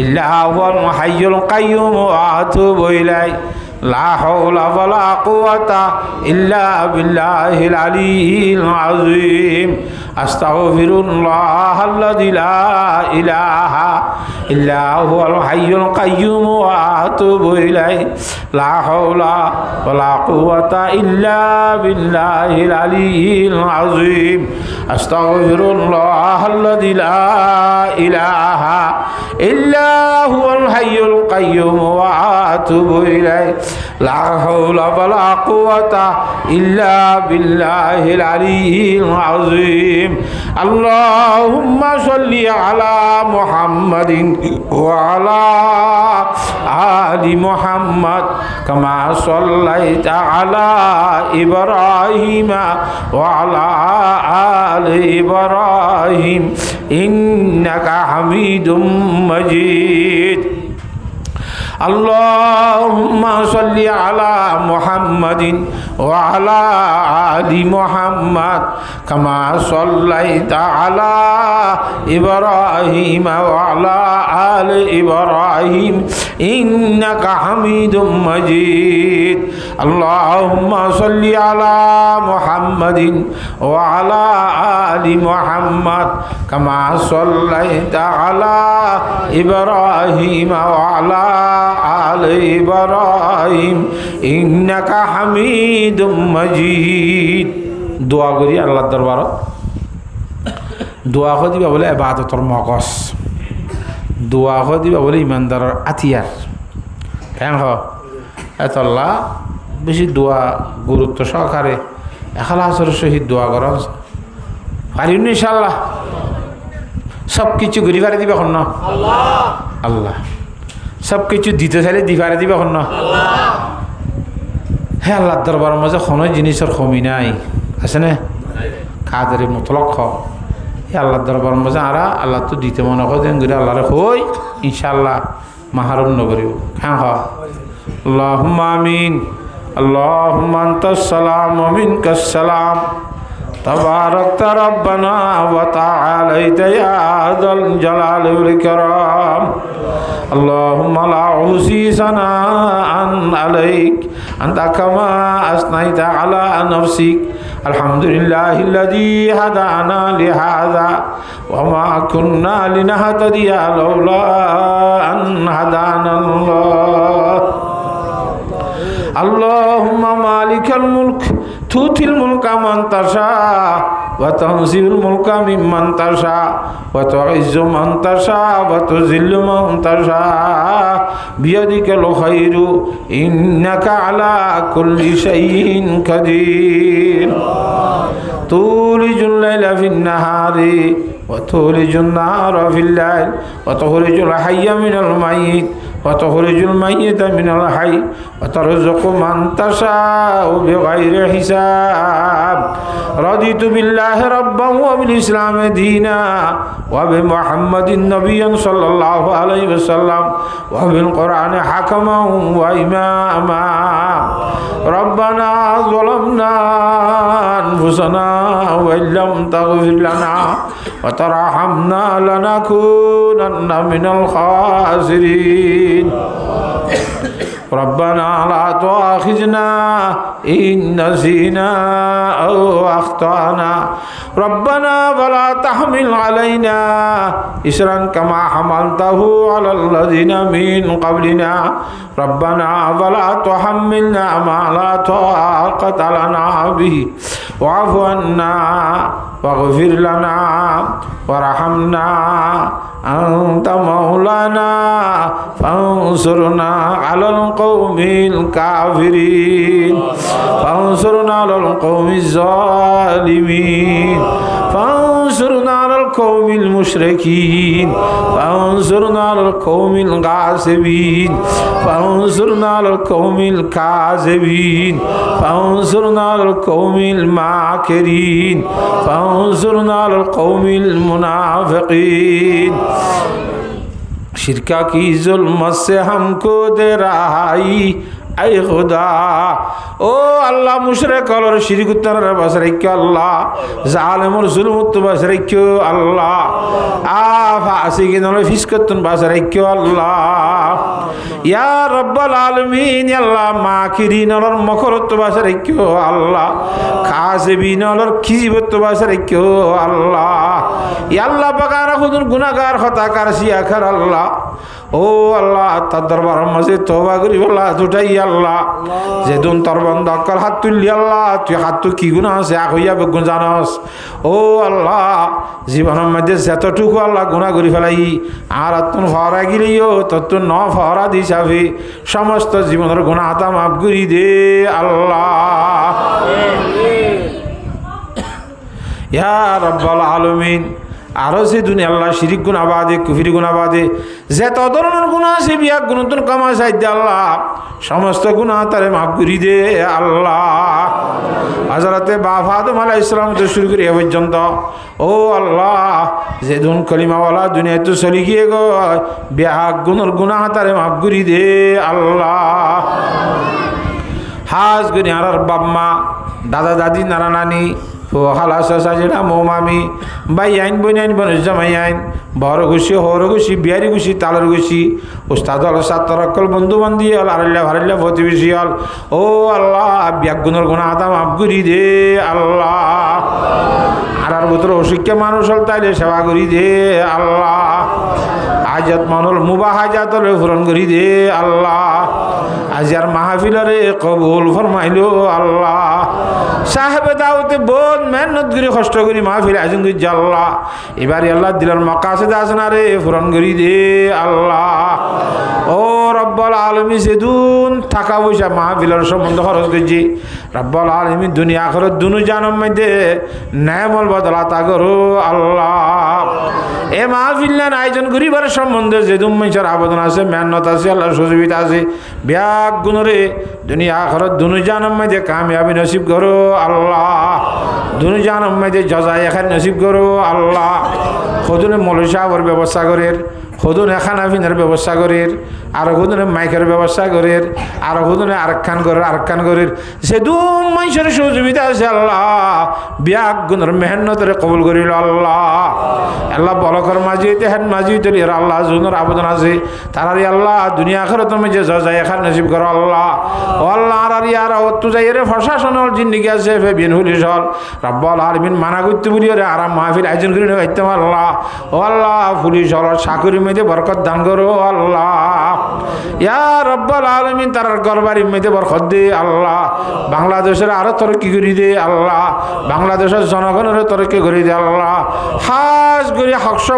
ইল্লা হুয়াল হাইয়ুল কাইয়্যুম ওয়া আতুবু ইলাইহি লা হাওলা ওয়ালা কুওয়াতা ইল্লা বিল্লাহিল আলিয়্যিল আযীম আস্তাগফিরুল্লাহাল্লাযী লা ইলাহা ইল্লা হুয়াল হাইয়ুল কাইয়্যুম ওয়া আতুবু ইলাইহি লা হাওলা ওয়ালা কুওয়াতা ইল্লা বিল্লাহিল আলিয়্যিল আযীম আস্তাগফিরুল্লাহাল্লাযী লা ইলাহা ইল্লা হুয়াল হাইয়ুল কাইয়্যুম ওয়া আতুবু ইলাইহি লা হাওলা ওয়ালা কুওয়াতা ইল্লা বিল্লাহিল আলিয়্যিল আযীম আল্লাহুম্মা সাল্লি আলা মুহাম্মাদিন ওয়া আলা আলি মুহাম্মাদ কামা সাল্লাইতা আলা ইব্রাহিম ওয়া আলা আলি ইব্রাহিম ইন্নাকা হামিদুম মাজিদ আল্লাহুম্মা সাল্লি আলা মুহাম্মাদিন ওয়া আলা আলি মুহাম্মাদ কামা সাল্লাইতা আলা ইব্রাহিম ওয়া আলা আলি ইব্রাহিম ইন্নাকা হামিদুম মাজিদ আল্লাহুম্মা সাল্লি আলা মুহাম্মাদিন ওয়া আলা আলি মুহাম্মাদ কামা সাল্লাইতা আলা ইব্রাহিম ওয়া আলা আলি ইব্রাহিম ইন্নাকা হামিদুম মাজিদ দোয়া করি আল্লাহর দরবারত দোয়া দিবা বলে ইবাদতর মগজ দোয়া দিবা বলে ইমানদারের আতিয়ার হ্যাঁ এত আল্লাহ বেশি দোয়া গুরুত্ব সহকারে এখলাসের সহিত দোয়া করা পারি ইনশাআল্লাহ সব কিছু ঘুরি ফারে দিবে এখন না আল্লাহ সব কিছু দিতে চাইলে দিবারে দিবে এখন না হ্যাঁ আল্লাহ দরবার মাঝে কোনো জিনিসের কমি নাই আছে না কাদের মতলক আল্লাহ দরবার মাঝে আরা আল্লাহ তো দিতে মনে করেন ঘুরে আল্লাহরে হই ইনশাআল্লাহ মাহারুম নগরী হ্যাঁ আল্লাহুম্মা আমিন আল্লাহুম্মা আনতাস সালাম ওয়া মিনকাস সালাম تباركت ربنا وتعاليت يا ذا الجلال والإكرام اللهم لا أحصي ثناء عليك أنت كما أثنيت على نفسك الحمد لله الذي هدانا لهذا وما كنا لنهتدي لولا أن هدانا الله اللهم مالك الملك تؤتي الملك من تشاء وتنزع الملك ممن تشاء وتعز من تشاء وتذل من تشاء بيدك الخير إنك على كل شيء قدير تولج الليل في النهار وتولج النهار في الليل وتخرج الحي من الميت وتخرج الميت من الحي وترزق من تشاء بغير حساب رضيت بالله ربا وبالإسلام دينا وبمحمد نبيا صلى الله عليه وسلم وبالقرآن حكما وإماما ربنا ظلمنا أنفسنا وإن لم تغفر لنا وترحمنا لنكونن من الخاسرين ربنا لا تؤاخذنا إن نسينا أو أخطأنا ربنا ولا تحمل علينا إصرا كما حملته على الذين من قبلنا ربنا ولا تحملنا ما لا طاقة لنا به واعف عنا واغفر لنا وارحمنا أنت مولانا فانصرنا على القوم الكافرين فانصرنا على القوم الظالمين فانصرنا على القوم المشركين فانصرنا على القوم الغاصبين فانصرنا على القوم الكاذبين فانصرنا على القوم الماكرين فانصرنا على القوم المنافقين शिरका की जुल्म से हमको दे रहाई ऐ खुदा ओ अल्लाह मुशरिक और शिरक उत्तर बस रखो अल्लाह जालिम और जुल्म उत्तर बस रखो अल्लाह फासिकिन और फिस्कतन बस रखो अल्लाह या रब्बल आलमीन या अल्लाह माकिरीन और मकरत बस रखो अल्लाह खासिबीन और खिजिबत बस रखो अल्लाह या अल्लाह बगारा खुदन गुनाहगार खताकार सियाकर अल्लाह ओ अल्लाह तार दरबार मजे तौबा करी अल्लाह उठाई अल्लाह जेदुन तार बंदा कल हाथ तुल्ली अल्लाह तु हाथ तो की गुनाह से आखिया बेगुन जानस ओ अल्लाह जीवन मध्य যতটুকু আল্লাহ গুনাহ করি ফেলাই আর তুন ফরা গিলিও তত ন ফরা দিছাবি সমস্ত জীবনের গুনাহ আতা মাফ করি দে আল্লাহ ইয়া রাব্বাল আলামিন আরো সে দুনিয়া আল্লাহ শিরিক গুনাহ বাদে কুফরি গুনাহ বাদে যত ধরনের গুনাহ আছে বিয়া গুণতন কামা সাইদ আল্লাহ সমস্ত গুনাহ তারে মাফ করি দে আল্লাহ হযরতে বাপ আদম আলাইহিস সালাম থেকে শুরু করে এ পর্যন্ত ও আল্লাহ যে দুন কলিমাওয়ালা দুনিয়াতে চলে গিয়ে গো বিয়া গুণর গুনাহ তারে মাফ করি দে আল্লাহ হাজ গুনি আর বাপ-মা দাদা দাদি নানা নানি ও খালা চাচা জেঠা মৌ মামি ভাই আইন বই আইন বনুষ জামাই আইন বড় খুশি হর খুশি বিহারি খুশি তালর খুশি উস্তাদ হল ছাত্র অকল বন্ধু বান্ধি হল আড়াল্লা ভাড়াল্লা প্রতিবেশী হল ও আল্লাহ বিয়াক গুণর গুণা আদা মাফ করি দে আল্লাহ আর ভিতর অশিক্ষা মানুষ হল তাইলে সেবা করি দে আল্লাহ হাজাত মানুষ মুবাহ হাজাত হলে পূরণ করি দে আল্লাহ আজার মাহফিলরে কবুল ফরমাইলো আল্লাহ সাহেবে দাওতে বোন মেহনত করে কষ্ট করি মাহফিল আয়োজন করি আল্লাহ এবারে আল্লাহ দিলার মাকাসিদ আছে না রে পূরণ করি দে আল্লাহ ও রব্বুল আলামিন সেদুন টাকা পয়সা মাহফিলের সম্বন্ধ খরচ করছি রব্বুল আলামিন দুনিয়া আখিরাত দুনু জাহান্নাম মধ্যে নেমল বদলাতা করো আল্লাহ এ মাহফিল আয়োজন করিবার সম্বন্ধে যেদুম মানুষের আবেদন আছে মেহনত আছে আল্লাহ সুযোগিতা আছে ব্যাগ গুণরে দুনিয়া আখিরাত দুনু জাহান্নাম মধ্যে কামিয়াবি নসিব করো আল্লাহ দুনু জাহান্নাম মধ্যে জজা এখানে নসিব করো আল্লাহ খোদনে মৌলভী সাহেবের ব্যবস্থা করে সদনে খানা পিনার ব্যবস্থা করের আর সদনে মাইকের ব্যবস্থা করের আর সদনে আরেকখান করের সেদু মানুষের সহযোগিতা আছে আল্লাহ বিয়াক গুণের মেহনতরে কবুল করিল আল্লাহ আল্লাহ বলকর মাঝি তেহেন মাঝি তলি আল্লাহ জুনের আবেদন আছে তারারি আল্লাহ দুনিয়া আখেরাত তুমি যে যায় এখান নসিব করো আল্লাহ ও আল্লাহ আর ইয়ার অত্তু যাই রে প্রশাসনের জিন্দিগি আছে বিন হুলিস হল রব্বুল আলামিন মানা করতে বলি রে আরাম মাহফিল আয়োজন করে নেবাইতাম আল্লাহ ও আল্লাহ পুলিশ হল চাকরির মধ্যে বরকত দান করো আল্লাহ ইয়া রব্বুল আলামিন তার ঘরবাড়ির মধ্যে বরকত দে আল্লাহ বাংলাদেশের আরো তরক্কি করে দে আল্লাহ বাংলাদেশের জনগণের তরক্কি করে দে আল্লাহ খাস করে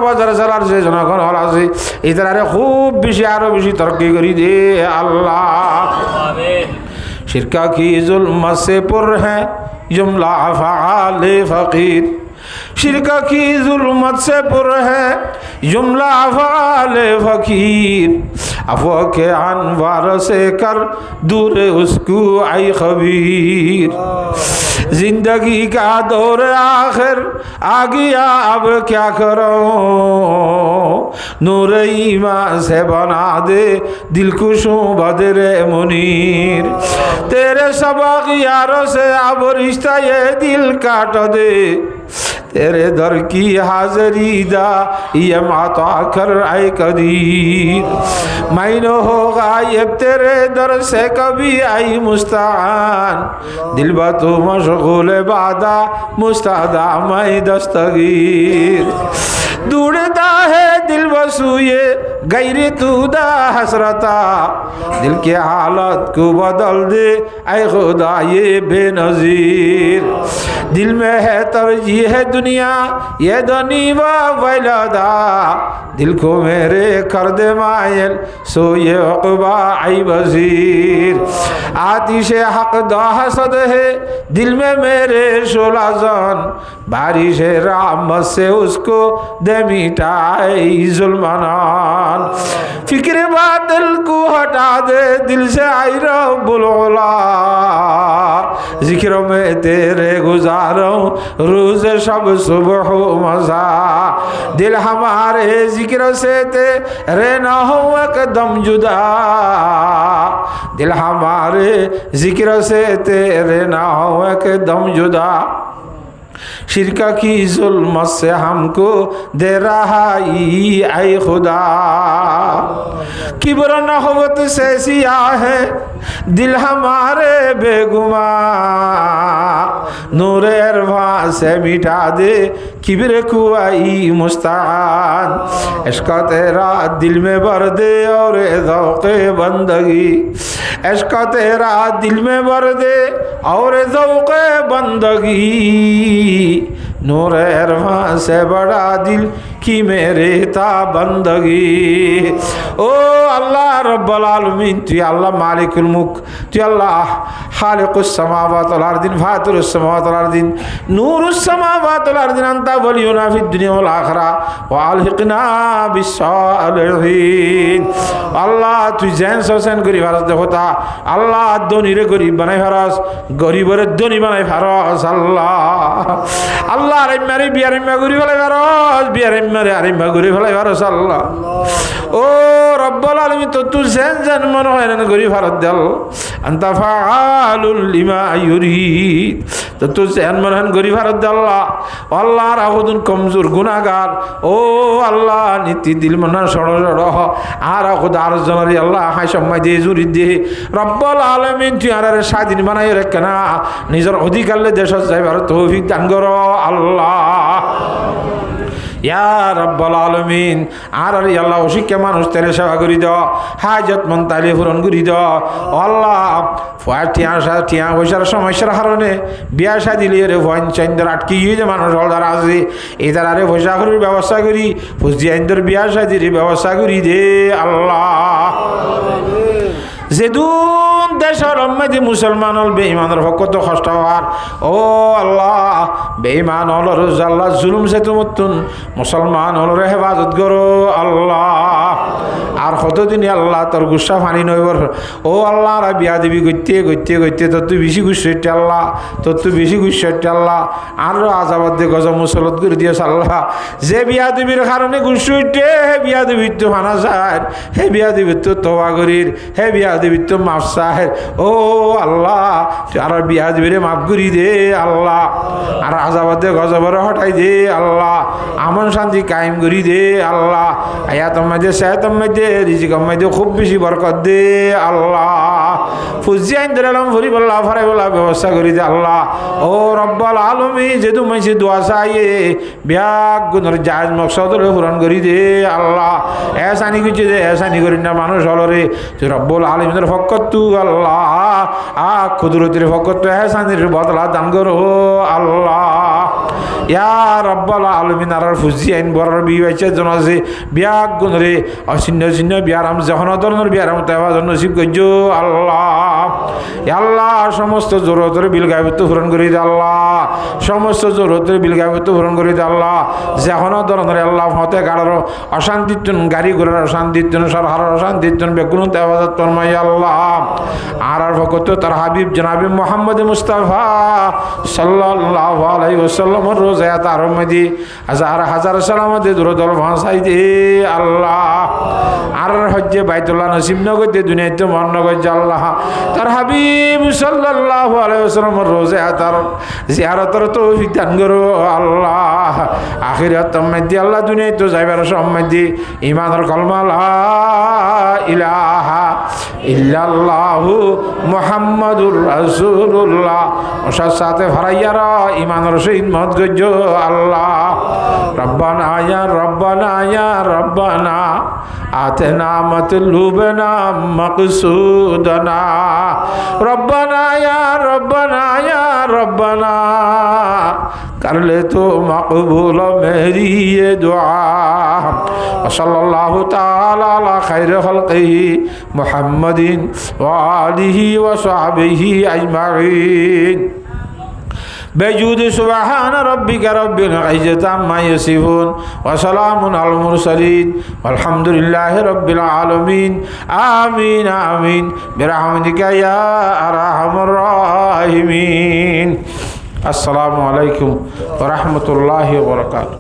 বাজার জেলার যে জনগণ হল আছে এদের খুব বেশি আরো বেশি তরক্কি করে দে আল্লাহ शिरका की जुल्म से पुर है जुमला अफ़आले फ़कीर शिरका की जुल्मत से पुर है जुमला अफ़आले फ़कीर अफ़वा के अनवार से कर दूर उसको आई खबीर जिंदगी का दौर आखिर आ गया अब क्या करो नूर ईमान से बना दे दिल को बदर मुनीर तेरे सबक यारों से अब रिश्ता ये दिल काट दे तेरे दर की हाजरी दा ये माता कर आए कदीर मैंने होगा ये तेरे दर से कभी आई मुस्तान दिल बातों मशगूल बादा मुस्तादा मैं दस्तगीर दूरता है दिल बसूए गैर तूदा हसरता दिल के हालत को बदल दे ऐ खुदा ये बेनजीर दिल में है तरजीह है दुनिया ये दनीवा वैलदा दिल को मेरे कर दे मायल सो ये अक़बा आई वज़ीर आतिश हक दाहसद है दिल में मेरे शोलाजन बारिश रहमत से उसको दे मिटाए जुल्मनान फिक्र बातिल को हटा दे दिल से आई रब्बुल उला जिक्र में तेरे गुजारूं रोज शब सुबह मजा दिल हमारे जिक्र से तेरे ना हो एकदम जुदा दिल हमारे जिक्र से तेरे ना हो एकदम जुदा शिरका की जुल्म से हमको दे रहाई ऐ खुदा किब्र नहवत से सिया है दिल हमारे बेगुमा नूर अरवा से मिटा दे किब्र कुआई मुस्तान इश्क तेरा दिल में भर दे और ज़ौक़े बंदगी इश्क तेरा दिल में भर दे और ज़ौक़े बंदगी नूर अरवा से बड़ा दिल की मेरे ता बंदगी ओ अल्लाह रब्बुल आलमीन तु अल्लाह मालिकुल मुल्क तु अल्लाह खालिकुस समावात वल अर्दिन फातिरुस समावात वल अर्दिन नूरुस समावात वल अर्दिन अंता वलियुना फिद दुनिया वल आखिरा व अलहिकना बिस्सालिहीन अल्लाह तु जैन सोसेन गरीब हरस देखता अल्लाह धनी रे गरीब बनाई हरस गरीब रे धनी बनाई हरस अल्लाह अल्लाह रे मेरी बियारे में गरीब वाले हरस बियारे मेरे अरे मैं गरीब वाले हरस अल्लाह ओ रब्बुल आलमीन तो तू जैन जैन मन है ना गरीब हरस दल अंता फ़आलुल लिमा युरीद तो तू जैन मन है गरीब हरस दल अल्लाह राहुदुन कमजोर गुनाहगार ओ अल्लाह नीति दिल मना सड़ो सड़ो आरा खुदार जनरी अल्लाह हाय सम्मा दे जुरी दे रब्बुल आलमीन तू आरा स्वाधीन बनाई रखना निजर अधिकार ले देश जाइबार तौफिक दान करो अल्लाह या रब्बुल आलमीन আর আল্লাহ অশিক্ষা মানুষ তেরে সেবা করি দাও হাজত মন তাইলে পূরণ করি দাও আল্লাহ টিয়া পয়সার সমস্যার কারণে বিয়া শাদি লিয়ে রে ভয়ন চাইন্দার আটকি গিয়ে যে মানুষ হলদার আছে এদের আরে পয়সা করির ব্যবস্থা করি ফুসদি আইন্দর বিয়া শাদির ব্যবস্থা করি দে আল্লাহ যেদুন দেশের মধ্যে মুসলমান হল বেঈমানের কত কষ্ট হওয়ার ও আল্লাহ বেঈমান হলর আল্লাহ জুলুম সে তুমতুন মুসলমান হলর হেফাজত করো আল্লাহ আর কতদিন আল্লাহ তোর গুসা ফানি নইবর ও আল্লাহ রা বিয়া দিবি গইতে গইতে গইতে তোর তুই বেশি গুসতে আল্লাহ তোর তুই বেশি গুসতে আল্লাহ আরো আজাবাদ দিয়ে গজ মুসলত করে দিয়েছ আল্লাহ যে বিয়া দিবির কারণে গুসতে হে বিয়া দিবি তো ফানা যায় হে বিয়া দিবি তো তোবা করির হে বিয়া দিবি তো মাফ চাহের ও আল্লাহ আর বিয়া দিবিরে মাফ করি দে আল্লাহ আর আজাবাদ দিয়ে গজবর হটাই দে আল্লাহ আমন শান্তি কায়েম করি দে আল্লাহ আয়াতম মধ্যে সায়াতম মধ্যে রিজিকম মধ্যে খুব বেশি বরকত দে আল্লাহ ফুজিয়াইন দিলাম ভরি বল্লা ফারাই বল্লা ব্যবস্থা করি দে আল্লাহ ও রব্বাল আলমী যেহেতু মাইছে দোয়া চাইয়ে ব্যাগ গুণর জাহাজ মকসদর পূরণ করি দে আল্লাহ এসানি করছে দে এসানি করি না মানুষ হলরে তুই রব্বুল আলমীদের ফকত তু আল্লাহ কুদরতির ফকত তু এসানির বদলা দান করো আল্লাহ ইয়া রব্বাল আলমিন আর ফুজিয়াইন বড় বিবাইছে জন আছে ব্যাগ গুণরে অচিহ্ন চিহ্ন বিয়ারাম যখন ধরনের বিয়ারাম তেজ নসিব করছ আল্লাহ আল্লাহ সমস্ত জরুরতের বিল গাইবত্ব পূরণ করে দে আল্লাহ সমস্ত জরুরতের বিল গাইবত্ব পূরণ করে দে আল্লাহ যখন ধরনের আল্লাহ হতে গাড়ার অশান্তিত্বন গাড়ি ঘোড়ার অশান্তিত্বন সরহার অশান্তিত্বন বেগুন তেবাদত তন্ময় আল্লাহ আর ফকত তার হাবিব জনাবি মোহাম্মদ মুস্তাফা সাল্লাল্লাহু আলাইহি ওয়াসাল্লামের রোজা তার মধ্যে হাজার হাজার সালামতে দরুদ ভাষাই দে আল্লাহ আর হজ্জে বাইতুল্লাহ নসিব নগর দে দুনিয়াতে মন নগর আল্লাহ তার হাবিব সাল্লাল্লাহু আলাইহি ওয়াসাল্লামের রোজা তার জিয়ারতের তৌফিক দান করো আল্লাহ আখিরাত মধ্যে আল্লাহ দুনিয়াতে যাইবার সম্মতি ঈমানের কলমা লা ইলাহা ইল্লাল্লাহু মুহাম্মাদুর রাসূলুল্লাহ ওসার সাথে ভারাইয়ারা ঈমানের সহিত মত গজ্জ আল্লাহ রব্বানা ইয়া রব্বানা ইয়া রব্বানা আতেনা মতলুবনা মকসুদনা রব্বানা ইয়া রব্বানা कर ले तो मकबूल मेरी ये दुआ सल्लल्लाहु ताला अला खैर खल्क़िही मुहम्मदिन व आलिही व सहबिही अजमईन बेजूद सुबहान रब्बिका रब्बिल इज्जति अम्मा यसिफून व सलामुन अलल मुरसलीन वल्हम्दुलिल्लाहि रब्बिल आलमीन आमीन आमीन बिरहमतिका या अरहमर राहिमीन। अस्सलामु अलैकुम व रहमतुल्लाहि व बरकातुहू।